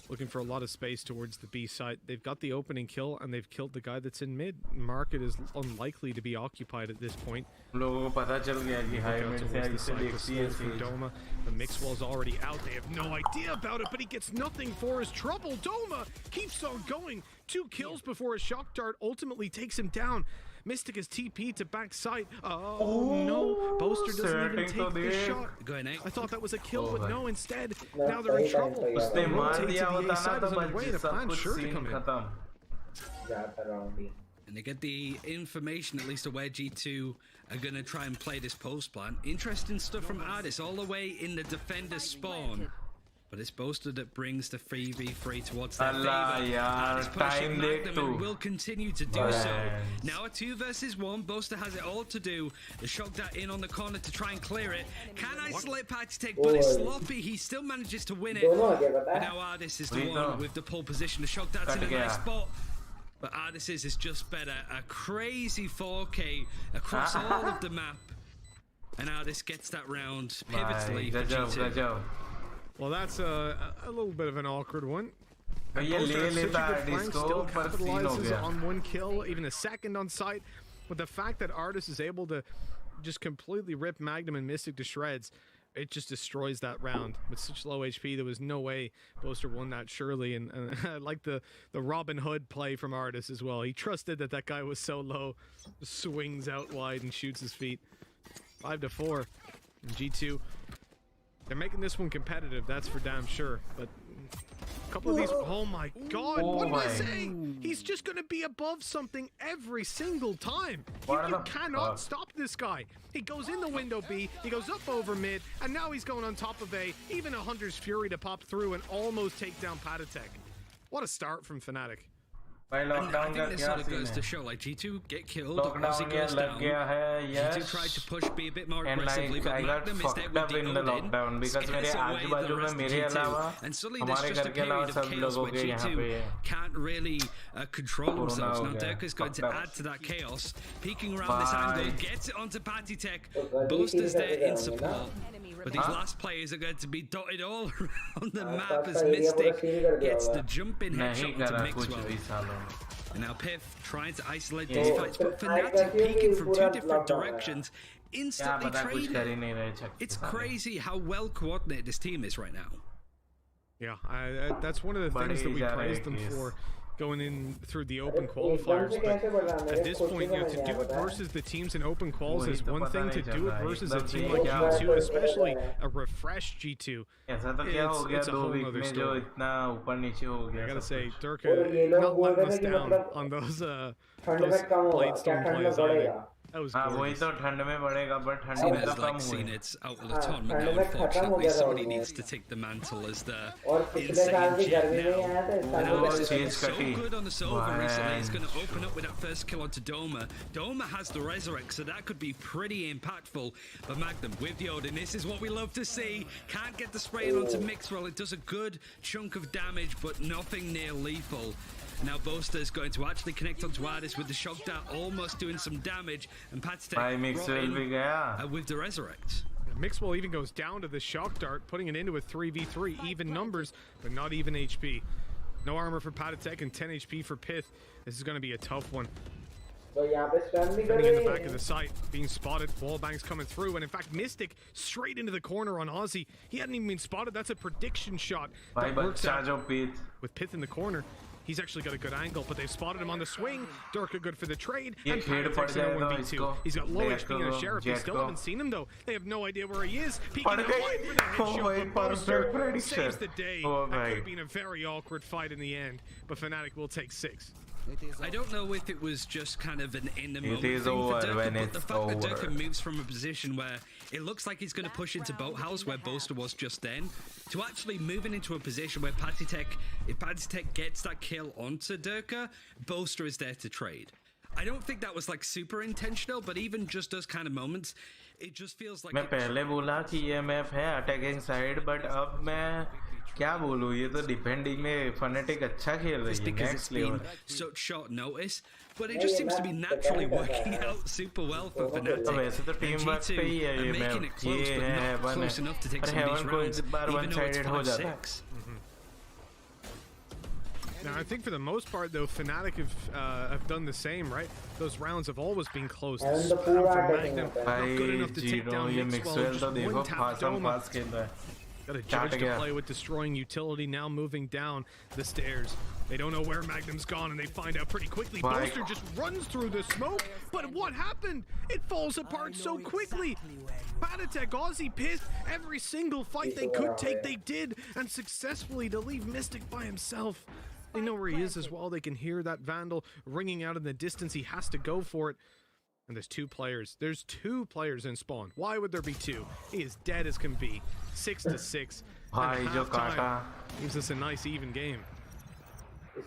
looking for a lot of space towards the B side. They've got the opening kill, and they've killed the guy that's in mid. Market is unlikely to be occupied at this point. लोगों को पता चल गया कि high mid से ऐसे देखती है Doma. The mix wall's already out. They have no idea about it, but he gets nothing for his trouble. Doma keeps on going. 2 kills before a shock dart ultimately takes him down. Mystic is TP to backside. Oh no, Boaster doesn't even take the shot. I thought that was a kill, but no, instead, now they're in trouble. उसने मार दिया होता ना तो बस सब कुछ sure scene खत्म. And they get the information, at least, of where G2 are going to try and play this post plan. Interesting stuff from Ardis, all the way in the defender's spawn. But it's Boaster that brings the 3v3 towards their favor. Ardis pushing Magnum and will continue to do so. Now a 2 versus 1. Boaster has it all to do. The shock dart in on the corner to try and clear it. Can I slip Tech? But it's sloppy. He still manages to win it. But now Ardis is the one with the pole position. The shock dart's in a nice spot. But Ardis's is just better. A crazy 4K across all of the map. And Ardis gets that round pivotally for G2. Well, that's a little bit of an awkward one. Still capitalizes on 1 kill, even a second on site. But the fact that Ardis is able to just completely rip Magnum and Mystic to shreds, it just destroys that round. With such low HP, there was no way Boaster won that surely. And I like the Robin Hood play from Ardis as well. He trusted that guy was so low, swings out wide and shoots his feet. 5-4. And G2. They're making this one competitive, that's for damn sure. But a couple of these, oh my god, what am I saying? He's just going to be above something every single time. You cannot stop this guy. He goes in the window B, he goes up over mid, and now he's going on top of A. Even a Hunter's Fury to pop through and almost take down PayTm. What a start from Fnatic. भाई And I lockdown think का this क्या sort of scene goes to है? show, like G2 get killed, Aussie lockdown ये goes लग down. गया है, G2 yes. tried to push, be a bit more And aggressively, like but I got Magnum is there fucked with up the in the Odin, lockdown because मेरे scares away आजू the बाजू में rest of मेरे G2. अलावा And suddenly there's हमारे just घर a के अलावा period of सब chaos लोगों where के यहाँ पे G2 can't really control Corona themselves. हो Now गया, Dirk is going to fucked up. add to that chaos, peeking around this Bye. angle, gets it onto PayTm. तो Boosters गलती there करके in जाओगे ना? support. But these Huh? last players are going to be dotted all around the हाँ, map as सबका area पूरा Mystic seal कर दिया gets होगा। the jump in नहीं headshot करा onto कुछ Mixwell. भी सालों में. And now Piff trying to isolate तो these fights, but फिर Fnatic आज का peeking भी from two पूरा different lockdown है। directions, क्या instantly पता कुछ कर trading. ही नहीं रहे छक्के It's साले. crazy how well coordinated this team is right now. Yeah, that's one of the things that we Badi praised them case. for going in through the open एकदम qualifiers. से कैसे बढ़ रहा है? But मेरे at this खुद point, को you know, to समझ do नहीं it आता। versus the teams in open quals वही is तो one पता thing. नहीं To चल do it रहा है, versus a एकदम से team ये like क्या G2, हो गया? especially a refreshed G2, ऐसा तो क्या हो गया it's a 2 whole week nother में जो story. इतना ऊपर नीचे हो गया I gotta सब say, कुछ. Durka और ये लोग not बोल letting रहे us थे कि down मतलब on those ठंड those में कम होगा, क्या Bladestone ठंड में plays बढ़ेगा? either. That was हाँ वही gorgeous. तो ठंड में बढ़ेगा but ठंड Seen में तो as कम like हुए. seen it's out of the हाँ, tournament ठंड now. में खत्म हो Unfortunately, गया था somebody almost। needs to take the mantle as the और पिछले साल भी insane jet गर्मी में ही now. आया था, इस साल And भी Alex गर्मी has में been आया so Cutty. good on the Sova recently. He's going to Wow. open up with that first kill onto Doma. Doma has the resurrect, so that could be pretty impactful. But Magnum with the Odin, this is what we love to see. Can't get the spray in onto Mixwell. It does a good chunk of damage, but nothing near lethal. Now Boaster is going to actually connect onto Addis with the shock dart, almost doing some damage. And भाई Patstech मिक्सवेल भी गया. with the resurrect. Mixwell even goes down to the shock dart, putting it into a 3v3, even numbers, but not even HP. No armor for Patatech and 10 HP for Pith. This is going to be a tough one. तो यहाँ पे stun भी कर Running in रही the back है। of the site, being spotted, wallbangs coming through, and in fact, Mystic straight into the corner on Aussie. He hadn't even been spotted. That's a prediction shot भाई that works बच्चा out जो पीत. with Pith in the corner. He's actually got a good angle, but they've spotted him on the swing. Durka good for the trade, ये and खेड़ पड़ Patatech's in a जाएगा 1v2. इसको. He's got low Jet HP and a को, sheriff. They Jet still को. haven't seen him though. They have no idea where he is. Peeking पड़ in गई. wide for the Oh headshot, भाई, but Boaster perfect prediction. saves the day. Oh That भाई. could have been a very awkward fight in the end, but Fnatic will take 6. I don't know if it was just kind of an in the moment is thing for over Durka, when but the it's fact that over. Durka moves from a position where it looks like he's going to push into Boathouse where Boaster was just then, to actually moving into a position where if Patitech gets that kill onto Durka, Boaster is there to trade. I don't think that was like super intentional, but even just those kind of moments, it just feels like मैं पहले बोला कि ये map है attacking side but अब मैं क्या बोलूं ये तो डिफेंडिंग में फनेटिक अच्छा खेल रही it's है because it's next been level. such short notice, but it just seems to be naturally working out super well for तो Fnatic. वैसे तो टीम And वर्क G2 पे ही है are ये making मैप. it close, ये but है not Haven close enough to है take पर some of हेवन these को rounds, इस बार even one though it's sided हो जाता है. 5-6. Now, I think for the most part, though, Fnatic have done the same, right? Those rounds have always been close. And the Sprout poor from attacking Magnum, attack. not good भाई enough to take zero down ये Mixwell. मिक्सवेल Just तो देखो one tap फासम Doma. फास खेल रहा है. Got a Shot judge to again. play with destroying utility, now moving down the stairs. They don't know where Magnum's gone, and they find out pretty quickly. Bye. Boaster just runs through the smoke, but what happened? It falls apart so quickly. Patatech, Aussie pissed. Every single fight they could take, they did, and successfully to leave Mystic by himself. They know where he is as well. They can hear that Vandal ringing out in the distance. He has to go for it. And there's two players. There's two players in spawn. Why would there be two? He is dead as can be. 6-6. भाई And जो halftime काटा. gives us a nice even game.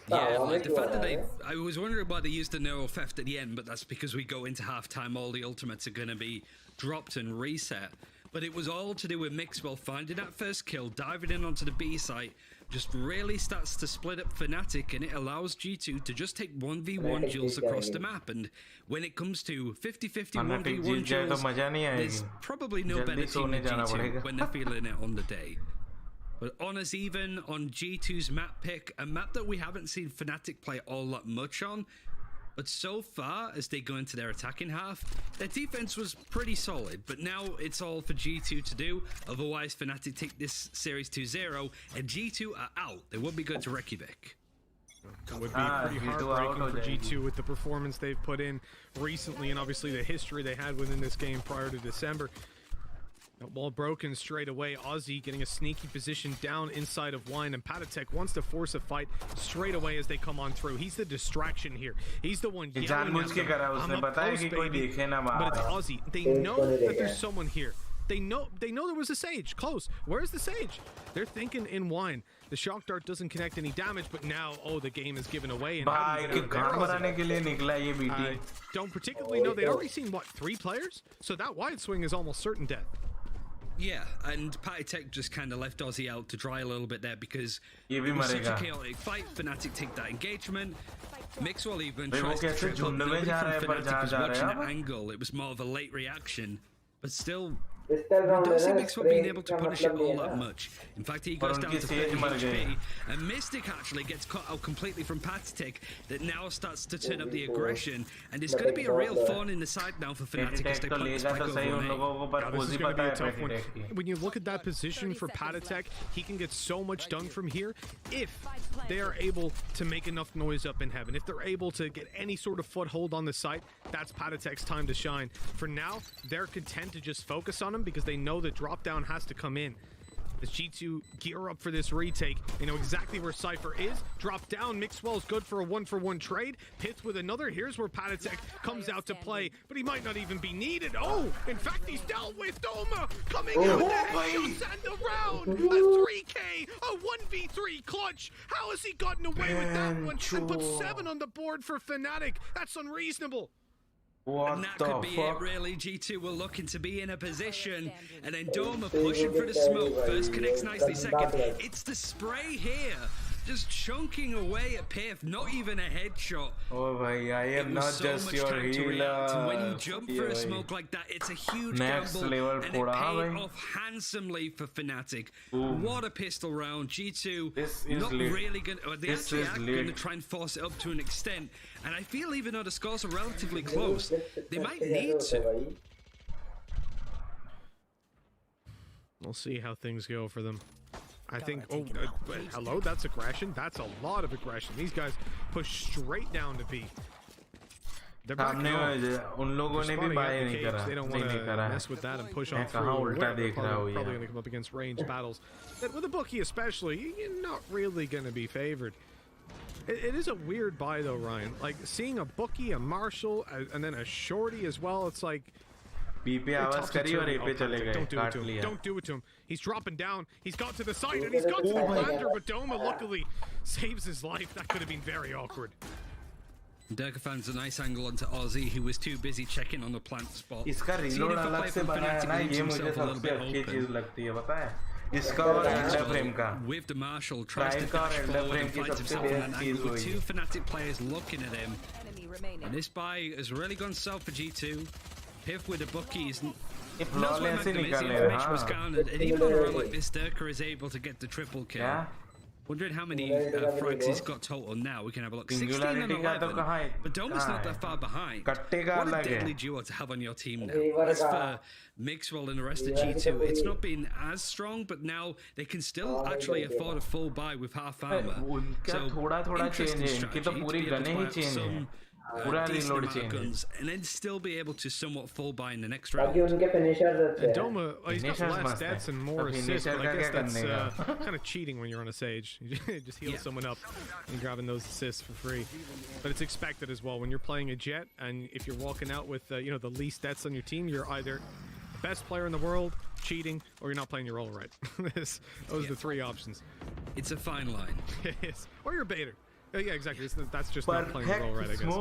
Yeah, like the fact that I was wondering why they used the neural theft at the end, but that's because we go into halftime, all the ultimates are going to be dropped and reset. But it was all to do with Mixwell finding that first kill, diving in onto the B site, just really starts to split up Fnatic, and it allows G2 to just take 1v1 duels across the map. And when it comes to 50-50 phonetic 1v1 जीत जाए तो duels, मजा नहीं there's आएगी. probably no जल्दी better team सोने than जाना G2 पड़ेगा. when they're feeling it on the day. But honours even on G2's map pick, a map that we haven't seen Fnatic play all that much on. But so far, as they go into their attacking half, their defense was pretty solid. But now it's all for G2 to do. Otherwise, Fnatic take this series 2-0, and G2 are out. They won't be going to Reykjavik. It would be pretty G2 heartbreaking out for हो G2 जाएगी. with the performance they've put in recently, and obviously the history they had within this game prior to December. That wall broken straight away. Aussie getting a sneaky position down inside of Wine, and Patatech wants to force a fight straight away as they come on through. He's the distraction here. He's the one yelling जानबूझ at के them, करा "I'm उसने up बताया close, कि कोई baby." देखे ना But it's मारे. Aussie. They know that there's someone here. They know there was a Sage close. Where's the Sage? They're thinking in wine. The shock dart doesn't connect any damage, but now, the game is given away. And I don't particularly know. They'd already seen, 3 players? So that wide swing is almost certain death. Yeah, and PayTm just kind of left Aussie out to dry a little bit there because it was such a chaotic fight. Fnatic take that engagement. Mixwell even tries to trip up. Nobody from Fnatic was watching that angle. It was more of a late reaction, but still... We don't see Mixwell being able to punish it all that much. In fact, he goes down to 30 HP, and Mystic actually gets cut out completely from PayTm. That now starts to turn up the aggression, and it's going to be a real thorn in the side now for Fnatic as they put this back over on this is going to be a tough one. When you look at that position for PayTm, he can get so much done from here if they are able to make enough noise up in heaven. If they're able to get any sort of foothold on the site, that's PayTm's time to shine. For now, they're content to just focus on him because they know the drop down has to come in. As G2 gear up for this retake, they know exactly where Cypher is. Drop down, Mixwell's good for a 1-for-1 trade. Pith with another. Here's where PayTm comes out to play, but he might not even be needed. In fact, he's dealt with. Doma coming out with the headshots and the round. A 3K, a 1v3 clutch. How has he gotten away with that one? And put 7 on the board for Fnatic. That's unreasonable. And that could be it, really. G2 were looking to be in a position, and then Doma pushing for the smoke. First connects nicely, second. It's the spray here, just chunking away at Piff, not even a headshot. Bhai, I am not so just your healer. And when you jump for a smoke like that, it's a huge gamble, and it paid off handsomely for Fnatic. What a pistol round. G2 not really going to, they actually are going to try and force it up to an extent, and I feel even though the scores are relatively close, they might need to. We'll see how things go for them. I think, hello, that's aggression. That's a lot of aggression. These guys push straight down to B. They're back home. They don't want to mess with that and push on through. They're probably going to come up against ranged battles. With a bookie especially, you're not really going to be favored. It is a weird buy though, Ryan. Like, seeing a bookie, a Marshall, and then a shorty as well, it's like... Don't do it to him. He's dropping down. He's got to the side and he's got to the lander, but Doma luckily saves his life. That could have been very awkward. Durka finds a nice angle onto Aussie, who was too busy checking on the plant spot. इसका reload अलग से बनाया ना, ये मुझे सबसे अच्छी चीज लगती है, पता है? इसका और एंडर फ्रेम का. With the Marshall tries to dash forward and fight himself in an angle with 2 Fnatic players looking at him. And this buy has really gone south for G2. Piff with the bookies. Knows where Magnum is, the information was garnered, and even on a run like this, Durka is able to get the triple kill. Yeah. Wondering how many frags he's got total now. We can have a look. 16 and 11. But Doma's not that far behind. What a deadly duo to have on your team now. As for Mixwell and the rest of G2, it's not been as strong, but now they can still actually afford a full buy with half armor. So, interesting strategy to be able to buy some decent amount of guns and then still be able to somewhat full buy in the next round. And Doma, he's got less deaths and more assists, but I guess that's kind of cheating when you're on a Sage. You just heal someone up and grabbing those assists for free. But it's expected as well when you're playing a Jet, and if you're walking out with the least deaths on your team, you're either the best player in the world, cheating, or you're not playing your role right. Those are the 3 options. It's a fine line. Or you're a baiter. Yeah, exactly. That's just not playing the role right, I guess.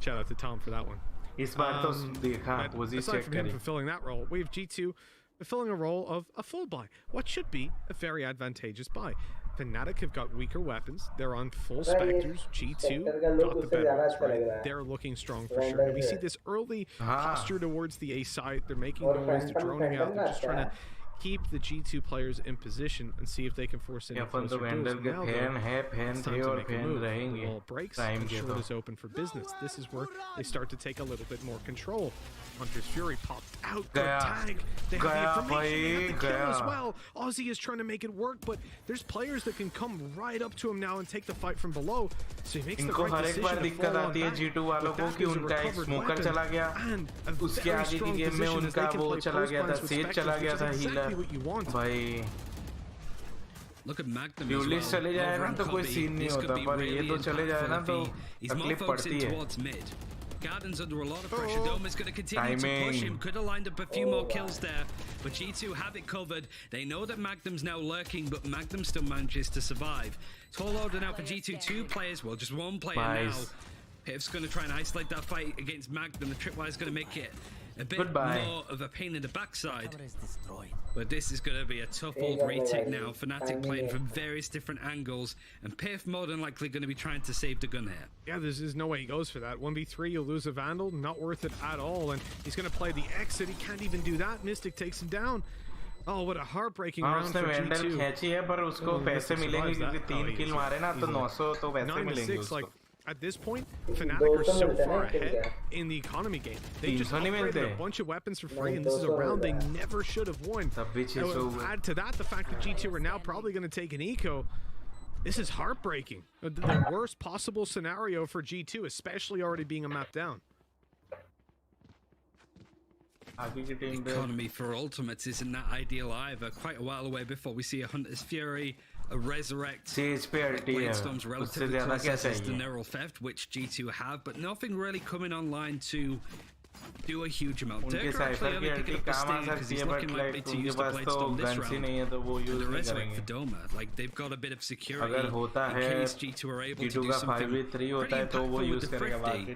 Shout out to Tom for that one. Aside from him fulfilling that role, we have G2 fulfilling a role of a full buy. What should be a very advantageous buy. Fnatic have got weaker weapons. They're on full Spectres. G2 got the better ones, right? They're looking strong for sure. And we see this early posture towards the A side. They're making noise. They're droning out. They're just trying to keep the G2 players in position and see if they can force any closer duels. Now, it's time to make a move. The wall breaks, and Short is open for business. This is where they start to take a little bit more control. Hunter's Fury popped out. Good tag. They have the information. They have the kill as well. Aussie is trying to make it work, but there's players that can come right up to him now and take the fight from below. So he makes the right decision to fall on back. But that is a recovered weapon and a very strong position as they can play close lines with Spectres, which is exactly what you want. Look at Magnum as well. चले जाए ना तो कोई scene नहीं होता, पर ये तो चले जाए ना तो he's more focusing towards mid. Garden's under a lot of pressure. Dome is going to continue to push him. Could have lined up a few more kills there, but G2 have it covered. They know that Magnum's now lurking, but Magnum still manages to survive. Tall order now for G2. 2 players, well, just 1 player now. Piv's going to try and isolate that fight against Magnum. The Tripwire is going to make it a bit more of a pain in the backside. But this is going to be a tough old retake now. Fnatic playing from various different angles, and Piff more than likely going to be trying to save the gun here. Yeah, there's no way he goes for that. 1v3, you'll lose a Vandal, not worth it at all. And he's going to play the exit. He can't even do that. Mystic takes him down. Oh, what a heartbreaking round for G2. खींची है पर उसको पैसे मिलेंगे क्योंकि 3 किल मारे ना तो 900 तो पैसे मिलेंगे उसको. Like, at this point, Fnatic are so far ahead in the economy game. They just upgraded a bunch of weapons for free, and this is a round they never should have won. Add to that the fact that G2 are now probably going to take an eco. This is heartbreaking. The worst possible scenario for G2, especially already being a map down. Economy for Ultimates isn't that ideal either. Quite a while away before we see a Hunter's Fury, a Resurrect. Brainstorm's relatively close as the Neural Theft, which G2 have, but nothing really coming online to do a huge amount. Dirk actually only picking up the Sting because he's looking likely to use the Bladestorm this round. And the Resurrect for Doma, like they've got a bit of security in case G2 are able to do something pretty impactful with the Thrifty.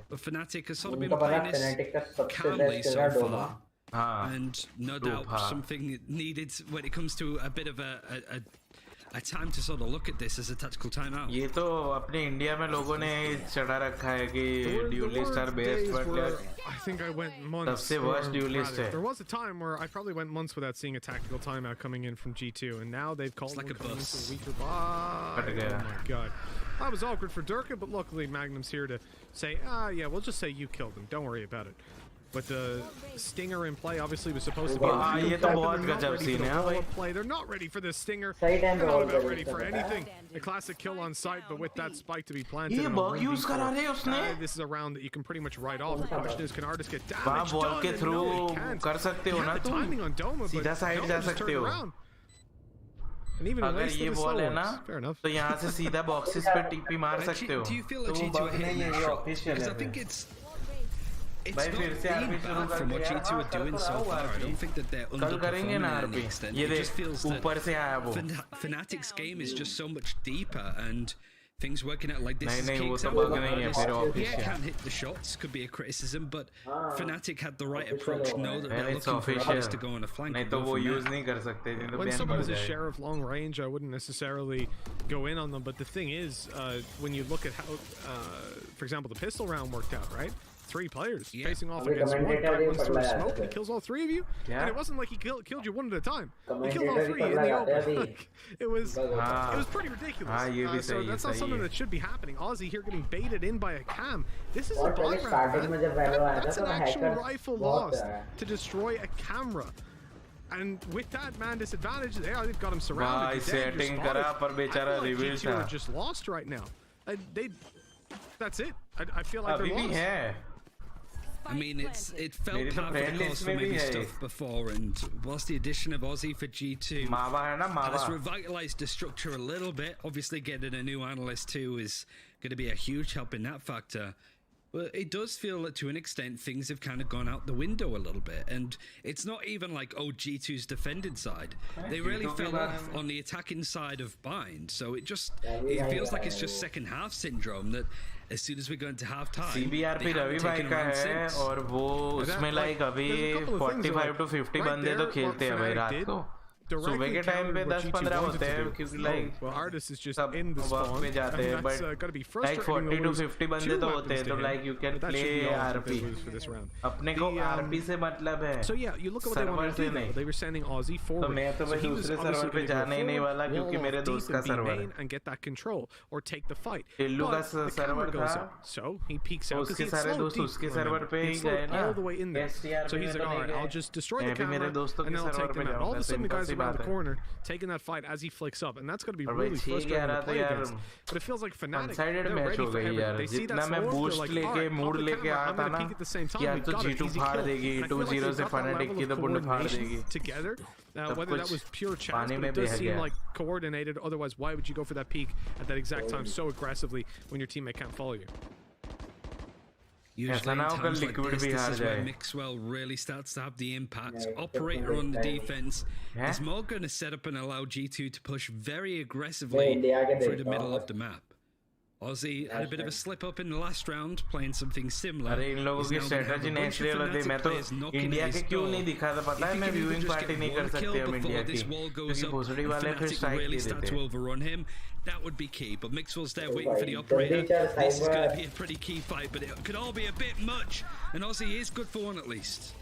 But Fnatic has sort of been playing this calmly so far. And no doubt something needed when it comes to a bit of a time to sort of look at this as a tactical timeout. ये तो अपने India में लोगों ने चढ़ा रखा है कि duelist are best, but I think I went months. सबसे worst duelist है. There was a time where I probably went months without seeing a tactical timeout coming in from G2, and now they've called like a bus. weaker bye. Oh my god. That was awkward for Durka, but luckily Magnum's here to say, yeah, we'll just say you killed him. Don't worry about it. But the Stinger in play obviously was supposed to be ये तो बहुत गजब scene है भाई. Play. They're not ready for this Stinger. They're not about ready for anything. A classic kill on site, but with that spike to be planted. ये bug use करा रहे उसने. This is a round that you can pretty much write off. The question is, can artists get damage वहाँ ball done? के through कर सकते हो ना तुम. Timing on Doma, सीधा side जा सकते हो. And even अगर ये बॉल है ना तो यहाँ से सीधा boxes पे टीपी मार सकते हो. Do you feel like G2 are hitting that shot? Because I think it's not been bad from what G2 are doing so far. I don't think that they're underperforming to any extent. It just feels that Fnatic's game is just so much deeper, and things working out like this is key example. Yeah, can hit the shots, could be a criticism, but Fnatic had the right approach. Know that they're looking for players to go on a flank. नहीं तो वो use नहीं कर सकते. When someone has a share of long range, I wouldn't necessarily go in on them. But the thing is, when you look at how, for example, the pistol round worked out, right? 3 players facing off against one. Guy runs through a smoke and he kills all 3 of you. And it wasn't like he killed you one at a time. He killed all 3 in the open. Like, it was pretty ridiculous. So that's not something that should be happening. Aussie here getting baited in by a cam. This is a bot round. That's an actual rifle lost to destroy a camera. And with that man disadvantage, they've got him surrounded. G2 are just lost right now. That's it. I feel like they're lost. I mean, it felt par for the course for maybe stuff before, and whilst the addition of Aussie for G2 has revitalized the structure a little bit, obviously getting a new analyst too is going to be a huge help in that factor. But it does feel that to an extent things have kind of gone out the window a little bit, and it's not even like, oh, G2's defended side. They really fell off on the attacking side of Bind, so it feels like it's just second half syndrome that as soon as we go into half time, CBRP Ravi भाई का है और वो उसमें like अभी 45 to 50 बंदे तो खेलते हैं भाई रात को. सुबह के टाइम पे 10-15 होते हैं क्योंकि like वर्क पे जाते हैं, but like 40 to 50 बंदे तो होते हैं, तो like you can play RP. अपने को RP से मतलब है, सर्वर से नहीं. तो मैं तो भाई दूसरे सर्वर पे जाने ही नहीं वाला क्योंकि मेरे दोस्त का सर्वर है. टिल्लू का सर्वर था, उसके सारे दोस्त उसके सर्वर पे ही गए ना. मैं भी मेरे दोस्तों के सर्वर पे जाऊंगा. Around the corner, taking that fight as he flicks up, and that's going to be really frustrating to play against. But it feels like Fnatic, they're ready for everything. They see that smoke, they're like, alright, I'm going to peek at the same time. We got it, easy kill. And I feel like they've got that level of coordination together. Whether that was pure chance, but it does seem like coordinated. Otherwise, why would you go for that peek at that exact time so aggressively when your teammate can't follow you? Usually in times like this, this is where Mixwell really starts to have the impact. Operator on the defense is more going to set up and allow G2 to push very aggressively through the middle of the map. Aussie had a bit of a slip up in the last round, playing something similar. अरे इन लोगों की strategy naturally अलग थी. मैं तो India के क्यों नहीं दिखा था पता है. मैं व्यूइंग पार्टी नहीं कर सकते हम इंडिया की क्योंकि भोसड़ी वाले फिर स्ट्राइक दे देते. That would be key, but Mixwell's there waiting for the operator. This is going to be a pretty key fight, but it could all be a bit much, and Aussie is good for one at least.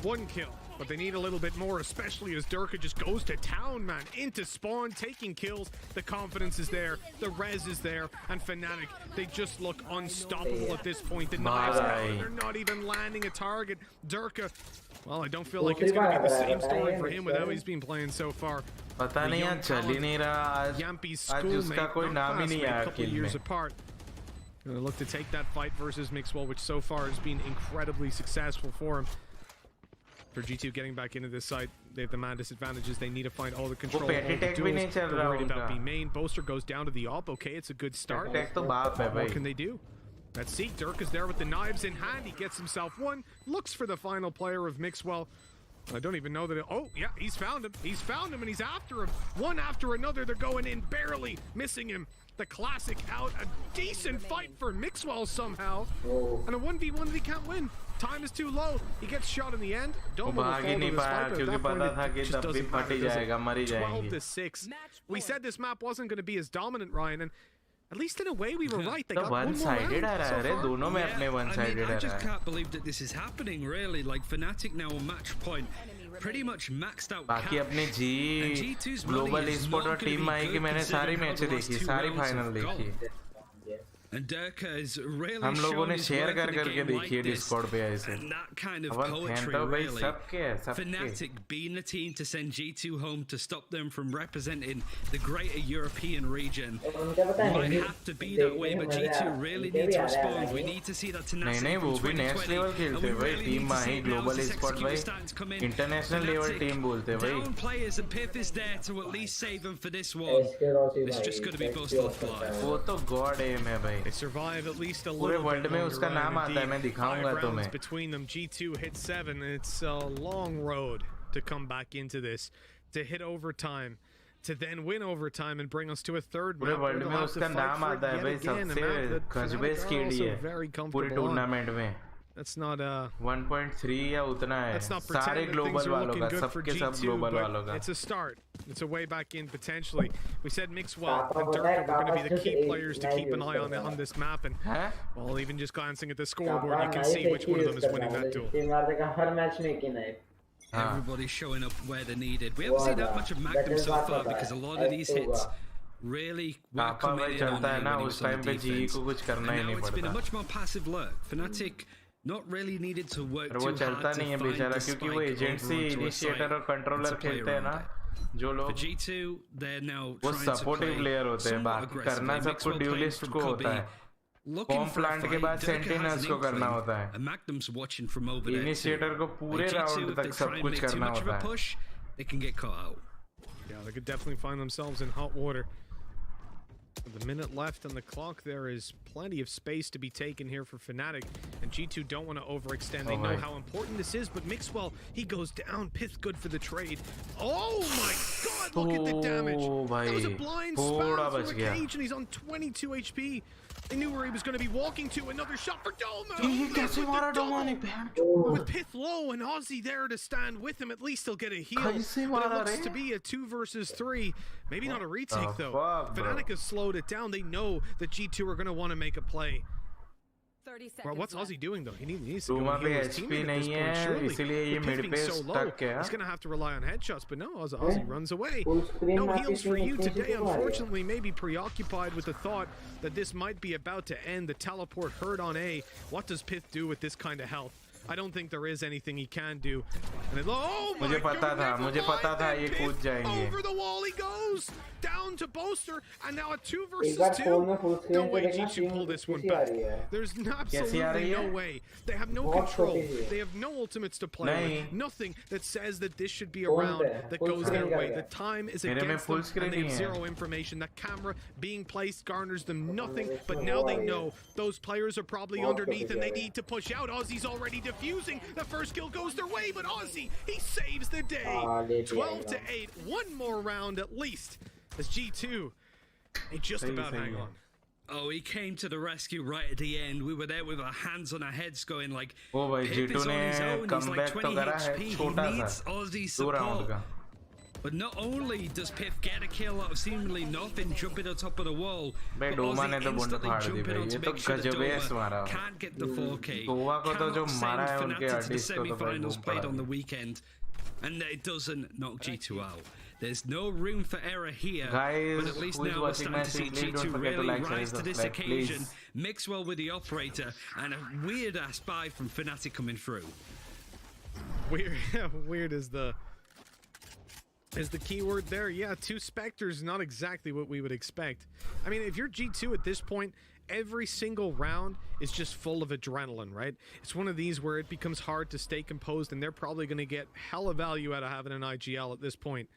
One kill, but they need a little bit more, especially as Durka just goes to town, man, into spawn, taking kills. The confidence is there, the res is there, and Fnatic, they just look unstoppable at this point. The knives are out, they're not even landing a target. Durka, well, I don't feel like it's going to be the same story for him with how he's been playing so far. पता नहीं यार चल ही नहीं रहा आज उसका कोई नाम ही नहीं आया किल में. Gonna look to take that fight versus Mixwell, which so far has been incredibly successful for him. For G2 getting back into this site, they have the man disadvantages. They need to find all the control. They're worried about B main. Boaster goes down to the op. Okay, it's a good start. What can they do? Let's see. Dirk is there with the knives in hand. He gets himself one. Looks for the final player of Mixwell. I don't even know that. Oh, yeah, he's found him. He's found him, and he's after him. One after another, they're going in, barely missing him. The classic out. A decent fight for Mixwell somehow. And a 1v1 that he can't win. Time is too low. He gets shot in the end. Don't want to fall to the sniper. At that point, it just doesn't matter. 12-6. We said this map wasn't going to be as dominant, Ryan, and at least in a way we were right. They got one-sided दोनों में अपने one-sided. I just can't believe that this is happening, really. Like Fnatic now on match point, pretty much maxed out. बाकी अपने G global esports और team आई की मैंने सारी मैचें देखी, सारी फाइनल देखी. And Durka is really हम लोगों ने शेयर करके देखी है डिस्कॉर्ड पे ऐसे. And that kind of poetry, really. Fnatic being the team to send G2 home to stop them from representing the greater European region. Might have to be that way, but G2 really need to respond. We need to see that tenacity. नहीं वो भी national level खेलते हैं भाई. Team माही global esports भाई international level team बोलते हैं भाई. Down players and Pith is there to at least save them for this one. It's just going to be both left alive. वो तो god aim है भाई. They survive at least a little bit longer. Between them, G2 hit 7, and it's a long road to come back into this, to hit overtime, to then win overtime and bring us to a third map. Very comfortable on. That's not 1.3 या उतना है. That's not pretending that things are looking good for G2, but it's a start. It's a way back in potentially. We said Mixwell and Durka were going to be the key players to keep an eye on this map, and well, even just glancing at the scoreboard, you can see which one of them is winning that duel. Everybody's showing up where they're needed. We haven't seen that much of Magnum so far because a lot of these hits really were coming in on the defense. And now it's been a much more passive lurk. Fnatic not really needed to work too hard to find the spike over onto a site and to play around it. For G2, they're now trying to play somewhat aggressively. Mixwell playing from Carbide, looking for a fight. Durka has an inkling, and Magnum's watching from over there too. G2, if they try and make too much of a push, they can get caught out. Yeah, they could definitely find themselves in hot water. With a minute left on the clock, there is plenty of space to be taken here for Fnatic, and G2 don't want to overextend. They know how important this is, but Mixwell, he goes down. Pith good for the trade. Oh my god, look at the damage. That was a blind spam from a cage, and he's on 22 HP. They knew where he was going to be walking to. Another shot for Dolma. With Pith low and Aussie there to stand with him, at least he'll get a heal. But it looks to be a 2 versus 3. Maybe not a retake though. Fnatic has slowed it down. They know that G2 are going to want to make a play. Well, what's Aussie doing though? He needs to go and heal his teammate at this point, surely. With Pith being so low, he's going to have to rely on headshots, but no, Aussie runs away. No heals for you today, unfortunately. Maybe preoccupied with the thought that this might be about to end. The teleport heard on A. What does Pith do with this kind of health? I don't think there is anything he can do. And oh my मुझे पता था ये कूद जाएंगे. Over the wall he goes, down to Boaster, and now a 2 versus 2. No way G2 pull this one back. There's absolutely no way. They have no control. They have no ultimates to play with. Nothing that says that this should be a round that goes their way. The time is against them, and they have zero information. That camera being placed garners them nothing, but now they know those players are probably underneath and they need to push out. Aussie's already defusing. The first kill goes their way, but Aussie, he saves the day. 12-8. One more round at least. As G2, they just about hang on. Oh, he came to the rescue right at the end. We were there with our hands on our heads going like, oh, bhai, Pip is on his own. He's like 20 HP. He needs Aussie support. But not only does Pip get a kill out of seemingly nothing, jumping on top of the wall, but Aussie instantly jumping on to make sure that Doma can't get the 4K, cannot send Fnatic to the semi-finals played on the weekend, and it doesn't knock G2 out. There's no room for error here, guys, but at least now we're starting to see G2 really rise to this occasion, mix well with the operator, and a weird-ass buy from Fnatic coming through. Weird is the keyword there. Yeah, 2 Spectres, not exactly what we would expect. I mean, if you're G2 at this point, every single round is just full of adrenaline, right? It's one of these where it becomes hard to stay composed, and they're probably going to get hella value out of having an IGL at this point.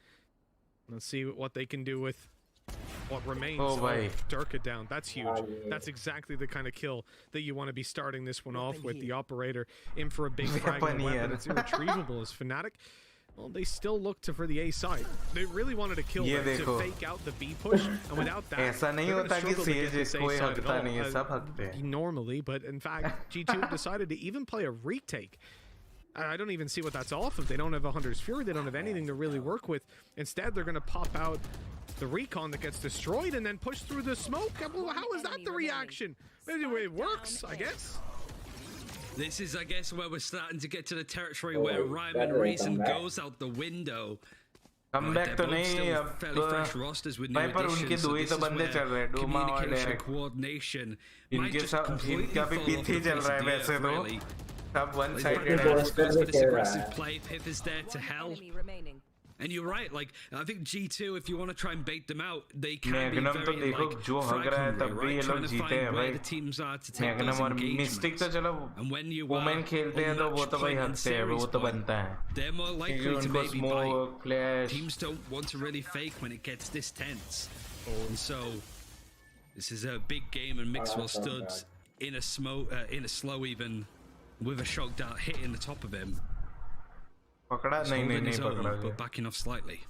Let's see what they can do with what remains. Oh, Durka down. That's huge. That's exactly the kind of kill that you want to be starting this one off with. The operator in for a big fragment weapon. It's irretrievable as Fnatic. Well, they still look for the A side. They really wanted to kill them to fake out the B push, and without that, ऐसा नहीं होता कि CJ कोई हकता नहीं है, सब हकते हैं. Normally, but in fact, G2 decided to even play a retake. I don't even see what that's off of. They don't have a Hunter's Fury. They don't have anything to really work with. Instead, they're going to pop out the recon that gets destroyed and then push through the smoke. How is that the reaction? Anyway, it works, I guess. This is, I guess, where we're starting to get to the territory where Amd Ryzen goes out the window. Comeback तो नहीं अब fairly fresh rosters with new पर उनके additions, दो ही तो बंदे चल रहे हैं, डोमा और communication, डेरेक. coordination. इनके सब इनका भी पीछे चल रहा है वैसे तो. सब one sided this aggressive play. Pip is there to help. And you're right, like, I think G2, if you want to try and bait them out, they can be very, like, frag-hungry, right? Trying to find where the teams are to take those engagements. And when you are on match point and series point, they're more likely to maybe bite. Teams don't want to really fake when it gets this tense. And so, this is a big game, and Mixwell stood in a slow even, with a shock dart hitting the top of him. But backing off slightly.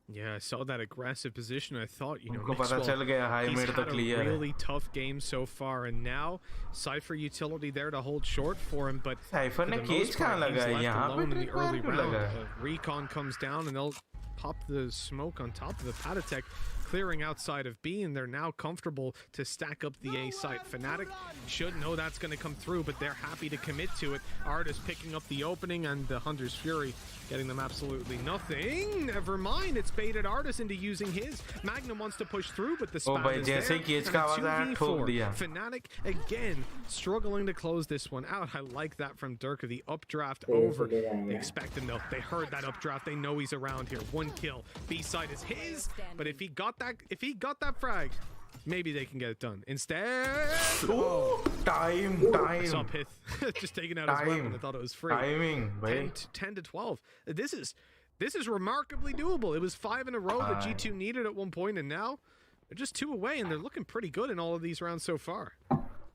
Yeah, I saw that aggressive position. I thought, you know, Mixwell, he's had a really tough game so far, and now Cypher utility there to hold short for him, but for the most part, he's left alone in the early round. Recon comes down, and they'll pop the smoke on top of the Patatech, clearing outside of B, and they're now comfortable to stack up the A site. Fnatic should know that's going to come through, but they're happy to commit to it. Artis picking up the opening, and the Hunter's Fury getting them absolutely nothing. Never mind, it's baited Artis into using his. Magnum wants to push through, but the spam is there. And a 2v4. Fnatic again struggling to close this one out. I like that from Durka. The updraft over. They expect him though. They heard that updraft. They know he's around here. One kill. B side is his, but if he got that frag, maybe they can get it done. Instead, time. I saw Pith just taking out his weapon. I thought it was free. Timing, 10 to 12. This is remarkably doable. It was 5 in a row that G2 needed at one point, and now they're just 2 away, and they're looking pretty good in all of these rounds so far.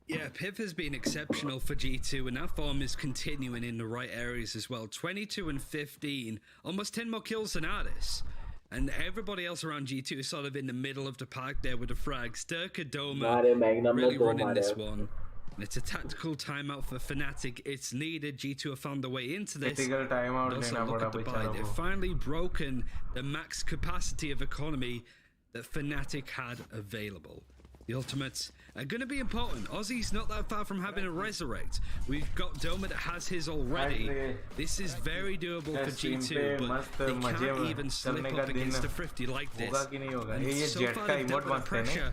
Yeah, Pip has been exceptional for G2, and that form is continuing in the right areas as well. 22 and 15, almost 10 more kills than Artis. And everybody else around G2 is sort of in the middle of the park there with the frags. Durka Doma really running this one. And it's a tactical timeout for Fnatic. It's needed. G2 have found their way into this. Also, look at the buy. They've finally broken the max capacity of economy that Fnatic had available. The ultimates are going to be important. Aussie's not that far from having a resurrect. We've got Doma that has his already. This is very doable for G2, but they can't even slip up against a 50 like this. And so far they've dealt with the pressure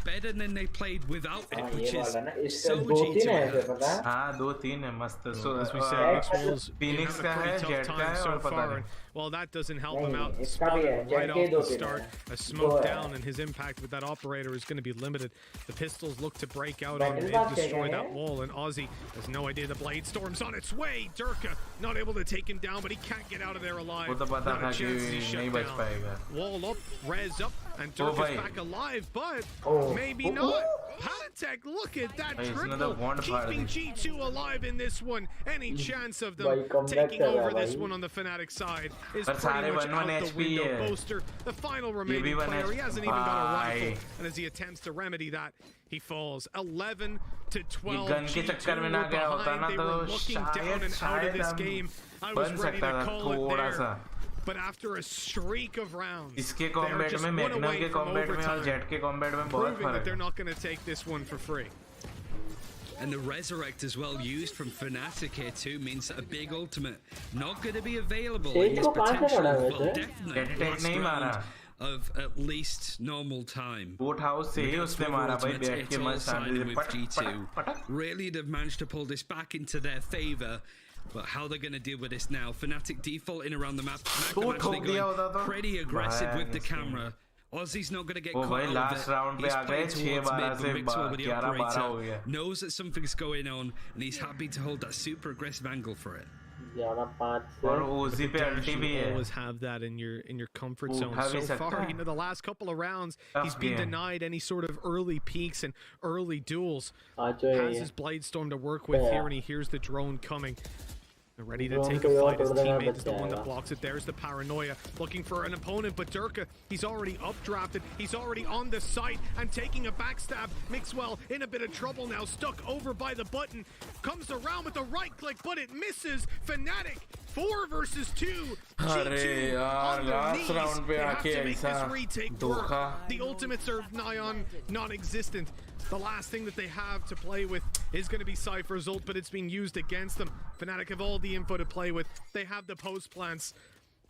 better than they played without it, हाँ, which ये is वाला ना इसका so 2-3 है ऐसे G2. पता है हाँ 2-3 है मस्त As we said, Mixwell's been Phoenix having का a है pretty tough Jet का time है so और पता far. नहीं And while that doesn't help him नहीं, out, इसका भी है, Spot Jet right के off the 2-3 start, है। a smoke दो है। down, and his impact with that operator is going to be limited. The pistols look to break out on Battle mid, Pass destroy क्या that है? wall, and Aussie has no idea the blade storm's on its way. Durka not able to take him down, but he can't get out of there alive. वो तो पता Not था a कि chance as he's नहीं shut बच down. पाएगा Wall up, res up, and Oh, Durka's भाई. back alive, but Oh. maybe not. Paratech, look at that भाई, इसने तो triple, wand फाड़ keeping the. G2 alive in this one. Any chance of them भाई, comeback taking कर रहा over है this भाई. one on the Fnatic side is पर pretty सारे much 1-1 out the HP window. है. Boaster, the final भी remaining 1 player, he hasn't even got a भाई. rifle, and as he attempts to remedy that, he falls 11 to 12. Gun के G2 चक्कर में ना were गया होता behind. ना They तो were looking down and out of this शायद game. I हम was बन ready सकता to था call it थोड़ा there. सा. But after a streak of rounds, इसके they're कॉम्बैट just में one मैग्नम away के from कॉम्बैट में और overtime, जेट के कॉम्बैट में बहुत proving that फर्क they're है. not going to take this one for free. And the Resurrect as well used from Fnatic here too means that a big ultimate not going to be available. Shade His को कहाँ से potential, पड़ा well, वैसे? definitely Jetpack last नहीं मारा. round of at least normal time. Boot house से ही Regards उसने to मारा भाई ultimates, बैठ के it's all मस्त शांति siding से with पटक G2. पटक पटक. Really, they've managed to pull this back into their favor. But how they're going to deal with this now? Fnatic defaulting around the map. Magnum actually going pretty aggressive with the camera. Aussie's not going to get Oh, caught भाई, out last of it. round पे He's आ गए, playing 6-12 towards mid, से but Mixwell with the 11-12 हो operator गया. knows that something's going on, and he's happy to hold that super aggressive angle for it. 11-5 और से ओजी पे Dash, अल्टी you भी है. always have that in your comfort zone. उठा भी So सकता far, है. you know, the last couple of rounds, Tough he's been game. denied any sort of early peaks and early duels. आज जो Has ये his blade storm to work with Yeah. here, and he hears the drone coming. They're ready to Drone take को a और fight. His तोड़ देगा teammate is the बच one that जाएगा. blocks it. There's the paranoia, looking for an opponent. But Durka, he's already updrafted. He's already on the site and taking a backstab. Mixwell in a bit of trouble now, stuck over by the button. Comes around with the right click, but it misses. Fnatic 4 versus 2. अरे G2 यार on their last knees. Round पे They have आके to make ऐसा this retake work. धोखा. The ultimates are nigh on non-existent. The last thing that they have to play with is going to be Cypher's ult, but it's being used against them. Fnatic have all the info to play with. They have the post plants.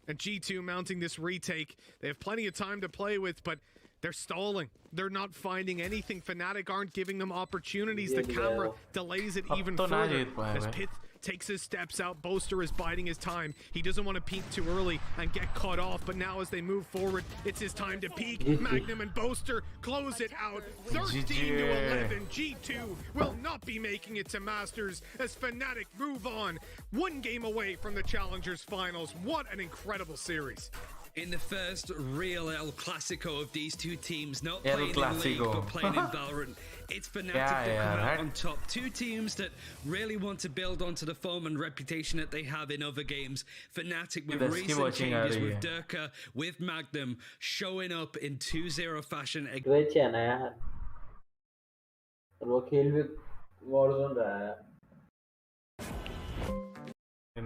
And G2 mounting this retake. They have plenty of time to play with, but they're stalling. They're not finding anything. Fnatic aren't giving them opportunities. The camera delays it even तो ना further. जीत पाए As भाई. Pith takes his steps out, Boaster is biding his time. He doesn't want to peek too early and get caught off, but now as they move forward, it's his time to peek. Magnum and Boaster close it out. 13 to 11. G2 will not be making it to Masters as Fnatic move on. One game away from the Challengers Finals. What an incredible series. In the first real El Clasico of these two teams, not El playing in League, Clasico. but playing in Valorant, it's Fnatic Yeah, that come right. out on top. Two teams that really want to build onto the form and reputation that they have in other games. Fnatic with That's keep recent watching changes, out, with yeah. Durka, with Magnum, showing up in 2-0 fashion. Twitch है ना यार और वो खेल भी Warzone रहा है.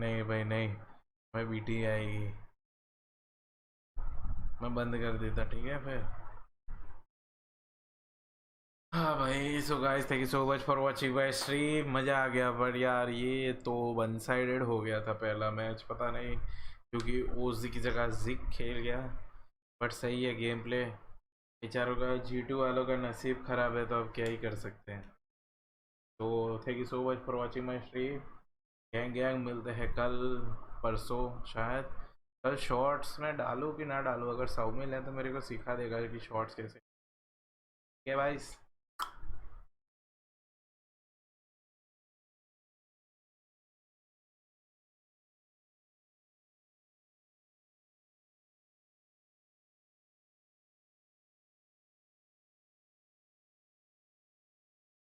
नहीं भाई नहीं, मैं बीटी आएगी, मैं बंद कर देता. ठीक है फिर. हाँ भाई, so guys thank you so much for watching my stream. मज़ा आ गया, बट यार ये तो वन साइडेड हो गया था पहला मैच. पता नहीं क्योंकि ओजी की जगह जिक खेल गया, बट सही है गेम प्ले. बेचारों का G2 वालों का नसीब ख़राब है, तो अब क्या ही कर सकते हैं. तो thank you so much for watching my stream. Gang gang मिलते हैं कल परसों शायद. कल शॉर्ट्स में डालूँ कि ना डालूँ? अगर साउमिल है तो मेरे को सिखा देगा कि शॉर्ट्स कैसे. ठीक है भाई.